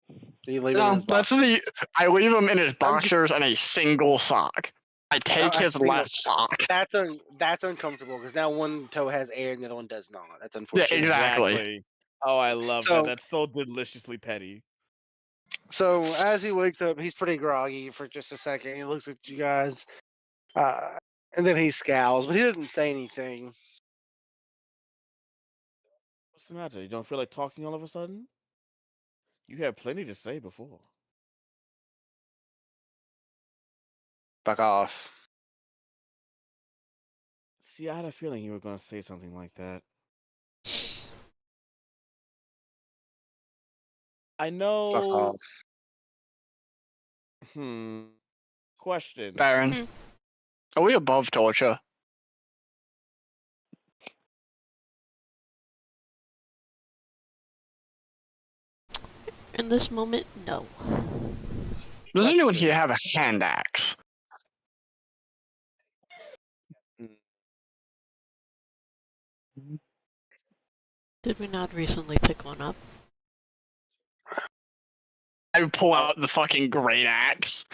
Are you leaving No, his that's boxers? I leave him in his I'm just boxers and a single sock. I take a his single. left sock. That's uncomfortable because now one toe has air and the other one does not. That's Yeah, unfortunate. exactly. Oh, I love that. So That's so deliciously petty. so as he wakes up, he's pretty groggy for just a second. He looks at you guys, uh, and then he scowls, but he doesn't say anything. What's the matter? You don't feel like talking all of a sudden? You had plenty to say before. Fuck off. See, I had a feeling you were going to say something like that. I Fuck know. off. Question. Baron, are we above torture? In this moment, no. Does anyone Question. here have a hand axe? Did we not recently pick one up? I pull out the fucking great axe.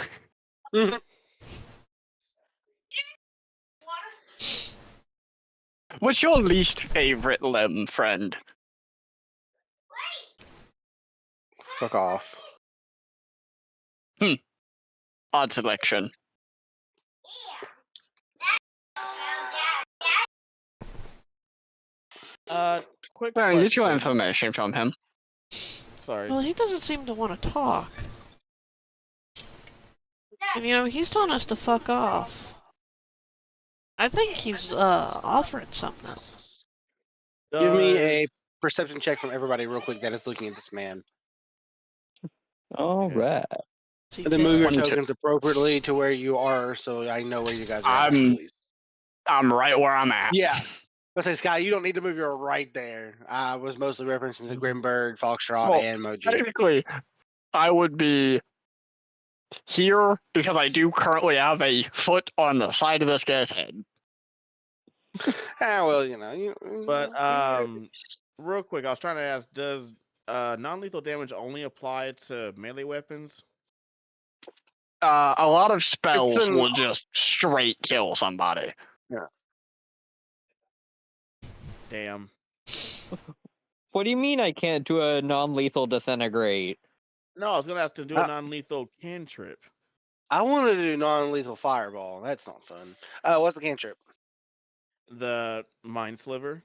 What's your least favorite limb, friend? Fuck off. Odd selection. Quick Baron, get your question. information from him. Sorry. Well, he doesn't seem to want to talk. And you know, he's telling us to fuck off. I think he's offering something else. Give me a Does- perception check from everybody real quick that is looking at this man. All Okay. right. Is he And then move your 22. tokens appropriately to where you are, so I know where you guys are at, please. I'm right where I'm at. Yeah. Let's say, Sky, you don't need to move. You're right there. I was mostly referencing to Grimbird, Foxtrot, Well, and Moji. technically, I would be here because I do currently have a foot on the side of this guy's head. Well, you know. But real quick, I was trying to ask: does non-lethal damage only apply to melee weapons? A lot of spells an- will just straight kill somebody. Damn. What do you mean I can't do a non-lethal disintegrate? No, I was gonna ask to do a non-lethal cantrip. I wanted to do non-lethal fireball. That's not fun. What's the cantrip? The mind sliver.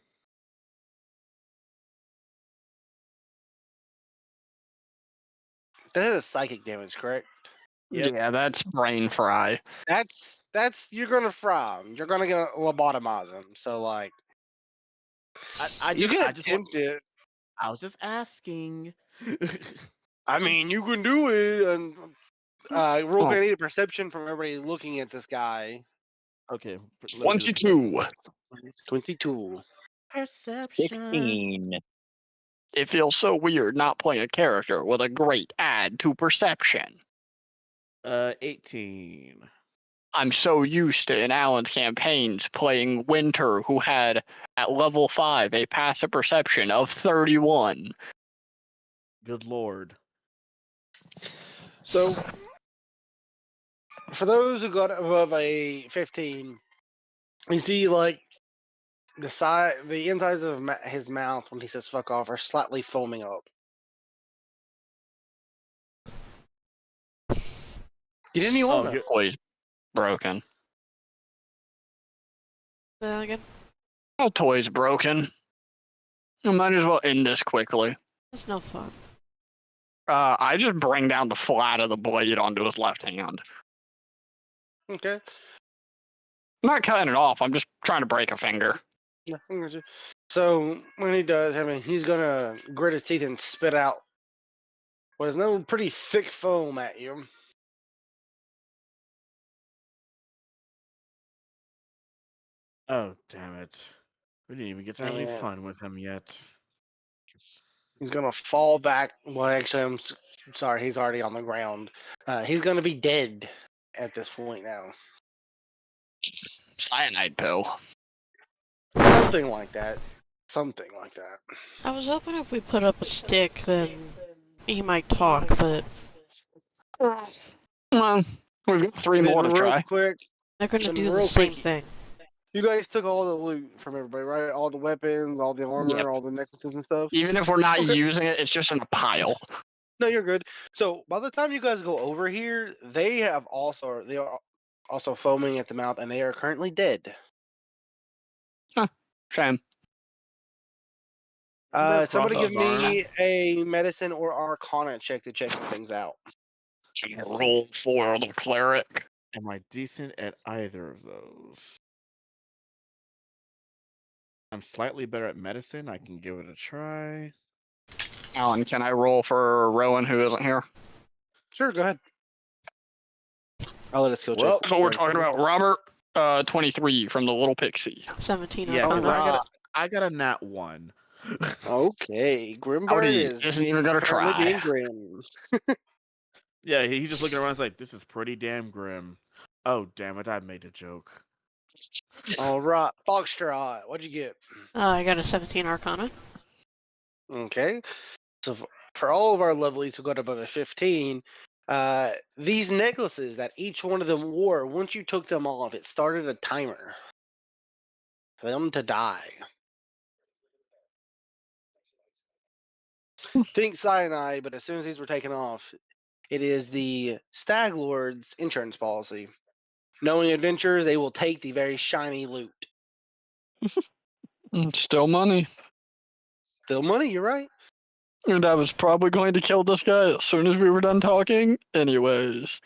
That is psychic damage, correct? Yep. Yeah, that's brain fry. That's you're gonna fry him. You're gonna get lobotomize him. So like, you can attempt it. I was just asking. I mean, you can do it. And real quick, I need a perception from everybody looking at this guy. Okay. 22. 22. Perception. 16. It feels so weird not playing a character with a great add to perception. 18. I'm so used to in Alan's campaigns playing Winter, who had at level 5 a passive perception of 31. Good lord. So, for those who got above a 15, you see like the insides of his mouth when he says "fuck off" are slightly foaming up. You didn't even want to. Toy's broken. Again? Oh, toy's broken. You might as well end this quickly. That's no fun. I just bring down the flat of the blade onto his left hand. Okay. I'm not cutting it off. I'm just trying to break a finger. Yeah, I got you. So when he does, I mean, he's gonna grit his teeth and spit out what is no pretty thick foam at you. Oh, damn it. We didn't even get to have any And fun with him yet. he's gonna fall back. Well, actually, sorry. He's already on the ground. He's gonna be dead at this point now. Cyanide pill. Something like that. Something like that. I was hoping if we put up a stick, then he might talk, but Well, we've got 3 Then more to real try. quick, they're gonna then do the real same quick, thing. you guys took all the loot from everybody, right? All the weapons, all the armor, Yep. all the necklaces and stuff. Even if we're not Okay. using it, it's just in a pile. No, you're good. So by the time you guys go over here, they are also foaming at the mouth, and they are currently dead. Shame. Somebody give Crossbows armed. me a medicine or arcana check to check some things out. Should I roll for the cleric? Am I decent at either of those? I'm slightly better at medicine. I can give it a try. Alan, can I roll for Rowan who isn't here? Sure, go ahead. I'll let it skill check. Well, That's what we're talking about. Robert, 23 from the Little Pixie. 17 Yeah, because Arcana. I got a nat 1. Okay, Grimbard Howdy, is isn't even gonna currently try. being grim. Yeah, he's just looking around. He's like, "This is pretty damn grim." Oh damn it! I made a joke. All right, Foxtrot, what'd you get? I got a 17 Arcana. Okay, so for all of our lovelies who got above a 15, these necklaces that each one of them wore, once you took them off, it started a timer for them to die. Think cyanide, but as soon as these were taken off, it is the Stag Lord's insurance policy. Knowing adventures, they will take the very shiny loot. Still money. Still money, you're right. And I was probably going to kill this guy as soon as we were done talking. Anyways.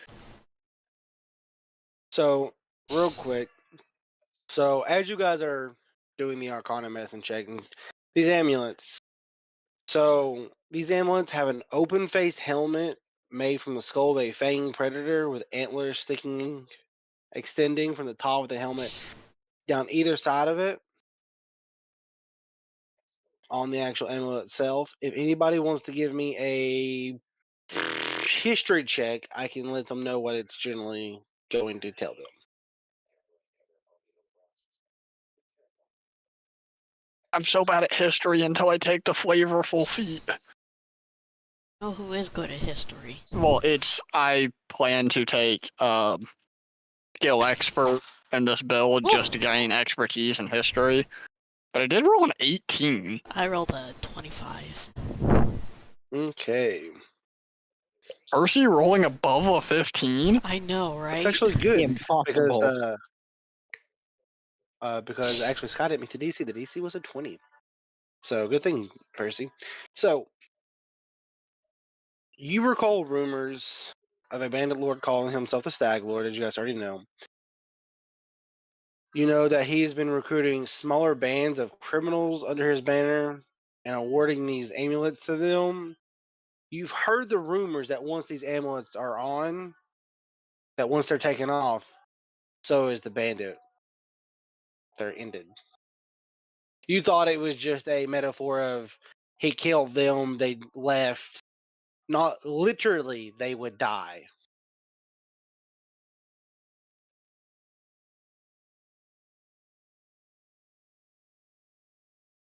So, real quick. So, as you guys are doing the Arcana medicine check, and these amulets. So, these amulets have an open face helmet made from the skull of a fanged predator with antlers extending from the top of the helmet down either side of it on the actual amulet itself. If anybody wants to give me a history check, I can let them know what it's generally going to tell them. I'm so bad at history until I take the flavorful feat. Oh, who is good at history? Well, I plan to take skill expert in this build just to gain expertise in history. But I did roll an 18. I rolled a 25. Okay. Percy rolling above a 15? I know, It's right? actually good Impossible. because actually Scott hit me to DC. The DC was a 20. So good thing, Percy. So you recall rumors of a bandit lord calling himself the Stag Lord, as you guys already know. You know that he's been recruiting smaller bands of criminals under his banner and awarding these amulets to them. You've heard the rumors that once these amulets are on, that once they're taken off, so is the bandit. They're ended. You thought it was just a metaphor of he killed them, they left. Not literally, they would die.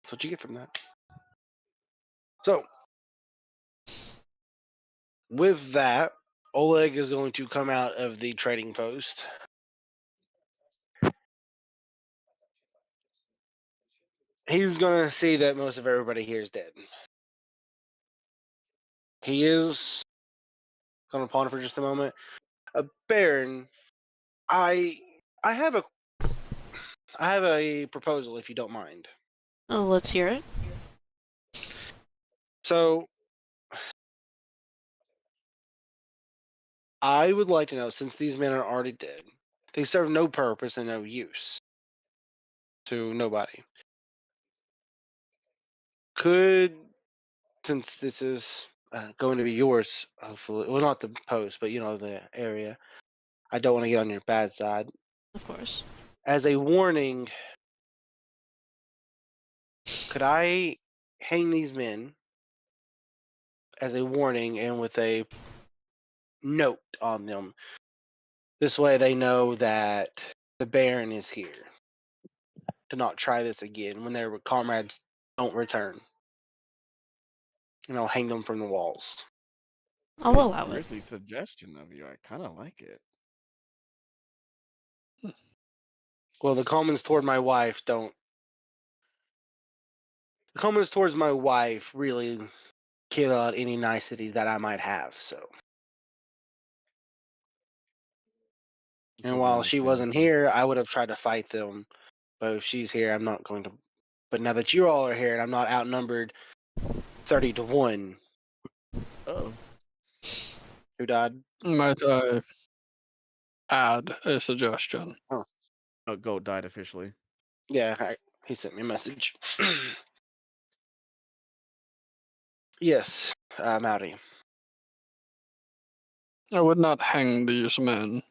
That's what you get from that. So, with that, Oleg is going to come out of the trading post. He's going to see that most of everybody here is dead. He is going to ponder for just a moment. Baron, I have a proposal, if you don't mind. Oh, let's hear it. So, I would like to know, since these men are already dead, they serve no purpose and no use to nobody. Could, since this is going to be yours, hopefully, well, not the post, but the area. I don't want to get on your bad side. Of course. As a warning, Could I hang these men as a warning and with a note on them? This way they know that the Baron is here to not try this again when their comrades don't return. And I'll hang them from the walls. I'll Pretty allow it. grisly suggestion of you. I kind of like it. Well, the comments toward my wife don't. The comments towards my wife really kill out any niceties that I might have. So, and Totally while she wasn't understandable. here, I would have tried to fight them. But if she's here, I'm not going to. But now that you all are here and I'm not outnumbered 30-1, Oh, who died? Might I add a suggestion? a goat died officially. Yeah, he sent me a message. Yes, Mowdy. I would not hang these men.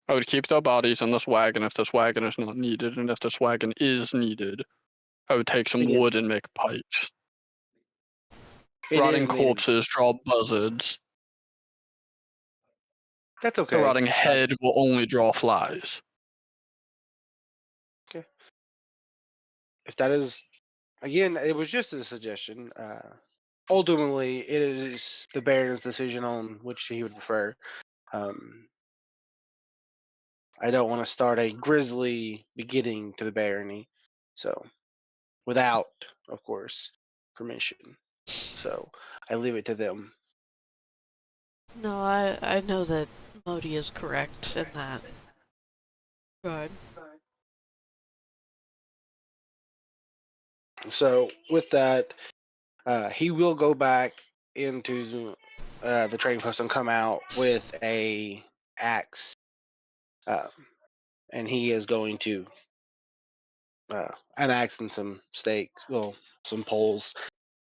I would keep their bodies in this wagon if this wagon is not needed, and if this wagon is needed, I would take some It wood and is. make pipes. It Rotting is needed. corpses draw buzzards. That's A okay. rotting head will only draw flies. If that is, again, it was just a suggestion. Ultimately, it is the Baron's decision on which he would prefer. Um, I don't want to start a grisly beginning to the barony, so without, of course, permission. So I leave it to them. No, I know that Modi is correct in that regard. So with that, he will go back into the trading post and come out with a axe, uh, and he is going to an axe and some stakes, well, some poles,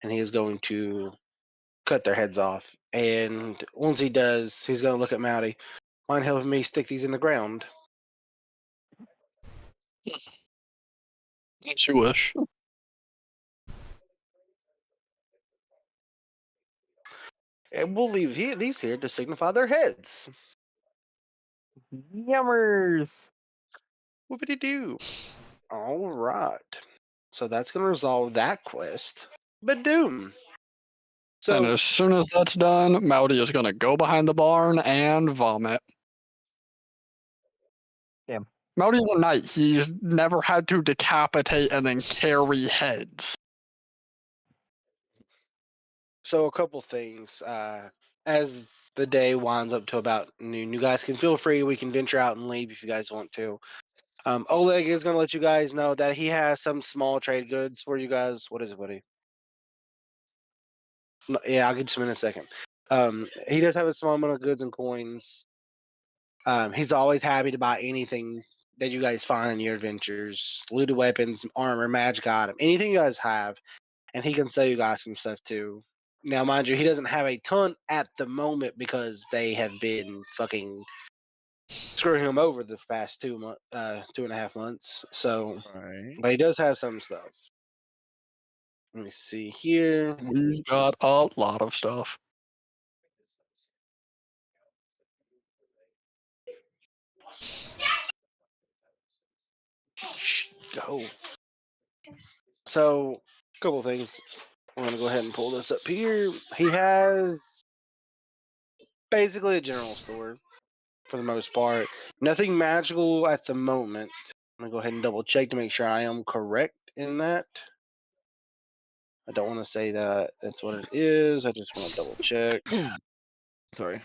and he is going to cut their heads off. And once he does, he's going to look at Mowdy. Mind helping me stick these in the ground? As you wish. And we'll leave these here to signify their heads. Yummers! Whoopity doo. All right. So that's going to resolve that quest. But doom. And So as soon as that's done, Mowdy is going to go behind the barn and vomit. Damn. Mowdy's a knight. He's never had to decapitate and then carry heads. a couple things. As the day winds up to about noon, you guys can feel free. We can venture out and leave if you guys want to. Oleg is going to let you guys know that he has some small trade goods for you guys. What is it, buddy? No, yeah, I'll get you in a second. He does have a small amount of goods and coins. He's always happy to buy anything that you guys find in your adventures. Looted weapons, armor, magic item, anything you guys have. And he can sell you guys some stuff too. Now, mind you, he doesn't have a ton at the moment because they have been fucking screwing him over the past 2.5 months. So, Right. but he does have some stuff. Let me see here. We've got a lot of stuff. Go. So, a couple things. I'm gonna go ahead and pull this up here. He has basically a general store for the most part. Nothing magical at the moment. I'm gonna go ahead and double check to make sure I am correct in that. I don't want to say that that's what it is. I just want to double check. Sorry.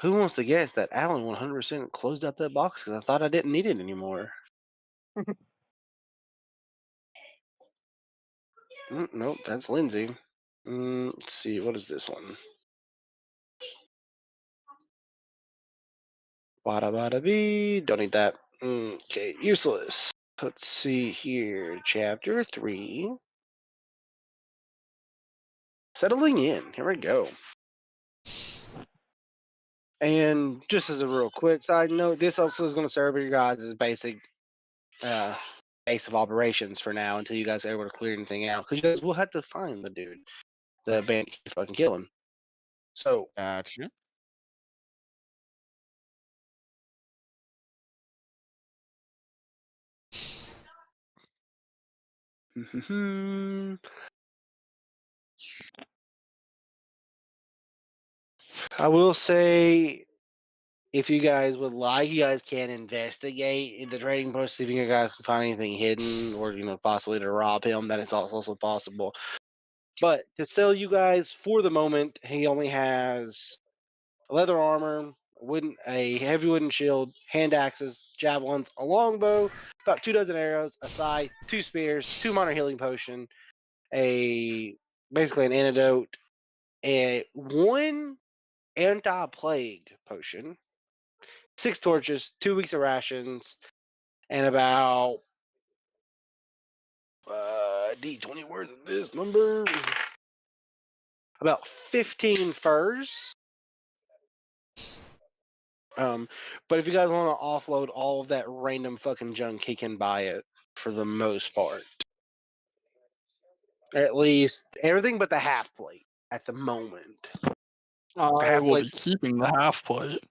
Who wants to guess that Alan 100% closed out that box because I thought I didn't need it anymore? Nope, that's Lindsay. Let's see, what is this one? Bada bada bee. Don't need that. Okay, useless. Let's see here. Chapter 3. Settling in. Here we go. And just as a real quick side note, this also is going to serve your guys as basic base of operations for now until you guys are able to clear anything out. Because you guys will have to find the dude, the bandit, to fucking kill him. So, Gotcha. I will say, if you guys would like, you guys can investigate in the trading post, see if you guys can find anything hidden or, possibly to rob him. That is also possible. But to sell you guys, for the moment, he only has leather armor, a heavy wooden shield, hand axes, javelins, a longbow, about 2 dozen arrows, a scythe, 2 spears, 2 minor healing potion, basically an antidote, and 1 anti-plague potion, 6 torches, 2 weeks of rations, and about D20 worth of this number. About 15 furs. But if you guys want to offload all of that random fucking junk, he can buy it for the most part. At least everything but the half plate at the moment. I Half will be plates. keeping the half plate.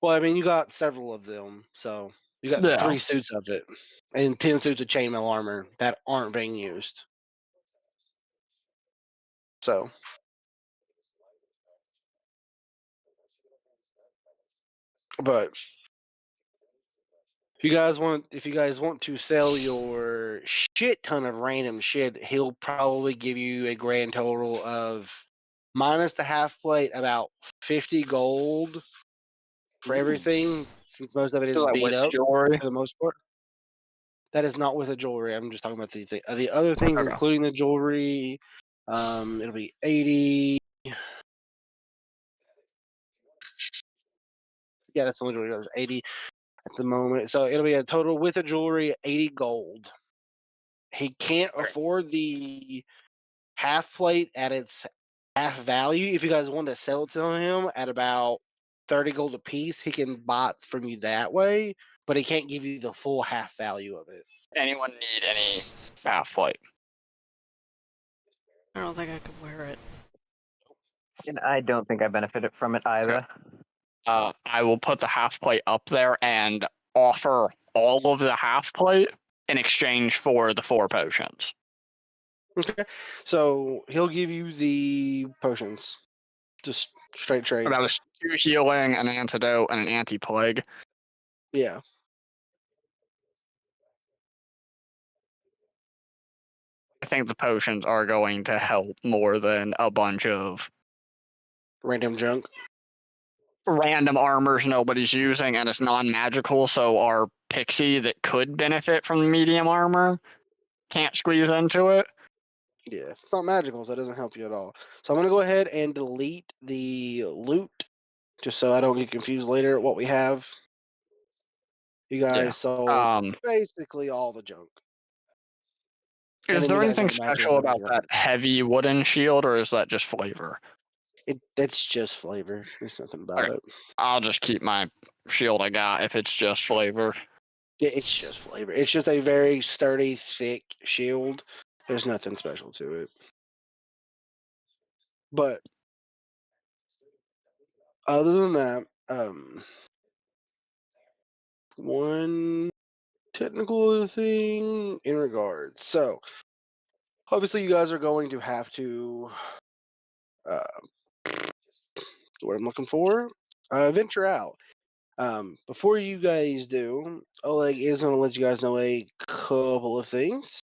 Well, I mean, you got several of them, so you got Yeah. 3 suits of it and 10 suits of chainmail armor that aren't being used. So, but if you guys want to sell your shit ton of random shit, he'll probably give you a grand total of minus the half plate about 50 gold for everything, since most of it Is is that beat with up jewelry? for the most part. That is not with the jewelry. I'm just talking about the other things, Okay. including the jewelry. It'll be 80. Yeah, that's the only jewelry. 80 at the moment. So it'll be a total with the jewelry 80 gold. He can't afford the half plate at its half value. If you guys want to sell it to him at about 30 gold a piece, he can buy it from you that way, but he can't give you the full half value of it. Anyone need any half plate? I don't think I can wear it. And I don't think I benefited from it either. I will put the half plate up there and offer all of the half plate in exchange for the 4 potions. Okay. So he'll give you the potions. Just straight trade. That was 2 healing, an antidote, and an anti-plague. Yeah. I think the potions are going to help more than a bunch of Random junk. random armors nobody's using, and it's non-magical, so our pixie that could benefit from the medium armor can't squeeze into it. Yeah. It's not magical, so it doesn't help you at all. So I'm going to go ahead and delete the loot just so I don't get confused later at what we have. You guys Yeah. sold basically all the junk. And Is then there you guys anything have the matches special and about everything that else. heavy wooden shield, or is that just flavor? That's just flavor. There's nothing about Okay. it. I'll just keep my shield I got if it's just flavor. Yeah, it's just flavor. It's just a very sturdy, thick shield. There's nothing special to it. But other than that, one technical other thing in regards. So obviously, you guys are going to have to what I'm looking for, venture out. Before you guys do, Oleg is going to let you guys know a couple of things.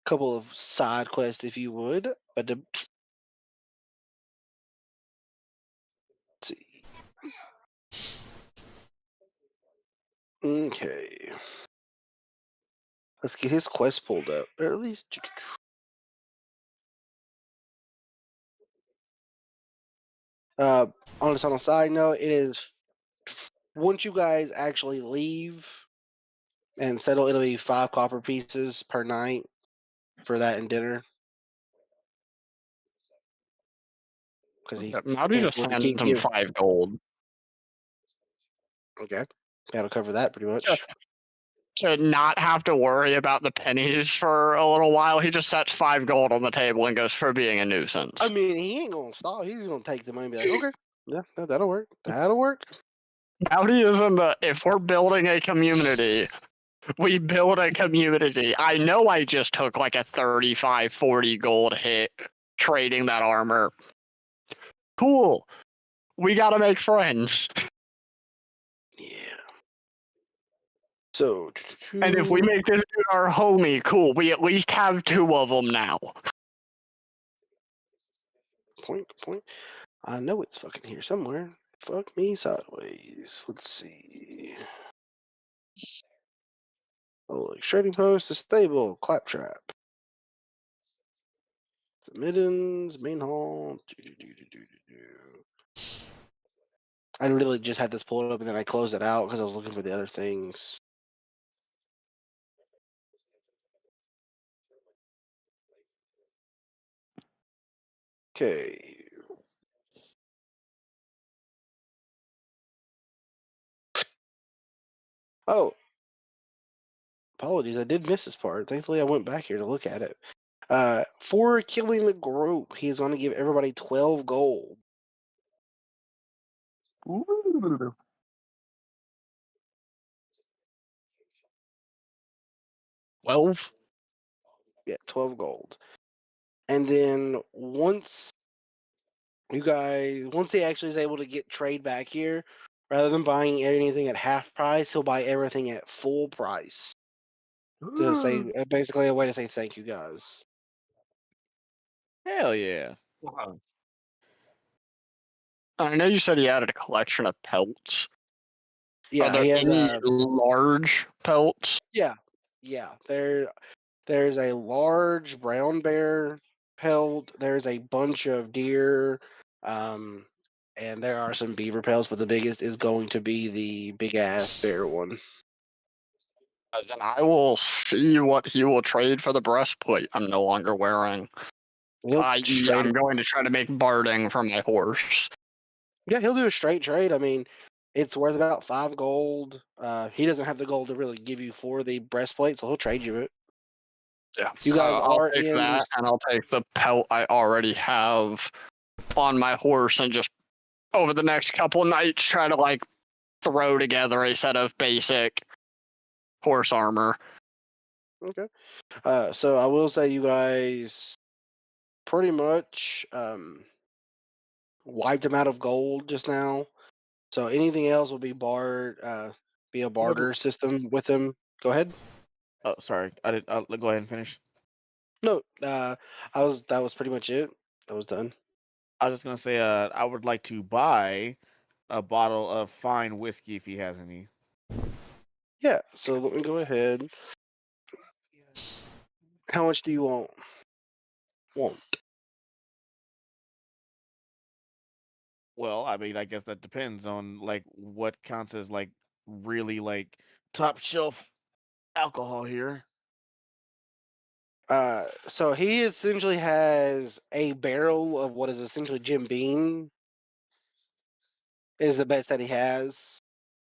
Couple of side quests, if you would. But let's see. Okay. Let's get his quest pulled up. Or at least. On a side note, it is once you guys actually leave and settle, it'll be 5 copper pieces per night for that and dinner. because he Maddie can't just afford to handed keep him you. 5 gold. Okay, that'll cover that pretty much. Just to not have to worry about the pennies for a little while, he just sets 5 gold on the table and goes for being a nuisance. I mean, he ain't gonna stop. He's gonna take the money and be like, okay, yeah, that'll work. That'll work. Maddie is in the, if we're building a community, we build a community. I know I just took like a 35, 40 gold hit trading that armor. Cool. We gotta make friends. Yeah. So, And if we make this dude our homie, cool. We at least have 2 of them now. point. I know it's fucking here somewhere. Fuck me sideways. Let's see. Oh, like trading post, a stable, claptrap. Middens, main hall. I literally just had this pulled up and then I closed it out because I was looking for the other things. Okay. Oh, apologies. I did miss this part. Thankfully, I went back here to look at it. For killing the group, he is going to give everybody 12 gold. Ooh. 12? Yeah, 12 gold. And then once he actually is able to get trade back here, rather than buying anything at half price, he'll buy everything at full price. To say, basically a way to say thank you guys. Hell yeah. Wow. I know you said he added a collection of pelts. Are Yeah, there he has any large pelts? yeah. There's a large brown bear pelt. There's a bunch of deer, and there are some beaver pelts, but the biggest is going to be the big ass bear one. Then I will see what he will trade for the breastplate I'm no longer wearing. He'll I.e., trade I'm going to try to make barding for my horse. Yeah, he'll do a straight trade. I mean, it's worth about 5 gold. He doesn't have the gold to really give you for the breastplate, so he'll trade you it. Yeah. You guys I'll are take in that, this. and I'll take the pelt I already have on my horse, and just over the next couple of nights try to like throw together a set of basic horse armor. Okay. So I will say you guys pretty much wiped him out of gold just now. So anything else will be be a barter system with him. Go ahead. Oh, sorry. I did. Go ahead and finish. No, that was pretty much it. That was done. I was just gonna say, I would like to buy a bottle of fine whiskey if he has any. Yeah. So let me go ahead. How much do you want? Well, I mean, I guess that depends on like what counts as like really like top shelf alcohol here. So he essentially has a barrel of what is essentially Jim Beam is the best that he has.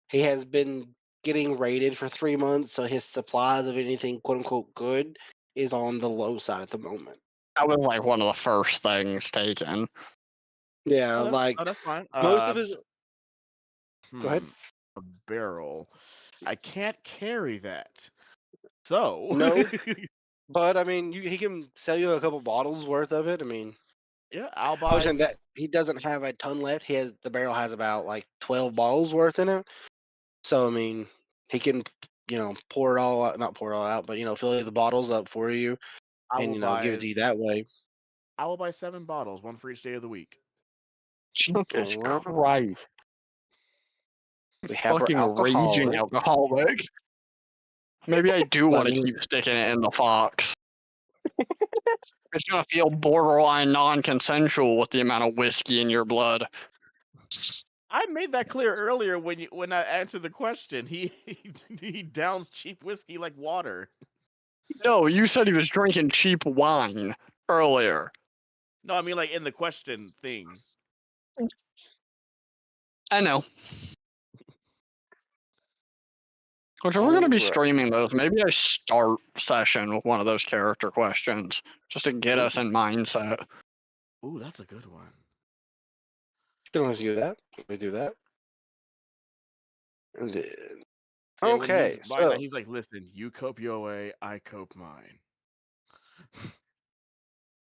He has been getting rated for 3 months, so his supplies of anything quote unquote good is on the low side at the moment. That was like one of the first things taken. Yeah, Oh, like that's fine. most of his. Go ahead. A barrel. I can't carry that. So, No, but I mean, he can sell you a couple bottles worth of it. I mean, yeah, I'll I was buy. saying that he doesn't have a ton left. The barrel has about like 12 bottles worth in it. So I mean, he can pour it all out, not pour it all out, but fill the bottles up for you I and will give it buy. to you that way. I will buy 7 bottles, one for each day of the week. Jesus All right. Christ. We have our Fucking raging alcoholic. alcoholic. Maybe I do I want to mean, keep sticking it in the fox. It's gonna feel borderline non-consensual with the amount of whiskey in your blood. I made that clear earlier when I answered the question. He downs cheap whiskey like water. No, you said he was drinking cheap wine earlier. No, I mean like in the question thing. I know. Which we're going to be Alright. streaming those. Maybe I start session with one of those character questions just to get us in mindset. Ooh, that's a good one. Can always do that. We do that. And then, Yeah, when okay, by now so he's like, listen, you cope your way, I cope mine.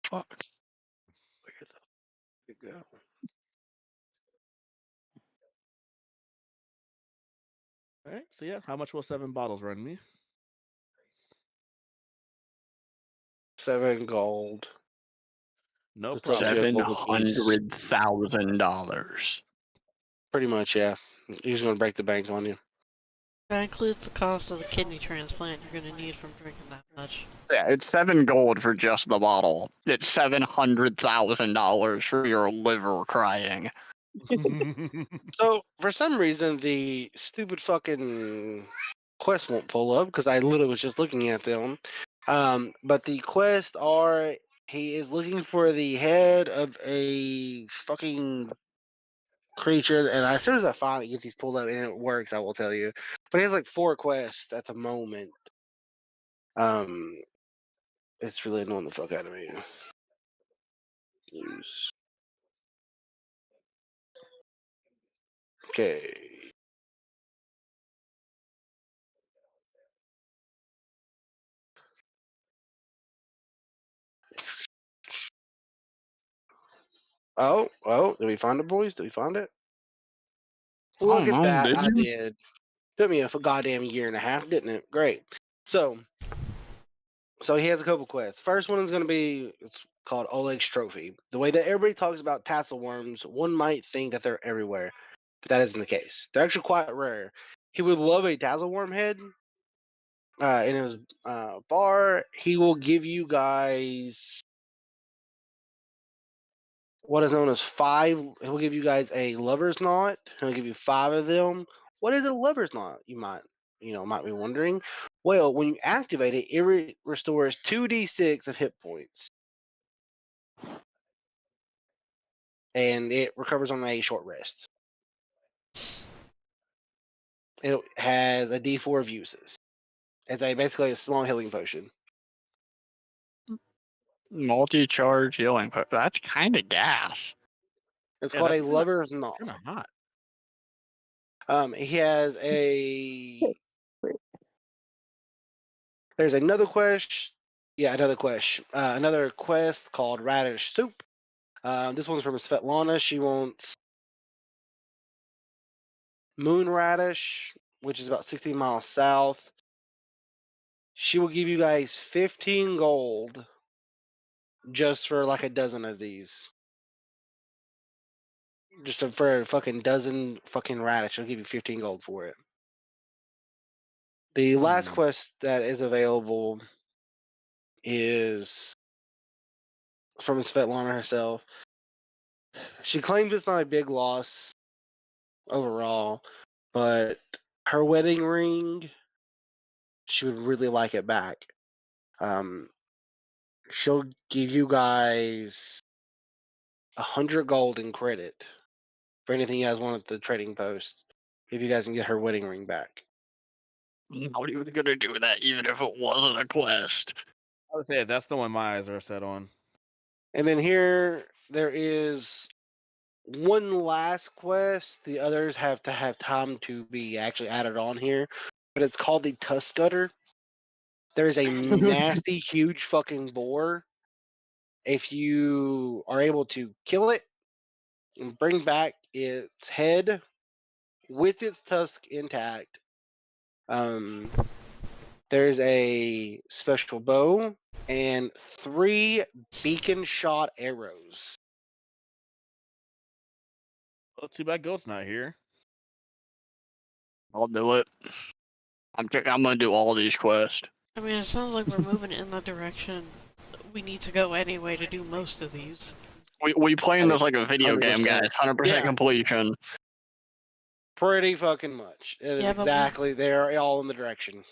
Fuck. where the fuck it go? All right, so yeah, how much will 7 bottles run me? 7 gold. No It's up to problem. you, gold apiece. $700,000. Pretty much, yeah. He's gonna break the bank on you. That includes the cost of the kidney transplant you're gonna need from drinking that much. Yeah, it's 7 gold for just the bottle. It's $700,000 for your liver crying. So for some reason, the stupid fucking quest won't pull up because I literally was just looking at them. But the quest are he is looking for the head of a fucking creature, and as soon as I finally get these pulled up and it works, I will tell you. But he has like 4 quests at the moment. Um, it's really annoying the fuck out of me. Use. Okay. Oh, did we find it, boys? Did we find it? I Look don't at know, that. did I you? did. Took me a goddamn year and a half, didn't it? Great. So he has a couple quests. First one is going to be it's called Oleg's Trophy. The way that everybody talks about tassel worms, one might think that they're everywhere, but that isn't the case. They're actually quite rare. He would love a tassel worm head in his bar. He will give you guys what is known as 5. He'll give you guys a lover's knot. He'll give you 5 of them. What is a lover's knot? You might be wondering. Well, when you activate it, it restores 2d6 of hit points, and it recovers on a short rest. It has a d4 of uses. It's basically a small healing potion. Multi-charge healing. That's kind of gas. It's Yeah, called that's a lover's knot. kind of hot. He has a. There's another quest. Yeah, another quest. Another quest called Radish Soup. This one's from Svetlana. She wants moon radish, which is about 16 miles south. She will give you guys 15 gold just for like a dozen of these. For a fucking dozen fucking radish, she'll give you 15 gold for it. The last quest that is available is from Svetlana herself. She claims it's not a big loss overall, but her wedding ring, she would really like it back. She'll give you guys 100 gold in credit for anything you guys want at the trading post if you guys can get her wedding ring back. How are you gonna do that even if it wasn't a quest? I would say that's the one my eyes are set on. And then here there is one last quest. The others have to have time to be actually added on here, but it's called the Tusk Gutter. There's a nasty, huge fucking boar. If you are able to kill it and bring back its head with its tusk intact, there's a special bow and 3 beacon shot arrows. Well, too bad Goat's not here. I'll do it. I'm gonna do all these quests. I mean, it sounds like we're moving in the direction we need to go anyway to do most of these. We playing this like a video game, 100%. guys. 100% Yeah. completion. Pretty fucking much. It is Yeah, but exactly. They're all in the direction.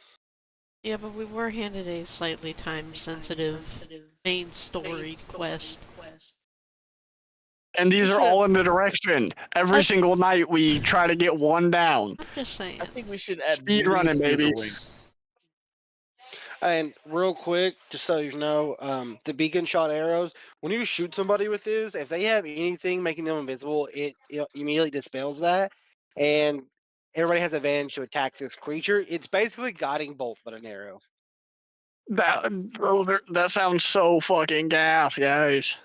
Yeah, but we were handed a slightly time-sensitive main story quest. And these are all in the direction. Every I- single night we try to get one down. I'm just saying. I think we should at Speed running, least do baby. the ring. And real quick, just so you know, the beacon shot arrows, when you shoot somebody with this, if they have anything making them invisible, it immediately dispels that. And everybody has advantage to attack this creature. It's basically guiding bolt but an arrow. That sounds so fucking gas, guys.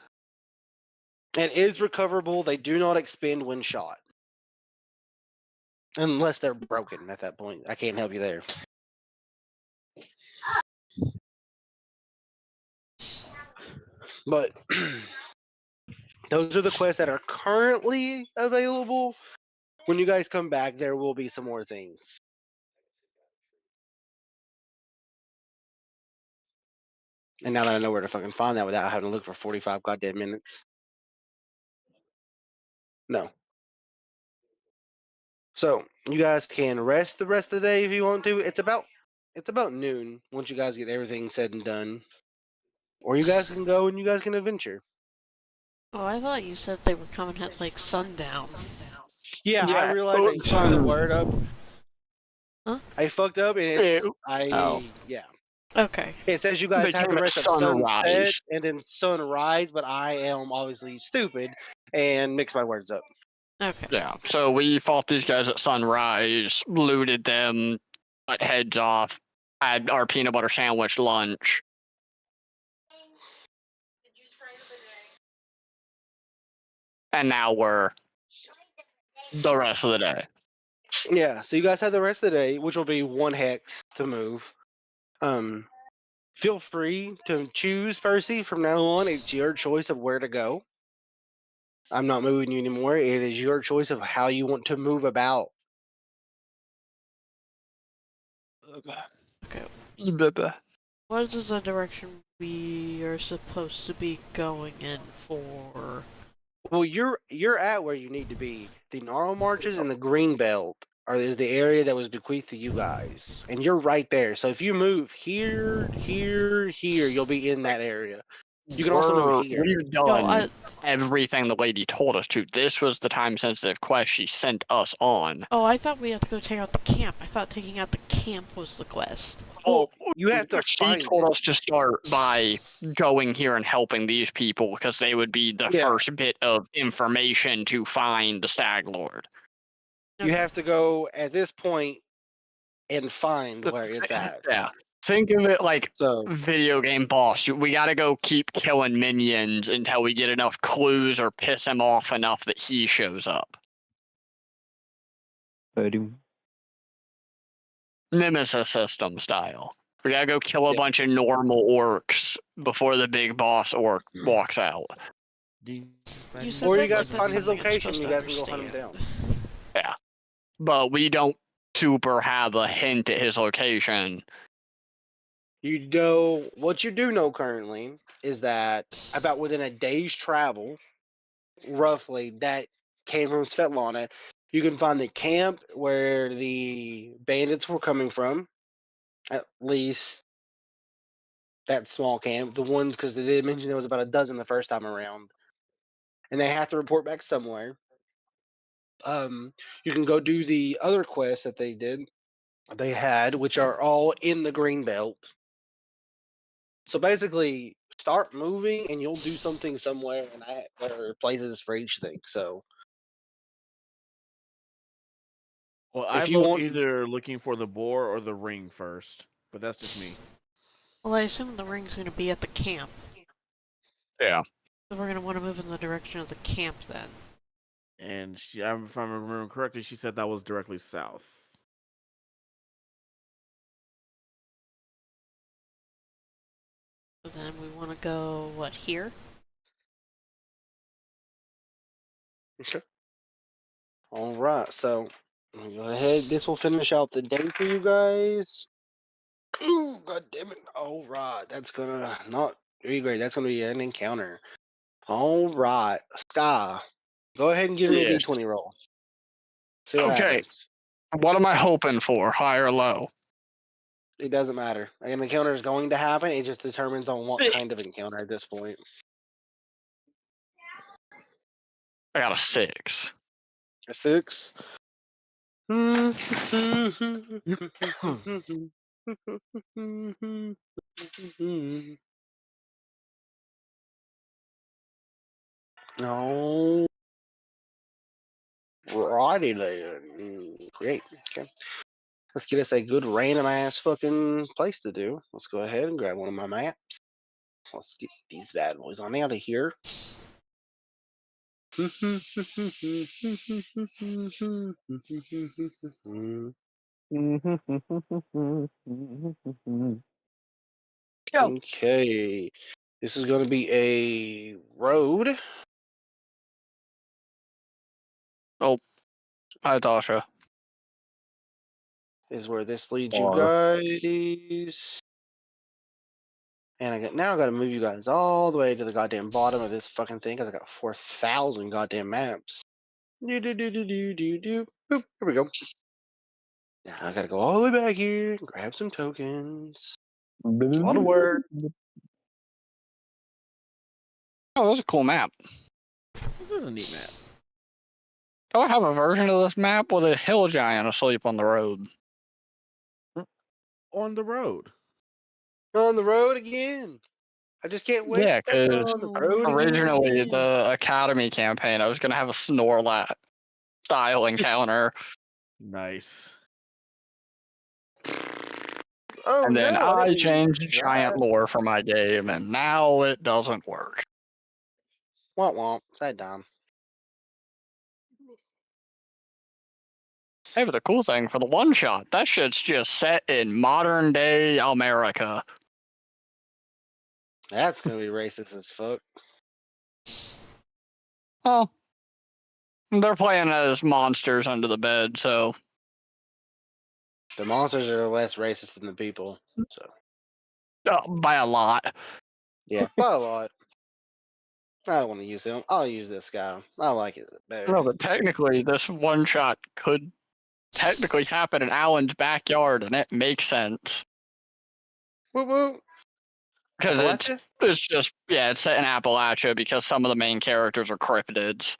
It is recoverable. They do not expend when shot. Unless they're broken at that point. I can't help you there. But those are the quests that are currently available. When you guys come back, there will be some more things. And now that I know where to fucking find that without having to look for 45 goddamn minutes. No. So you guys can rest the rest of the day if you want to. It's about noon once you guys get everything said and done. Or you guys can go and you guys can adventure. Oh, I thought you said they were coming at like sundown. Yeah, I Yeah, realized I fucked the word up. Huh? I fucked up and Oh. yeah. Okay. It says you They guys have came the at rest of sunset sunrise. and then sunrise, but I am obviously stupid and mix my words up. Okay. Yeah, so we fought these guys at sunrise, looted them, cut heads off, had our peanut butter sandwich lunch. And now we're the rest of the day. Yeah, so you guys have the rest of the day, which will be one hex to move. Feel free to choose, Percy. From now on, it's your choice of where to go. I'm not moving you anymore. It is your choice of how you want to move about. Okay. Blah. What is the direction we are supposed to be going in for? Well, you're at where you need to be. The gnarl marches and the green belt is the area that was bequeathed to you guys, and you're right there. So if you move here, here, you'll be in that area. You can also move here. We've No, done everything the lady told us to. This was the time-sensitive quest she sent us on. I thought we had to go take out the camp. I thought taking out the camp was the quest. Well, you have to She find told it. us to start by going here and helping these people because they would be the Yeah. first bit of information to find the Stag Lord. You have to go at this point and find where it's at. Yeah. Think of it like So video game boss. We gotta go keep killing minions until we get enough clues or piss him off enough that he shows up. Nemesis system style. We gotta go kill a bunch of normal orcs before the big boss orc walks out. You said or that you guys like find that's his something I'm location, supposed you to guys can go hunt him understand. down. But we don't super have a hint at his location. You know what you do know currently is that about within a day's travel, roughly, that came from Svetlana, you can find the camp where the bandits were coming from. At least that small camp. The ones because they did mention there was about a dozen the first time around. And they have to report back somewhere. You can go do the other quests that they had, which are all in the green belt. So basically, start moving, and you'll do something somewhere, and there are places for each thing. So Well, I if you vote want, either looking for the boar or the ring first, but that's just me. Well, I assume the ring's going to be at the camp. Yeah. So we're going to want to move in the direction of the camp then. And if I'm remembering correctly, she said that was directly south. So then we want to go, what, here? all right. So go ahead. This will finish out the day for you guys. Ooh, god damn it! All right, that's gonna not be great. That's gonna be an encounter. All right, Sky, go ahead and give me a Yes. D20 roll. See what Okay. happens. What am I hoping for? High or low? It doesn't matter. An encounter is going to happen. It just determines on what kind of encounter at this point. I got a 6. A 6. No. Righty then. Great. Okay. Let's get us a good random ass fucking place to do. Let's go ahead and grab one of my maps. Let's get these bad boys on out of here. Go. Okay. This is going to be a road. Oh, hi, Tasha. Is where this leads you Or guys. And now I got to move you guys all the way to the goddamn bottom of this fucking thing because I got 4,000 goddamn maps. Do do do do do do do. Boop. Here we go. Now I got to go all the way back here and grab some tokens. It's a lot of work. Oh, that's a cool map. This is a neat map. Oh, I have a version of this map with a hill giant asleep on the road. On the road. On the road again. I just can't wait Yeah, to be because on the road originally again. the Academy campaign, I was going to have a Snorlax style encounter. Nice. Oh And then no, I I didn't mean changed to do giant that. lore for my game, and now it doesn't work. Womp womp. That dumb. Hey, but the cool thing for the one shot, that shit's just set in modern day America. That's gonna be racist as fuck. Well, they're playing as monsters under the bed, so The monsters are less racist than the people. So by a lot. yeah, by a lot. I don't want to use him. I'll use this guy. I like it better. No, but technically, this one shot could technically happen in Alan's backyard, and it makes sense Whoop whoop. because Appalachia? it's just it's set in Appalachia because some of the main characters are cryptids.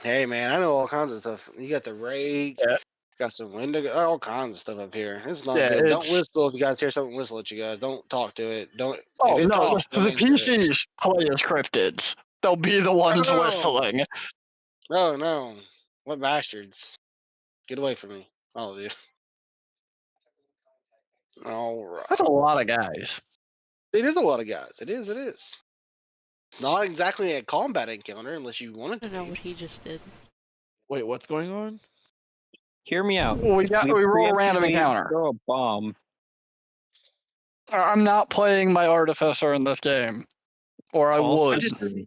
Hey man, I know all kinds of stuff. You got the rake, Yeah, got some window, all kinds of stuff up here. It's not yeah, good. Don't it's whistle if you guys hear something. Whistle at you guys. Don't talk to it. Don't if oh it no, talks, don't the answer it. PCs play as cryptids. They'll be the ones Oh, whistling. oh no! What bastards! Get away from me, all of you. All That's a right. lot of guys. It is a lot of guys. It is. It is. It's not exactly a combat encounter unless you want it I to know be. what he just did. Wait, what's going on? hear me out. We roll a random preemptively encounter. throw a bomb. I'm not playing my artificer in this game, or I Also, would,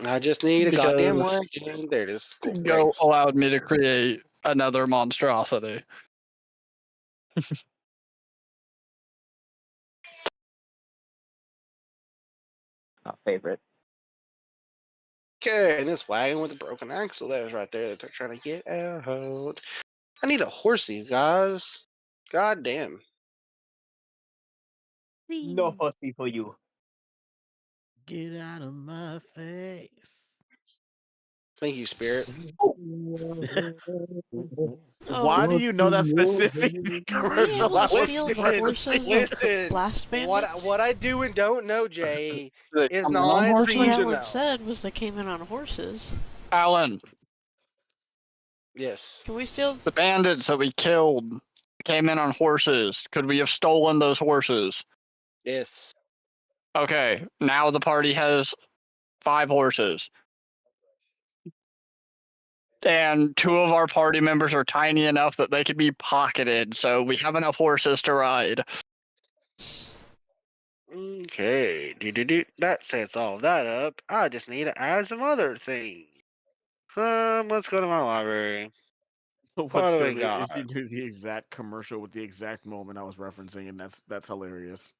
I just need a goddamn because wagon. There it is. Cool. Great. Go allowed me to create another monstrosity. favorite. Okay, and this wagon with the broken axle that was right there that they're trying to get out. I need a horsey, guys. God damn. No pussy for you. Get out of my face. Thank you, Spirit. Oh, Why do you know that specific were we commercial able I to was steal the Listen, horses referencing? of the listen. blast bandits? What I do and don't know, Jay, Do they is come in on not for That's what you horses? to Alan know. said was they came in on horses. Alan, Yes. Can we steal? the bandits that we killed came in on horses. Could we have stolen those horses? Yes. Okay, now the party has 5 horses. And 2 of our party members are tiny enough that they could be pocketed, so we have enough horses to ride. Okay. That sets all that up. I just need to add some other things. Let's go to my library. What's What do we good got? is you do the exact commercial with the exact moment I was referencing, and that's hilarious.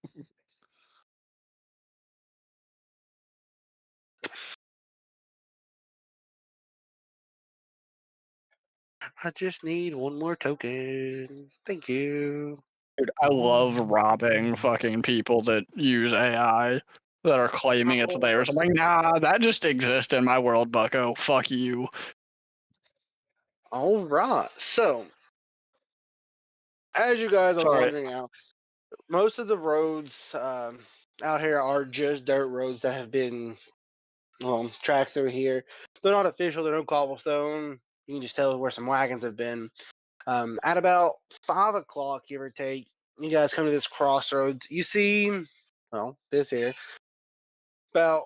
I just need one more token. Thank you. Dude, I love robbing fucking people that use AI that are claiming it's theirs. I'm like, nah, that just exists in my world, bucko. Fuck you. All right. So, as you guys are Sorry. wondering out, most of the roads out here are just dirt roads that have been tracks through here. They're not official. They're no cobblestone. You can just tell where some wagons have been. At about 5 o'clock, give or take, you guys come to this crossroads. You see, well, this here, about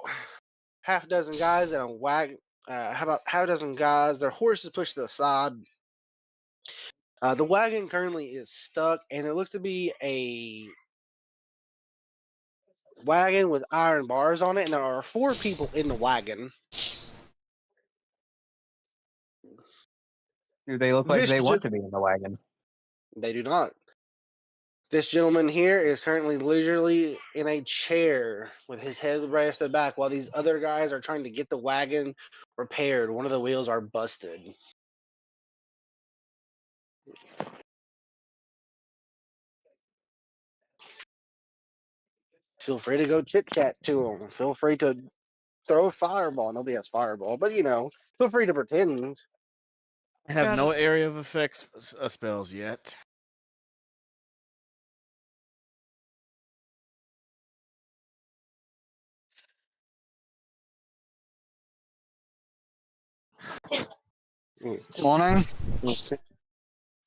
half a dozen guys and a wagon. How about half a dozen guys? Their horses pushed to the side. The wagon currently is stuck, and it looks to be a wagon with iron bars on it, and there are 4 people in the wagon. Do they look like This they want to be in the wagon? They do not. This gentleman here is currently leisurely in a chair with his head rested back while these other guys are trying to get the wagon repaired. One of the wheels are busted. Feel free to go chit chat to him. Feel free to throw a fireball. Nobody has fireball, but feel free to pretend. I have Got no it. area of effects spells yet. Morning? Okay.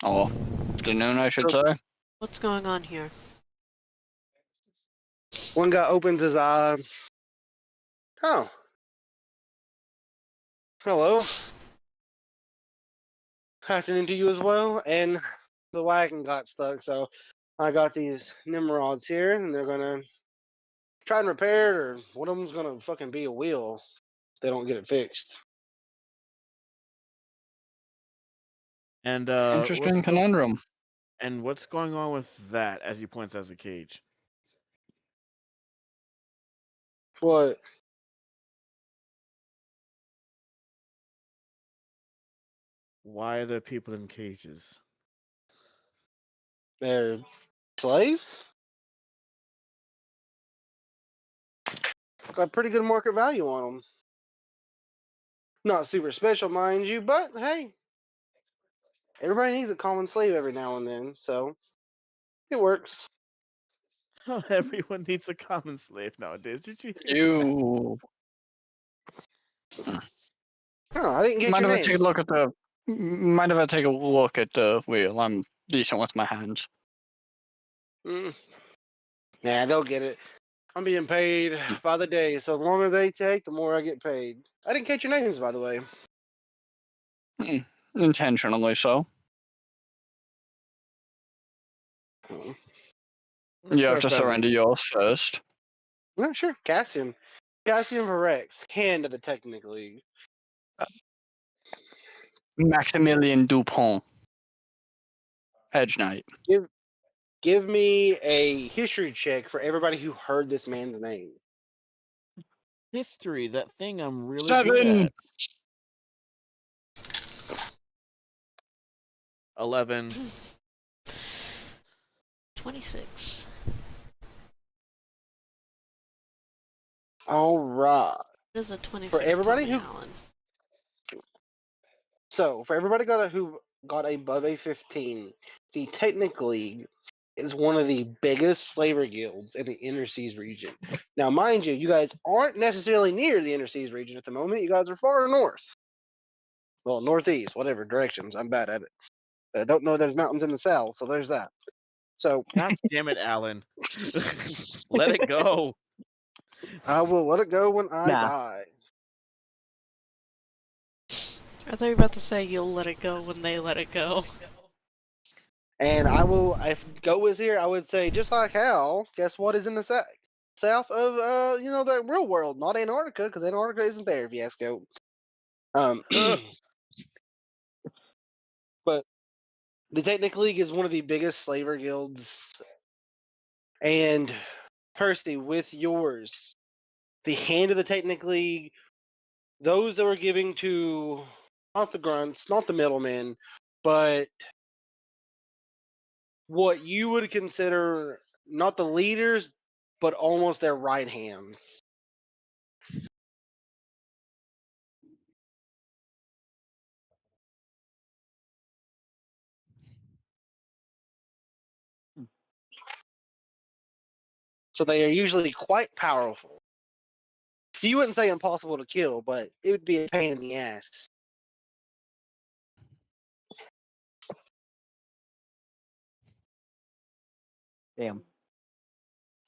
Oh, afternoon, I should So say. What's going on here? one guy opens his eye. Oh, hello. Afternoon to you as well. And the wagon got stuck, so I got these Nimrods here, and they're gonna try and repair it, or one of them's gonna fucking be a wheel if they don't get it fixed. And Interesting conundrum. what's going on with that? As he points as a cage. What? Why are there people in cages? They're slaves? Got pretty good market value on them. Not super special, mind you, but hey, everybody needs a common slave every now and then, so it works. Oh, everyone needs a common slave nowadays. Did you hear? You Oh, I didn't get mind your if I take a names. look at the? Mind if I take a look at the wheel? I'm decent with my hands. Mm. Nah, they'll get it. I'm being paid by the day, so the longer they take, the more I get paid. I didn't catch your names, by the way. Intentionally so. Oh. You have Sure, to friendly. surrender yours first. No, sure. Cassian. Cassian Varex, hand of the Technic League. Maximilian Dupont. Hedge Knight. Give me a history check for everybody who heard this man's name. History, that thing I'm really good 7. at. 11. 26. All right. It is a For 26. everybody Tell me, who Alan. for everybody who got above a 15, the Technic League is one of the biggest slaver guilds in the Inner Seas region. Now, mind you, you guys aren't necessarily near the Inner Seas region at the moment. You guys are far north. Well, northeast, whatever directions. I'm bad at it. But I don't know there's mountains in the south, so there's that. So God damn it, Alan. Let it go. I will let it go when I Nah. die. I thought you were about to say you'll let it go when they let it go. And I will, if Go is here, I would say, just like Hal, guess what is in the south of, the real world, not Antarctica, because Antarctica isn't there, if you ask Go. But the Technic League is one of the biggest slaver guilds. And Percy, with yours, the hand of the Technic League, those that were giving to not the grunts, not the middlemen, but what you would consider not the leaders, but almost their right hands. So they are usually quite powerful. You wouldn't say impossible to kill, but it would be a pain in the ass. Damn.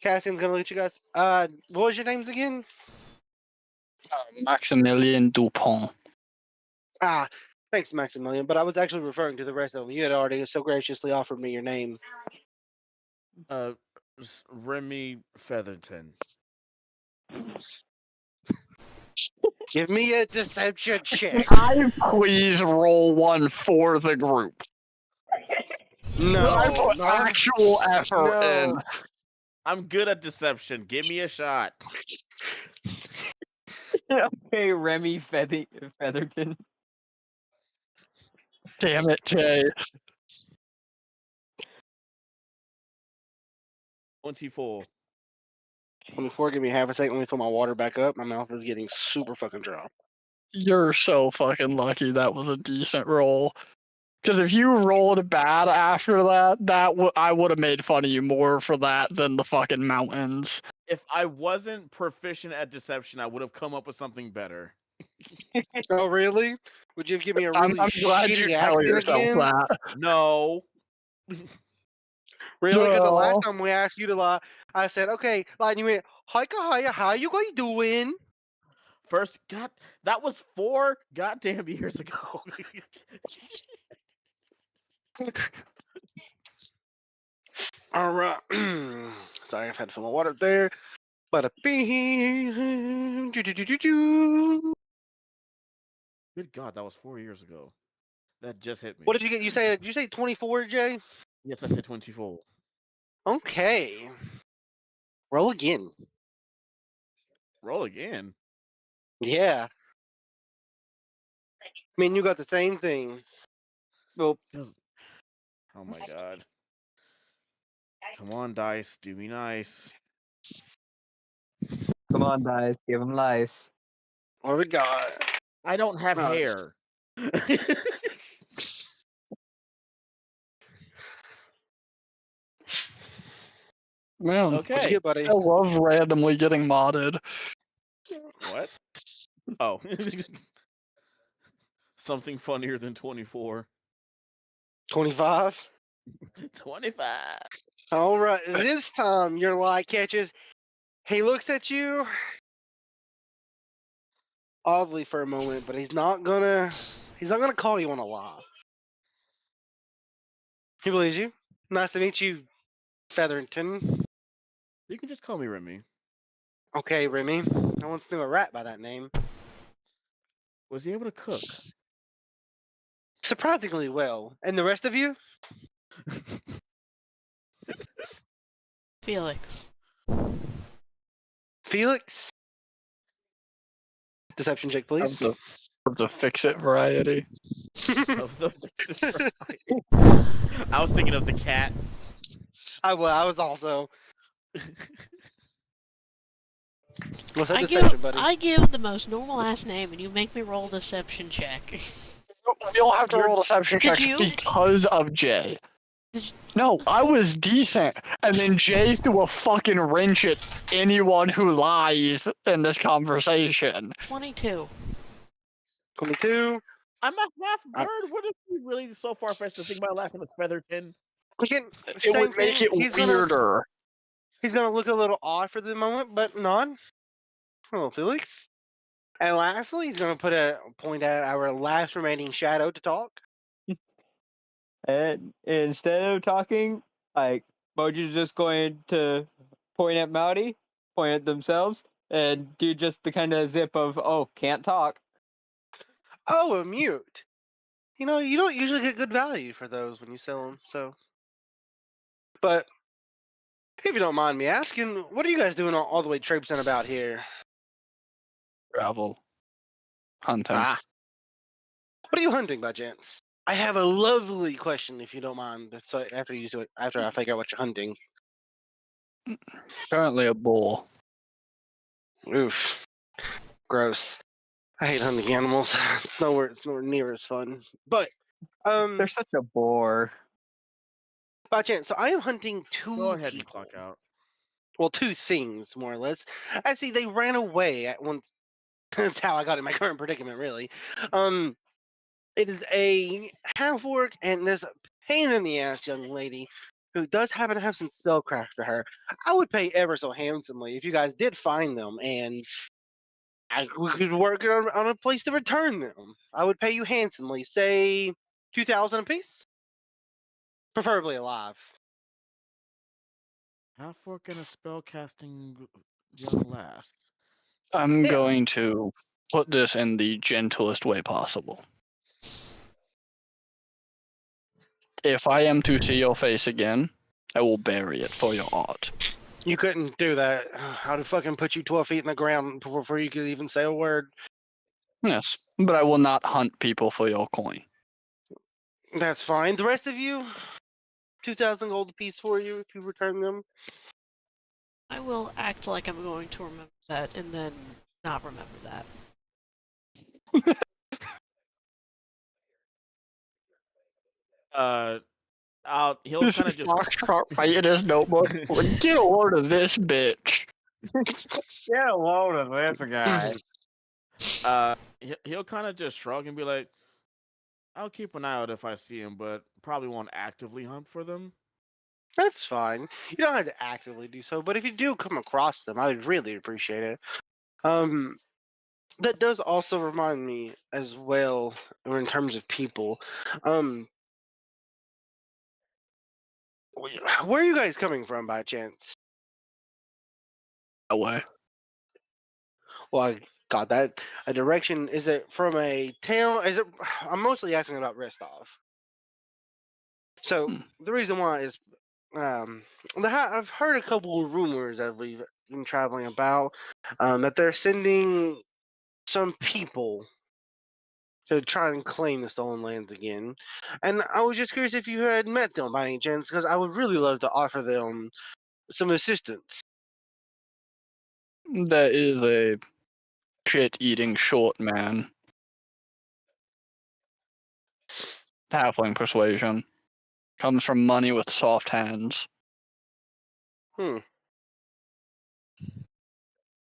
Cassian's gonna look at you guys. What was your names again? Maximilian Dupont. Ah, thanks, Maximilian. But I was actually referring to the rest of them. You had already so graciously offered me your name. Remy Featherton. Give me a deception check. Please roll one for the group. I No, put not actual effort in. no. I'm good at deception. Give me a shot. Okay, Remy Featherton. Damn it, Jay. 24. 24. Give me half a second. Let me fill my water back up. My mouth is getting super fucking dry. You're so fucking lucky that was a decent roll. Because if you rolled bad after that, I would have made fun of you more for that than the fucking mountains. If I wasn't proficient at deception, I would have come up with something better. Oh, really? Would you give me a I'm really glad you shitty tell accent yourself again? that. No. Really? Because the last No. time we asked you to lie, I said, okay, lie, and you went, hiya, how you guys doing? First, God, that was 4 goddamn years ago. All right. Sorry, I've had to fill my water there. Bada bing. Good God, that was 4 years ago. That just hit me. What did you get? Did you say 24, Jay? Yes, I said 24. Okay. Roll again. Roll again. Yeah. I mean, you got the same thing. Nope. Oh my God. Come on, dice. Do me nice. Come on, guys. Give him lice. What do we got? I don't have Oh. hair. Man, What'd you Okay. get, buddy? I love randomly getting modded. What? Oh. Something funnier than 24. 25. 25. All right. This time your lie catches. He looks at you oddly for a moment, but he's not gonna call you on a lie. He believes you. Nice to meet you, Featherington. You can just call me Remy. Okay, Remy. I once knew a rat by that name. Was he able to cook? Surprisingly well. And the rest of you? Felix. Felix? Deception check, please. Of the fix-it variety. Of the I was thinking of the cat. I was also. What's that I deception, buddy? give the most normal ass name and you make me roll a deception check. We all have to roll deception Did checks you? because of Jay. Did you- No, I was decent, and then Jay threw a fucking wrench at anyone who lies in this conversation. 22. 22. I'm a half bird. What is he really so far fetched to think my last name is Featherton? Again, It same would make thing. it weirder. He's gonna look a little odd for the moment, but not. Oh, Felix. And lastly, he's gonna point at our last remaining shadow to talk. And instead of talking, like, Moji's just going to point at Mowdy, point at themselves, and do just the kind of zip of, oh, can't talk. Oh, a mute. You know, you don't usually get good value for those when you sell them, so. But if you don't mind me asking, what are you guys doing all the way traipsing about here? Travel. Hunting. Ah. What are you hunting by chance? I have a lovely question, if you don't mind. So after you do it, after I figure out what you're hunting. Currently a bull. Oof, gross. I hate hunting animals. It's nowhere near as fun. But They're such a bore. by chance, so I am hunting Go two ahead and people. clock out. Well, two things more or less. Actually, they ran away at once. That's how I got in my current predicament, really. It is a half orc, and there's a pain in the ass young lady who does happen to have some spellcraft for her. I would pay ever so handsomely if you guys did find them, and we could work on a place to return them. I would pay you handsomely, say 2,000 apiece, preferably alive. Half orc and a spellcasting young lass. I'm Yeah. going to put this in the gentlest way possible. If I am to see your face again, I will bury it for your art. You couldn't do that. I'd have fucking put you 12 feet in the ground before you could even say a word. Yes, but I will not hunt people for your coin. That's fine. The rest of you, 2,000 gold apiece for you if you return them. I will act like I'm going to remember that and then not remember that. He'll kind of just. Foxtrot right in his notebook. Get a load of this bitch. Get a load of this guy. He'll kind of just shrug and be like, "I'll keep an eye out if I see him, but probably won't actively hunt for them." That's fine. You don't have to actively do so, but if you do come across them, I would really appreciate it. Um, that does also remind me as well, or in terms of people. Um, where are you guys coming from by chance? Away. Well, I got that. A direction. Is it from a town? Is it? I'm mostly asking about Restov. So the reason why is, I've heard a couple of rumors that we've been traveling about, that they're sending some people to try and claim the stolen lands again. And I was just curious if you had met them by any chance, because I would really love to offer them some assistance. That is a shit-eating short man. Halfling persuasion. Comes from money with soft hands. Hmm.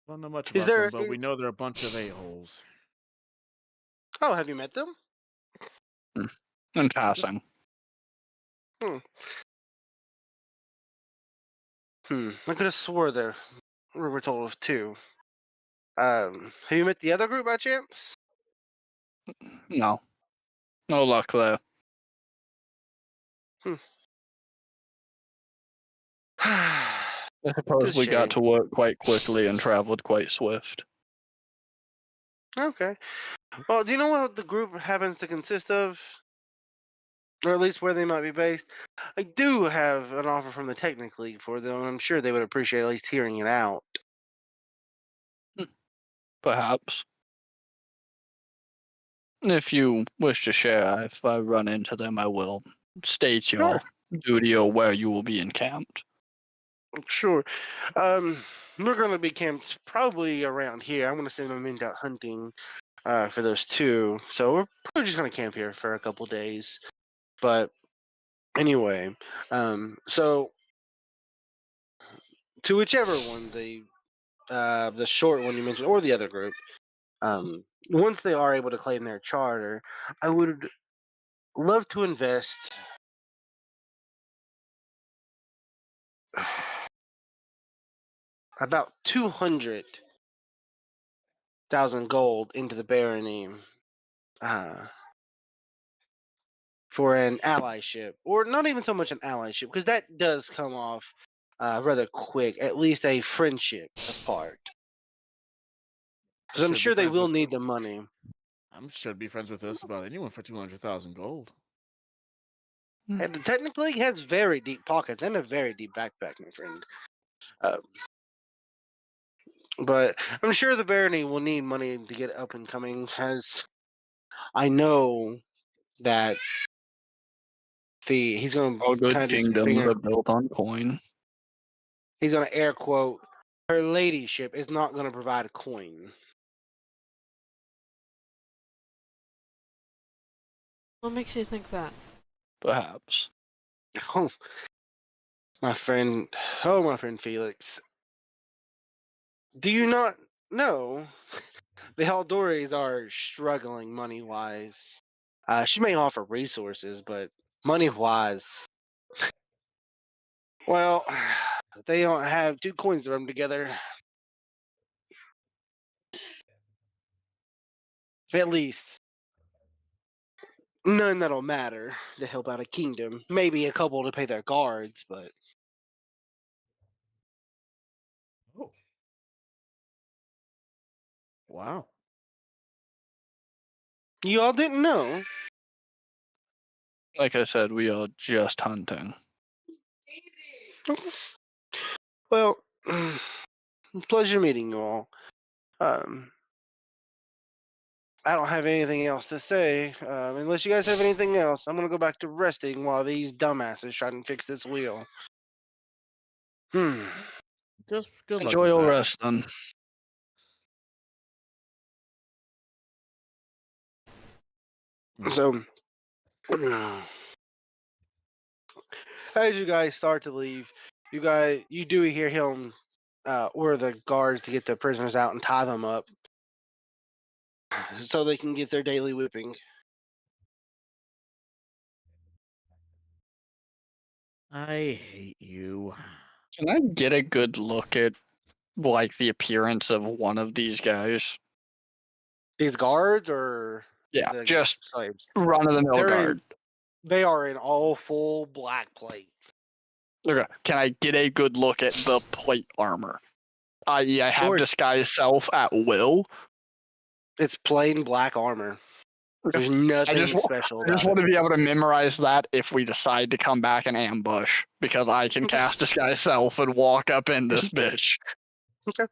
Don't know much Is about them, there? but we know they're a bunch of a-holes. Oh, have you met them? In passing. Hmm. I could have swore we were told of two. Have you met the other group by chance? No. No luck there. I suppose It's a we got shame. to work quite quickly and traveled quite swift. Okay. Well, do you know what the group happens to consist of? Or at least where they might be based? I do have an offer from the Technic League for them, and I'm sure they would appreciate at least hearing it out. Perhaps. If you wish to share, if I run into them, I will state your duty or where you will be encamped. Sure. We're going to be camped probably around here. I'm going to send them into hunting for those two. So we're probably just going to camp here for a couple days. But anyway, so to whichever one, the short one you mentioned, or the other group, once they are able to claim their charter, I would love to invest about 200,000 gold into the barony uh, for an allyship, or not even so much an allyship, because that does come off rather quick. At least a friendship apart, because I'm Should be sure they friends will with. need the money. I'm sure be friends with us about anyone for 200,000 gold. And technically, he has very deep pockets and a very deep backpack, my friend. Uh, but I'm sure the barony will need money to get up and coming, as I know that he's going All to good kind of do some kingdoms finger. are built on coin. He's going to air quote, her ladyship is not going to provide a coin. What makes you think that? Perhaps. Oh, my friend. Oh, my friend Felix. Do you not know the Haldoris are struggling money wise? She may offer resources, but money wise, well, they don't have 2 coins to rub together. At least none that'll matter to help out a kingdom. Maybe a couple to pay their guards, but Oh. Wow. you all didn't know. Like I said, we are just hunting. Well, pleasure meeting you all. Um, I don't have anything else to say. Unless you guys have anything else, I'm gonna go back to resting while these dumbasses try and fix this wheel. Just good luck Enjoy with your that. rest then. So, as you guys start to leave, you do hear him order the guards to get the prisoners out and tie them up, so they can get their daily whipping. I hate you. Can I get a good look at like the appearance of one of these guys? These guards or Yeah, the just slaves? run of the mill They're guard. in. They are in all full black plate. Okay. Can I get a good look at the plate armor? I.e., I have Sure. disguise self at will. It's plain black armor. Okay. There's nothing I special just about want it. to be able to memorize that if we decide to come back and ambush, because I can cast disguise self and walk up in this bitch. Okay.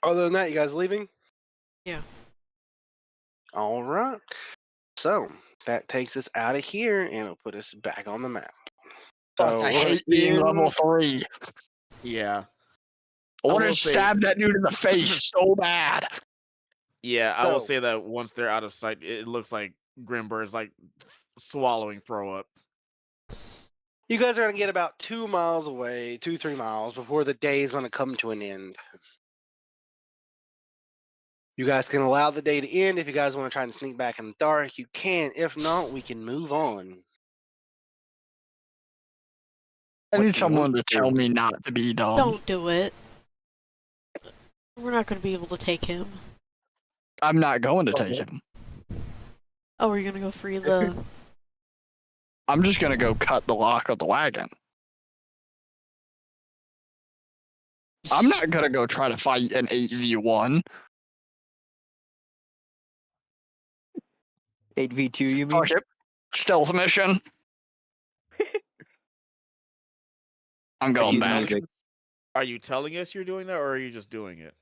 Other than that, you guys leaving? Yeah. All right. So that takes us out of here, and it'll put us back on the map. Fuck, So I we're hate being in. level 3. Yeah. I I want to will say- stab that dude in the face so bad. Yeah, I will So- say that once they're out of sight, it looks like Grimber's like swallowing throw up. You guys are gonna get about 2 miles away, 2-3 miles before the day is gonna come to an end. You guys can allow the day to end if you guys want to try and sneak back in the dark. You can. If not, we can move on. I What need do you someone want to to tell do? me not to be dumb. Don't do it. We're not going to be able to take him. I'm not going to Okay. take him. Oh, we're going to go free the... I'm just going to go cut the lock of the wagon. I'm not going to go try to fight an 8v1. 8v2, you mean? Fuck it. Stealth mission. I'm going Cue the back. music. Are you telling us you're doing that, or are you just doing it?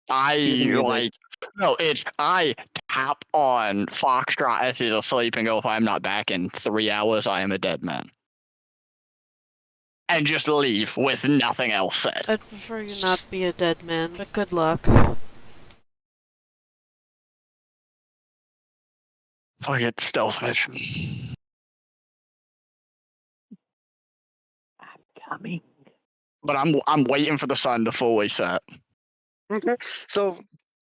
Cue the music. I tap on Foxtrot as he's asleep and go, if I'm not back in 3 hours, I am a dead man. And just leave with nothing else said. I'd prefer you not be a dead man, but good luck. Fuck it, stealth mission. I'm coming. But I'm waiting for the sun to fully set. Okay. So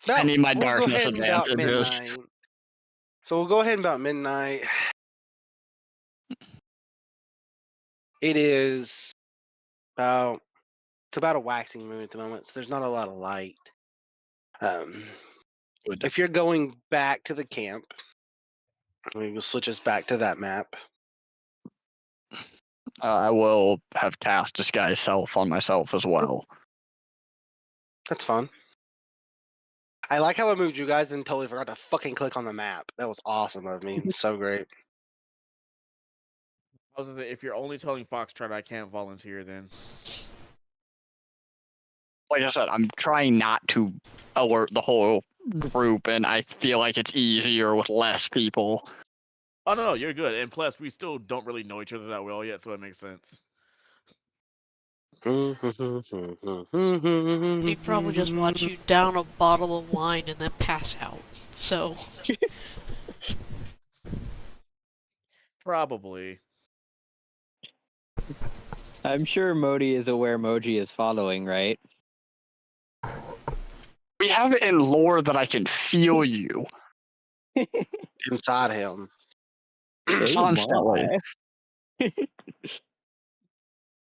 I need my we'll go darkness ahead and about advantages. midnight. So we'll go ahead and about midnight. It is about it's about a waxing moon at the moment, so there's not a lot of light. Good. If you're going back to the camp, we will switch us back to that map. I will have cast disguise self on myself as well. That's fun. I like how I moved you guys and totally forgot to fucking click on the map. That was awesome of me. So great. I was gonna say, if you're only telling Foxtrot I can't volunteer, then like I said, I'm trying not to alert the whole group, and I feel like it's easier with less people. Oh no, you're good. And plus, we still don't really know each other that well yet, so it makes sense. He'd probably just watch you down a bottle of wine and then pass out. So, Probably. I'm sure Modi is aware Moji is following, right? We have it in lore that I can feel you Inside him. constantly.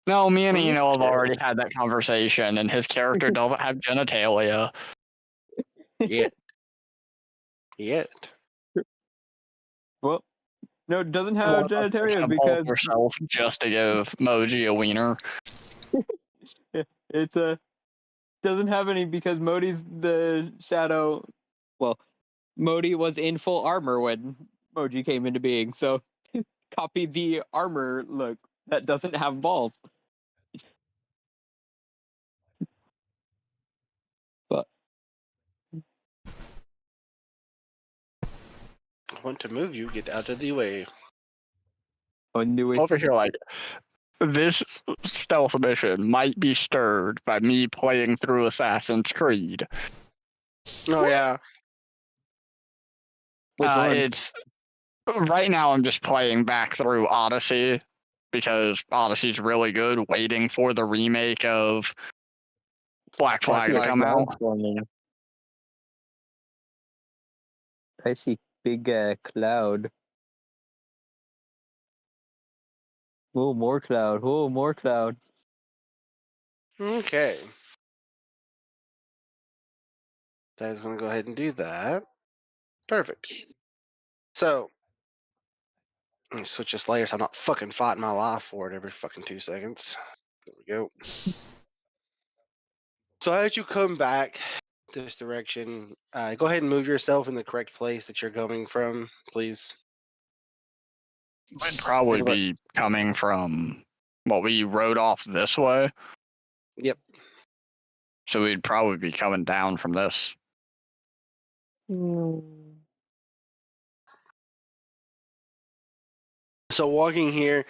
No, me and Eno have already had that conversation, and his character doesn't have genitalia. Yet. Well, no, it doesn't You have want a person genitalia of because yourself just to give Moji a wiener. it's a doesn't have any because Modi's the shadow. Well, Modi was in full armor when Moji came into being, so copy the armor look that doesn't have balls. But I want to move you. Get out of the way. Over here, like, this stealth mission might be stirred by me playing through Assassin's Creed. Oh yeah. Which one? It's right now I'm just playing back through Odyssey because Odyssey's really good, waiting for the remake of Black Flag to come out. I see big cloud. Oh, more cloud. Oh, more cloud. Okay. That's gonna go ahead and do that. Perfect. So let me switch this layer so I'm not fucking fighting my life for it every fucking 2 seconds. There we go. So as you come back this direction, go ahead and move yourself in the correct place that you're coming from, please. We'd probably be coming from, well, we rode off this way, Yep. so we'd probably be coming down from this. So walking here,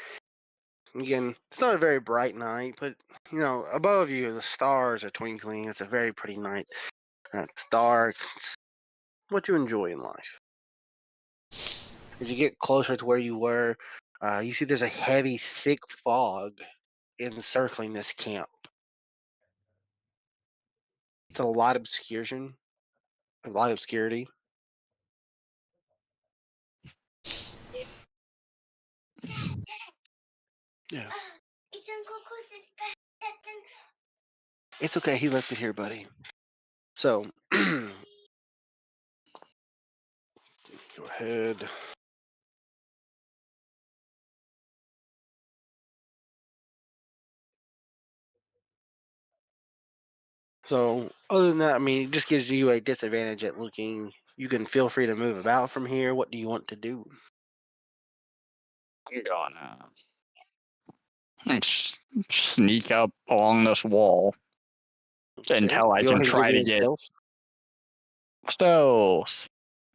again, it's not a very bright night, but you know, above you the stars are twinkling. It's a very pretty night. It's dark. It's what you enjoy in life. As you get closer to where you were, you see there's a heavy, thick fog encircling this camp. It's a lot of obscuration, a lot of obscurity. Yeah. It's Uncle Chris's It's okay. He left it here, buddy. So, go ahead. So, other than that, I mean, it just gives you a disadvantage at looking. You can feel free to move about from here. What do you want to do? I'm gonna sneak up along this wall until I Go can ahead and try give me to a get stealth. stealth.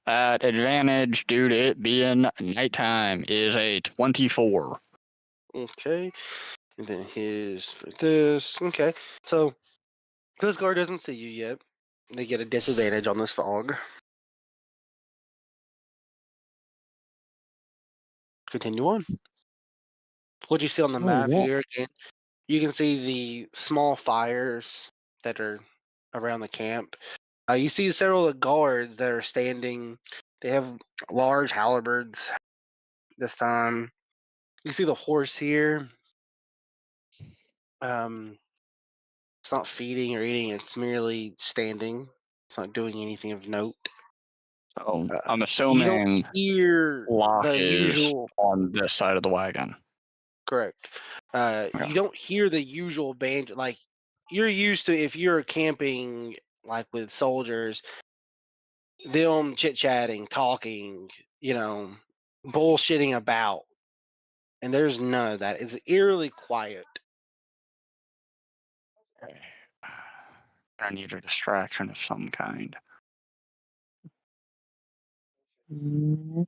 At advantage due to it being nighttime is a 24. Okay. And then his for this. Okay. So, Coast Guard doesn't see you yet. They get a disadvantage on this fog. Continue on. What you see on the map here, you can see the small fires that are around the camp. You see several of the guards that are standing. They have large halberds this time. You see the horse here. It's not feeding or eating. It's merely standing. It's not doing anything of note. So I'm You don't assuming hear Locke the is usual. on this side of the wagon. Correct. You don't hear the usual band. Like you're used to if you're camping like with soldiers, them chit chatting, talking, you know, bullshitting about, and there's none of that. It's eerily quiet. I need a distraction of some kind. Mm-hmm.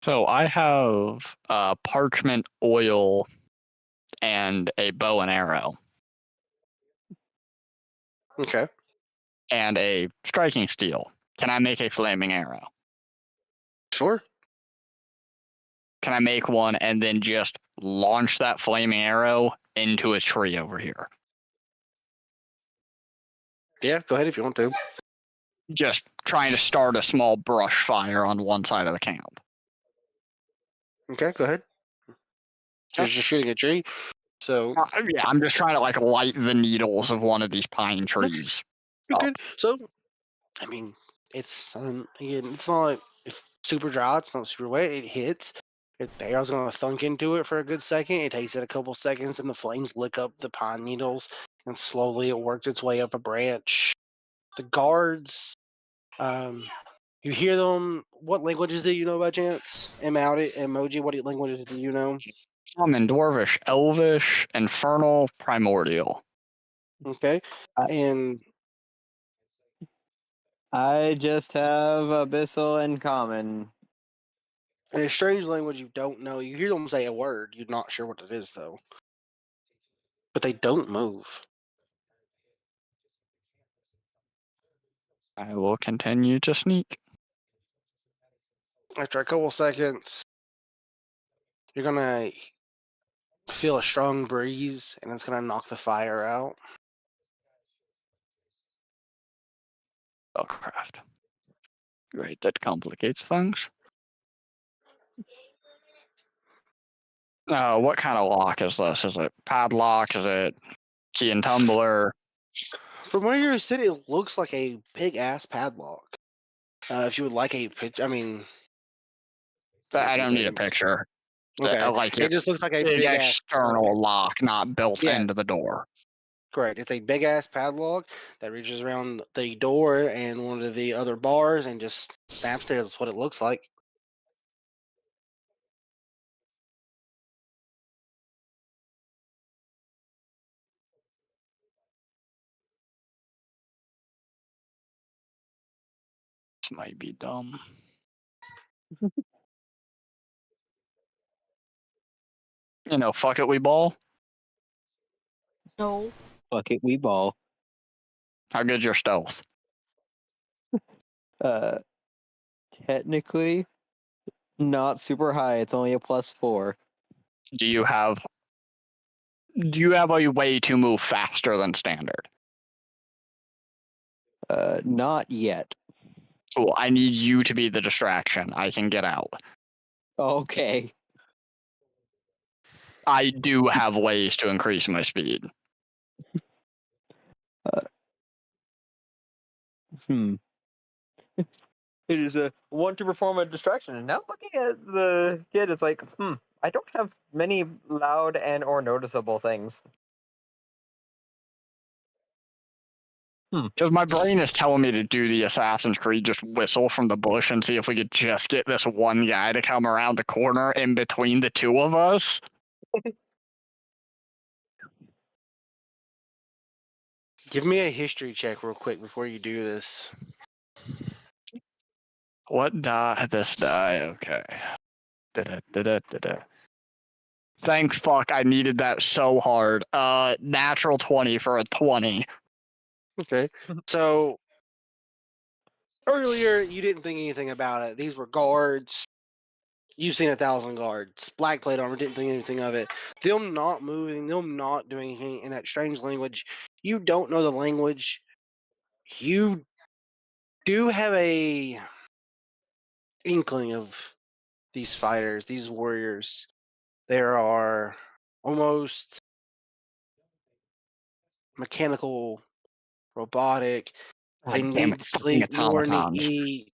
So I have parchment oil and a bow and arrow Okay. and a striking steel. Can I make a flaming arrow? Sure. Can I make one and then just launch that flaming arrow into a tree over here? Yeah, go ahead if you want to. Just trying to start a small brush fire on one side of the camp. Okay, go ahead. You're just shooting a tree. So Yeah, I'm just trying to like light the needles of one of these pine trees. you're good. So I mean, it's again, it's not if super dry, it's not super wet, it hits. The arrow's gonna thunk into it for a good second. It takes it a couple seconds and the flames lick up the pine needles and slowly it works its way up a branch. The guards, you hear them. What languages do you know by chance? Emoji, what languages do you know? Common, Dwarvish, Elvish, Infernal, Primordial. Okay. I- And I just have Abyssal and Common. in a strange language you don't know, you hear them say a word, you're not sure what it is though. But they don't move. I will continue to sneak. After a couple seconds, you're gonna feel a strong breeze and it's gonna knock the fire out. Spellcraft. Great, that complicates things. What kind of lock is this? Is it padlock? Is it key and tumbler? From where you're sitting, it looks like a big ass padlock. If you would like a picture, I mean, I give me a don't need a second. picture. Okay, Like it a just looks like a big big ass padlock. external lock, not built Yeah, into the door. correct. It's a big ass padlock that reaches around the door and one of the other bars and just snaps there. That's what it looks like. This might be dumb. Fuck it, we ball. No. Fuck it, we ball. How good's your stealth? Uh, technically, not super high. It's only a +4. Do you have a way to move faster than standard? Not yet. Cool. I need you to be the distraction. I can get out. Okay. I do have ways to increase my speed. It is a one to perform a distraction. And now looking at the kid, it's like, I don't have many loud and or noticeable things. Because my brain is telling me to do the Assassin's Creed, just whistle from the bush and see if we could just get this one guy to come around the corner in between the two of us. Give me a history check real quick before you do this. What die? This die. Okay. Da-da. Thank fuck, I needed that so hard. Natural 20 for a 20. Okay. So earlier you didn't think anything about it. These were guards. You've seen 1,000 guards. Black plate armor, didn't think anything of it. Them not moving, them not doing anything in that strange language. You don't know the language. You do have a inkling of these fighters, these warriors. There are almost mechanical, robotic. They God damn it, need fucking sleep more than they automatons. eat.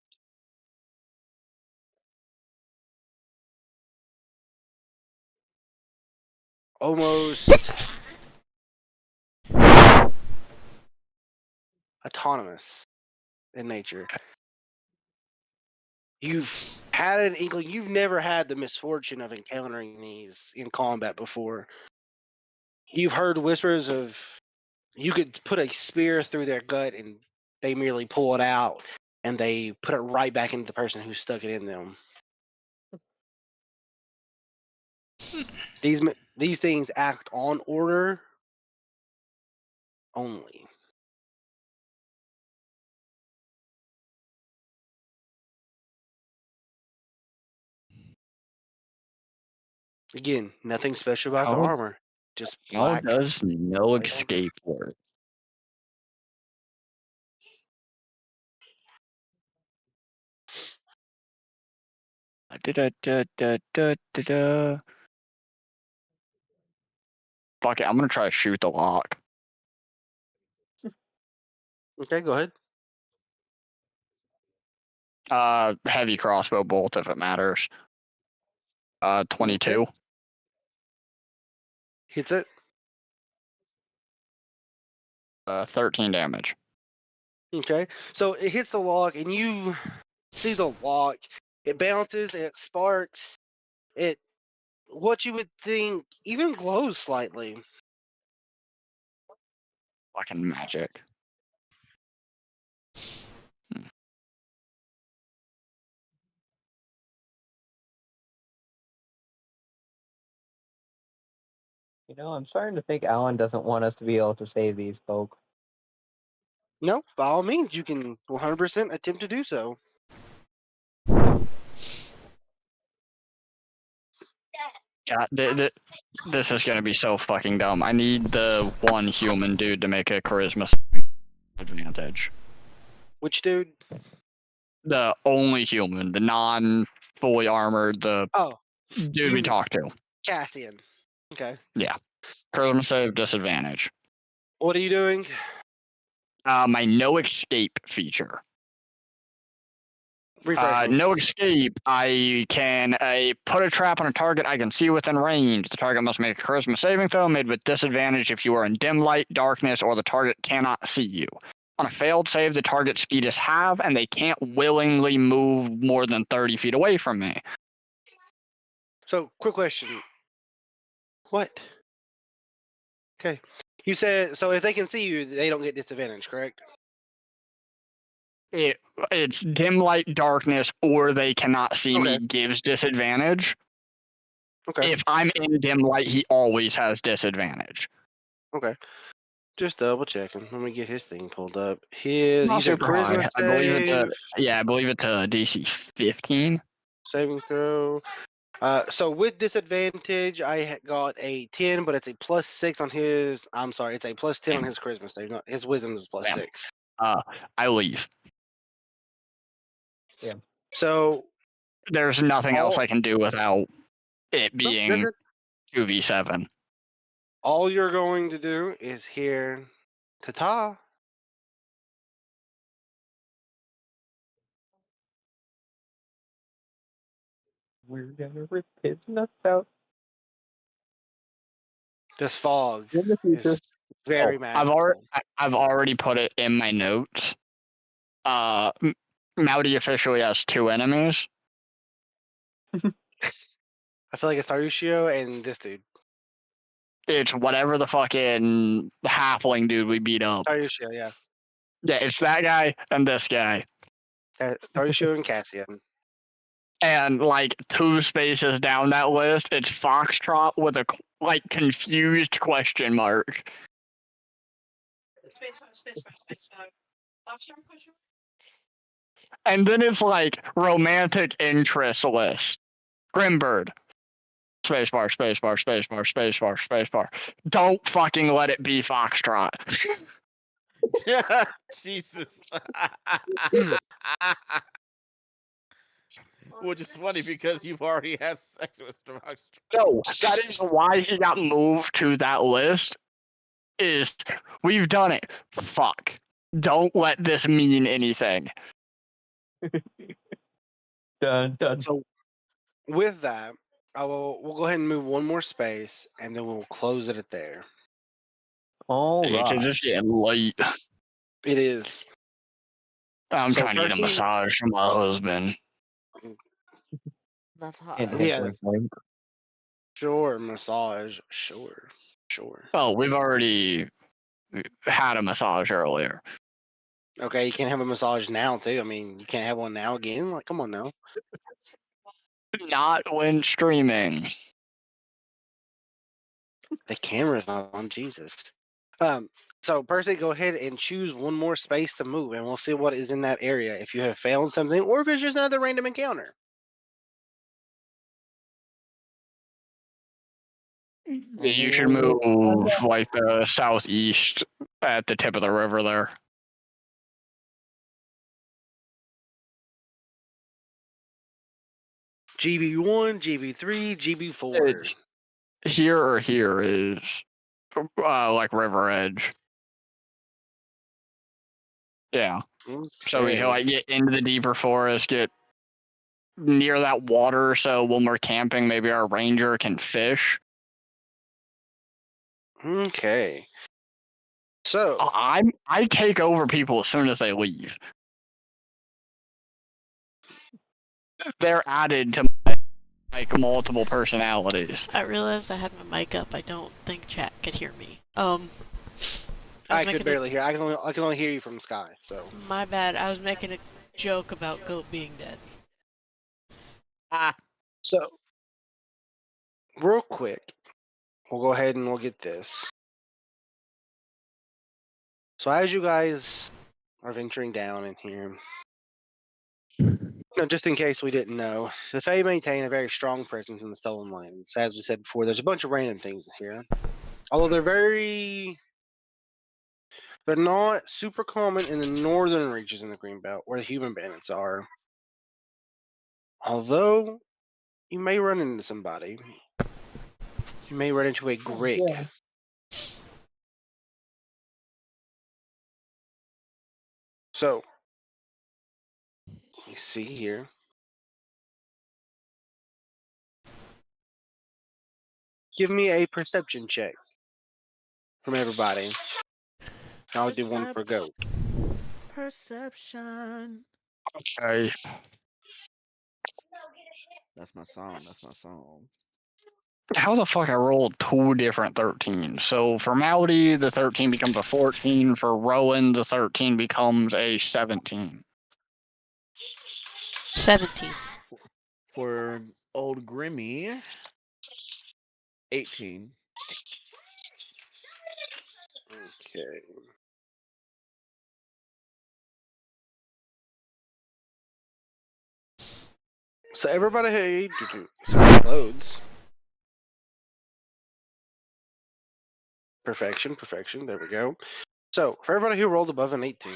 almost autonomous in nature. You've had an inkling. You've never had the misfortune of encountering these in combat before. You've heard whispers of you could put a spear through their gut and they merely pull it out and they put it right back into the person who stuck it in them. These things act on order only. Again, nothing special about the How armor. Just how black. does no escape work? Da-da-da-da-da-da-da. Fuck it, I'm gonna try to shoot the lock. Okay, go ahead. Heavy crossbow bolt if it matters. Okay. 22. Hits it. 13 damage. Okay. So it hits the lock and you see the lock. It bounces and it sparks. It what you would think even glows slightly. Fucking magic. You know, I'm starting to think Alan doesn't want us to be able to save these folk. No, by all means, you can 100% attempt to do so. Yeah, this is gonna be so fucking dumb. I need the one human dude to make a charisma advantage. Which dude? The only human, the non fully armored, the Oh, dude we talked to. Cassian. Okay. Yeah. Charisma save disadvantage. What are you doing? My no escape feature. Refresh me. No escape. I can put a trap on a target I can see within range. The target must make a charisma saving throw made with disadvantage if you are in dim light, darkness, or the target cannot see you. On a failed save, the target's speed is half, and they can't willingly move more than 30 feet away from me. So, quick question. What? Okay. You said so if they can see you, they don't get disadvantage, correct? It's dim light, darkness, or they cannot see me Okay. gives disadvantage. Okay. If I'm in dim light, he always has disadvantage. Okay. Just double checking. Let me get his thing pulled up. His Not you said super charisma high. I believe it's save, I believe it's a DC 15. saving throw. So with disadvantage, got a 10, but it's a +6 on his. I'm sorry, it's a +10 on Damn. his charisma save. Not his wisdom is Damn. +6. I leave. Yeah. So There's nothing else I can do without it no, you're being good. 2v7. All you're going to do is hear ta-ta. We're gonna rip his nuts out This fog in the future. is very magical. I've already put it in my notes. Mouty officially has 2 enemies. I feel like it's Tarushio and this dude. It's whatever the fucking halfling dude we beat up. Tarushio, yeah. Yeah, it's that guy and this guy. Tarushio and Cassian. And like 2 spaces down that list, it's Foxtrot with a confused question mark. And then it's like romantic interest list. Grimbird. Spacebar, spacebar, spacebar, spacebar, spacebar. Don't fucking let it be Foxtrot. Jesus. Which is funny because you've already had sex with Foxtrot. No, that is why he got moved to that list. Is we've done it. Fuck. Don't let this mean anything. Dun dun. So with that, We'll go ahead and move one more space, and then we'll close it at there. All Yeah, because right. it's getting late. It is. I'm So trying to get a Percy, massage from my husband. That's Hint, hot. hint, yeah, wink, wink. sure, massage, sure. Oh, we've already had a massage earlier. Okay, you can't have a massage now too. I mean, you can't have one now again. Like, come on now. Not when streaming. The camera's not on. Jesus. So Percy, go ahead and choose one more space to move, and we'll see what is in that area. If you have found something, or if it's just another random encounter. You should move like the southeast at the tip of the river there. GB1, GB3, GB4. It's here or here is like river edge. Yeah. So we can Okay. like get into the deeper forest, get near that water, so when we're camping, maybe our ranger can fish. Okay. So I take over people as soon as they leave. They're added to my like multiple personalities. I realized I had my mic up. I don't think chat could hear me. I was could making barely hear. I can only hear you from the sky. So my bad. I was making a joke about Goat being dead. so real quick, we'll go ahead and we'll get this. So as you guys are venturing down in here, just in case we didn't know, the Fae maintain a very strong presence in the Stolen Lands. As we said before, there's a bunch of random things here. Although they're not super common in the northern reaches in the Greenbelt, where the human bandits are. Although you may run into somebody. You may run into a Grig. Yeah. So, you see here. Give me a perception check from everybody. I'll do one for Goat. Perception. Okay. That's my song. That's my song. How the fuck I rolled two different 13s? So for Maldy, the 13 becomes a 14. For Rowan, the 13 becomes a 17. 17. For old Grimmy, 18. Okay. So everybody, hey, sorry, loads. Perfection, perfection. There we go. So for everybody who rolled above an 18,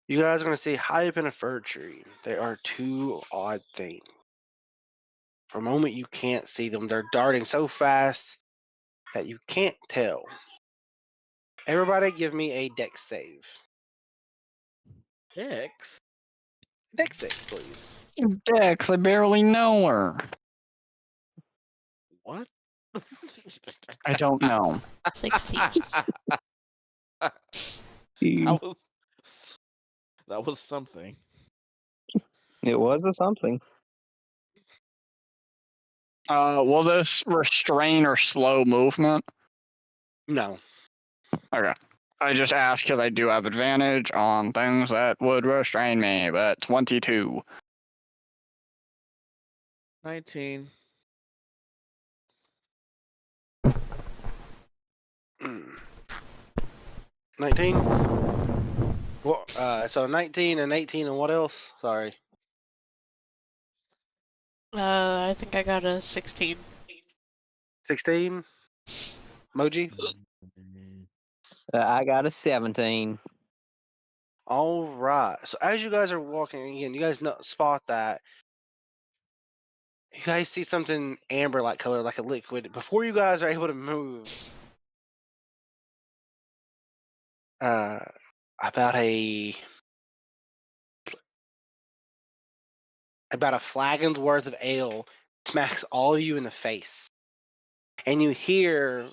you guys are going to see high up in a fir tree. There are two odd things. For a moment, you can't see them. They're darting so fast that you can't tell. Everybody, give me a dex save. X. Dex save, please. Dex, I barely know her. What? I don't know. 16. that was that was something. It was a something. Will this restrain or slow movement? No. Okay. I just asked because I do have advantage on things that would restrain me, but 22. 19. 19? Well, so 19 and 18 and what else? Sorry. I think I got a 16. 16? Moji? I got a 17. All right. So as you guys are walking again, you guys spot that. You guys see something amber-like color, like a liquid. Before you guys are able to move, about a about a flagon's worth of ale smacks all of you in the face. And you hear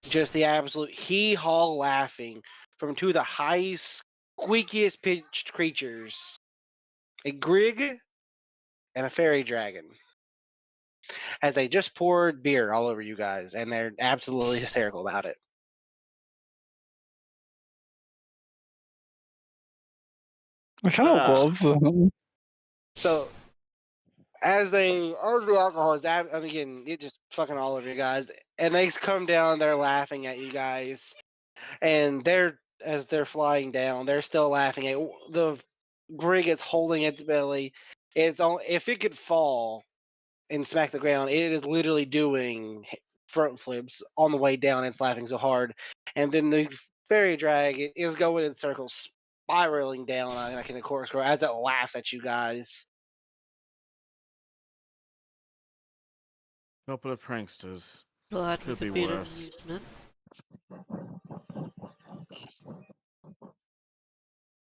just the absolute hee-haw laughing from two of the highest, squeakiest pitched creatures, a grig and a fairy dragon, as they just poured beer all over you guys, and they're absolutely hysterical about it. I kind of love them. So as the alcohol is, again, it just fucking all over you guys, and they come down, they're laughing at you guys, and as they're flying down, they're still laughing at the grig. It's holding its belly. It's on. If it could fall and smack the ground, it is literally doing front flips on the way down. It's laughing so hard, and then the fairy dragon is going in circles, spiraling down like in a corkscrew as it laughs at you guys. Couple of pranksters. Glad we Could be could be an worse. amusement.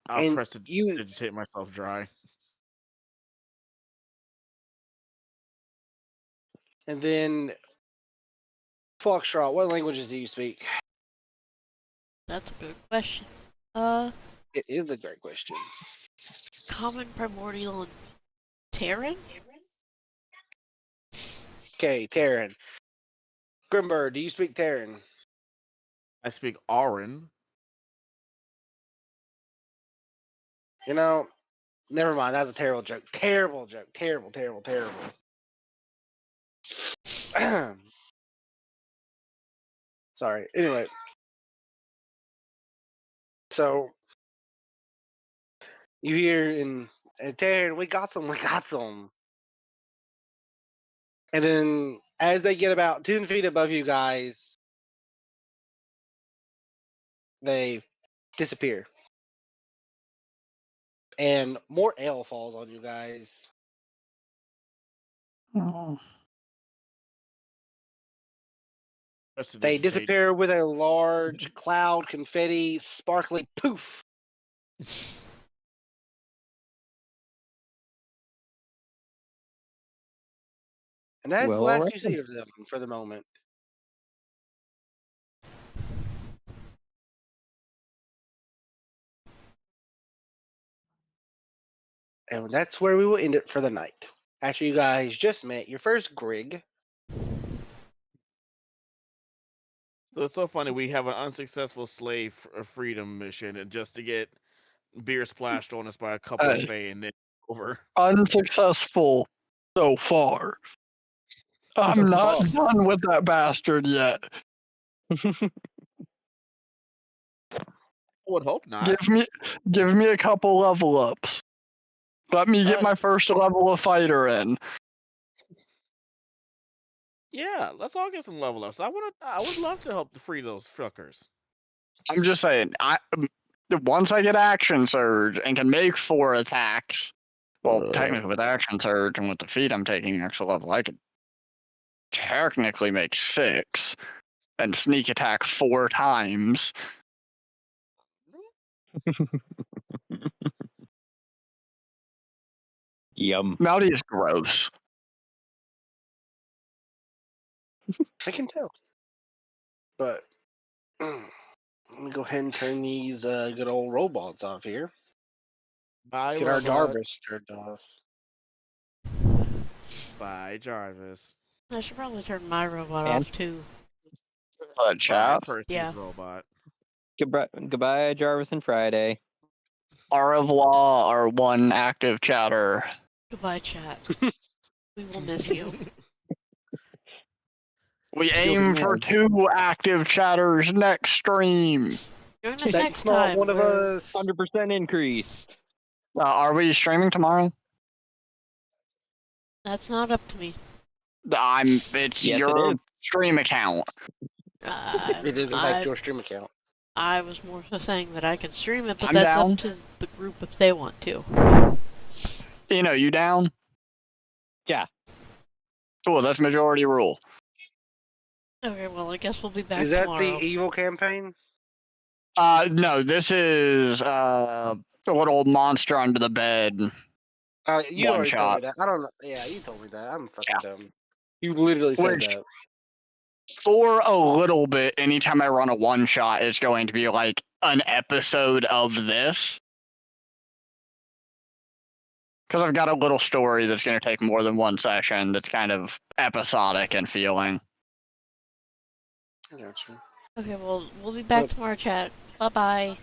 I'll And press to you, digitate myself dry. and then Foxtrot, what languages do you speak? That's a good question. It is a great question. Common, Primordial, and Terran? Okay, Terran. Grimber, do you speak Terran? I speak Auran. You know, never mind. That's a terrible joke. Terrible joke. Terrible, terrible, terrible. Sorry. Anyway. So, you hear in Terran, we got some, we got some. And then as they get about 10 feet above you guys, they disappear. And more ale falls on you guys. Oh. Press to They digitate. disappear with a large cloud, confetti, sparkly poof. And that's the Well, last alright you then. see of them for the moment. And that's where we will end it for the night. After you guys just met your first Grig. So it's so funny. We have an unsuccessful slave freedom mission, and just to get beer splashed on us by a couple of Fae, and then over. Unsuccessful so far. I'm So not far. done with that bastard yet. I would hope not. Give me a couple level ups. Let me get my first level of fighter in. Yeah, let's all get some level ups. I would love to help to free those fuckers. I'm just saying, once I get action surge and can make 4 attacks, well, technically with action surge and with the feat I'm taking an extra level, I could technically make 6 and sneak attack 4 times. Yum. Mouty is gross. I can tell. But let me go ahead and turn these good old robots off here. Bye, Let's get our robot. Jarvis turned off. Bye, Jarvis. I should probably turn my robot And? off too. Bye, Chat. Percy's Yeah. robot. Goodbye, Jarvis and Friday. Au revoir, our one active chatter. Goodbye, chat. We will miss you. We aim for 2 active chatters next stream. Join us That's next not time. one of where- us. 100% increase. Are we streaming tomorrow? That's not up to me. It's Yes, your it is. stream account. It is, in fact, your stream account. I was more so saying that I can stream it, but I'm that's down. up to the group if they want to. You down? Yeah. Cool, that's majority rule. Okay, well, I guess we'll be back Is that tomorrow. the evil campaign? No, this is a little monster under the bed. You One already told me shot. that. I don't know. Yeah, you told me that. I'm fucking Yeah. dumb. You literally said Which, that. for a little bit, anytime I run a one shot, it's going to be like an episode of this. Because I've got a little story that's going to take more than one session that's kind of episodic in feeling. I got you. Okay, well, we'll be back But- tomorrow, chat. Bye-bye.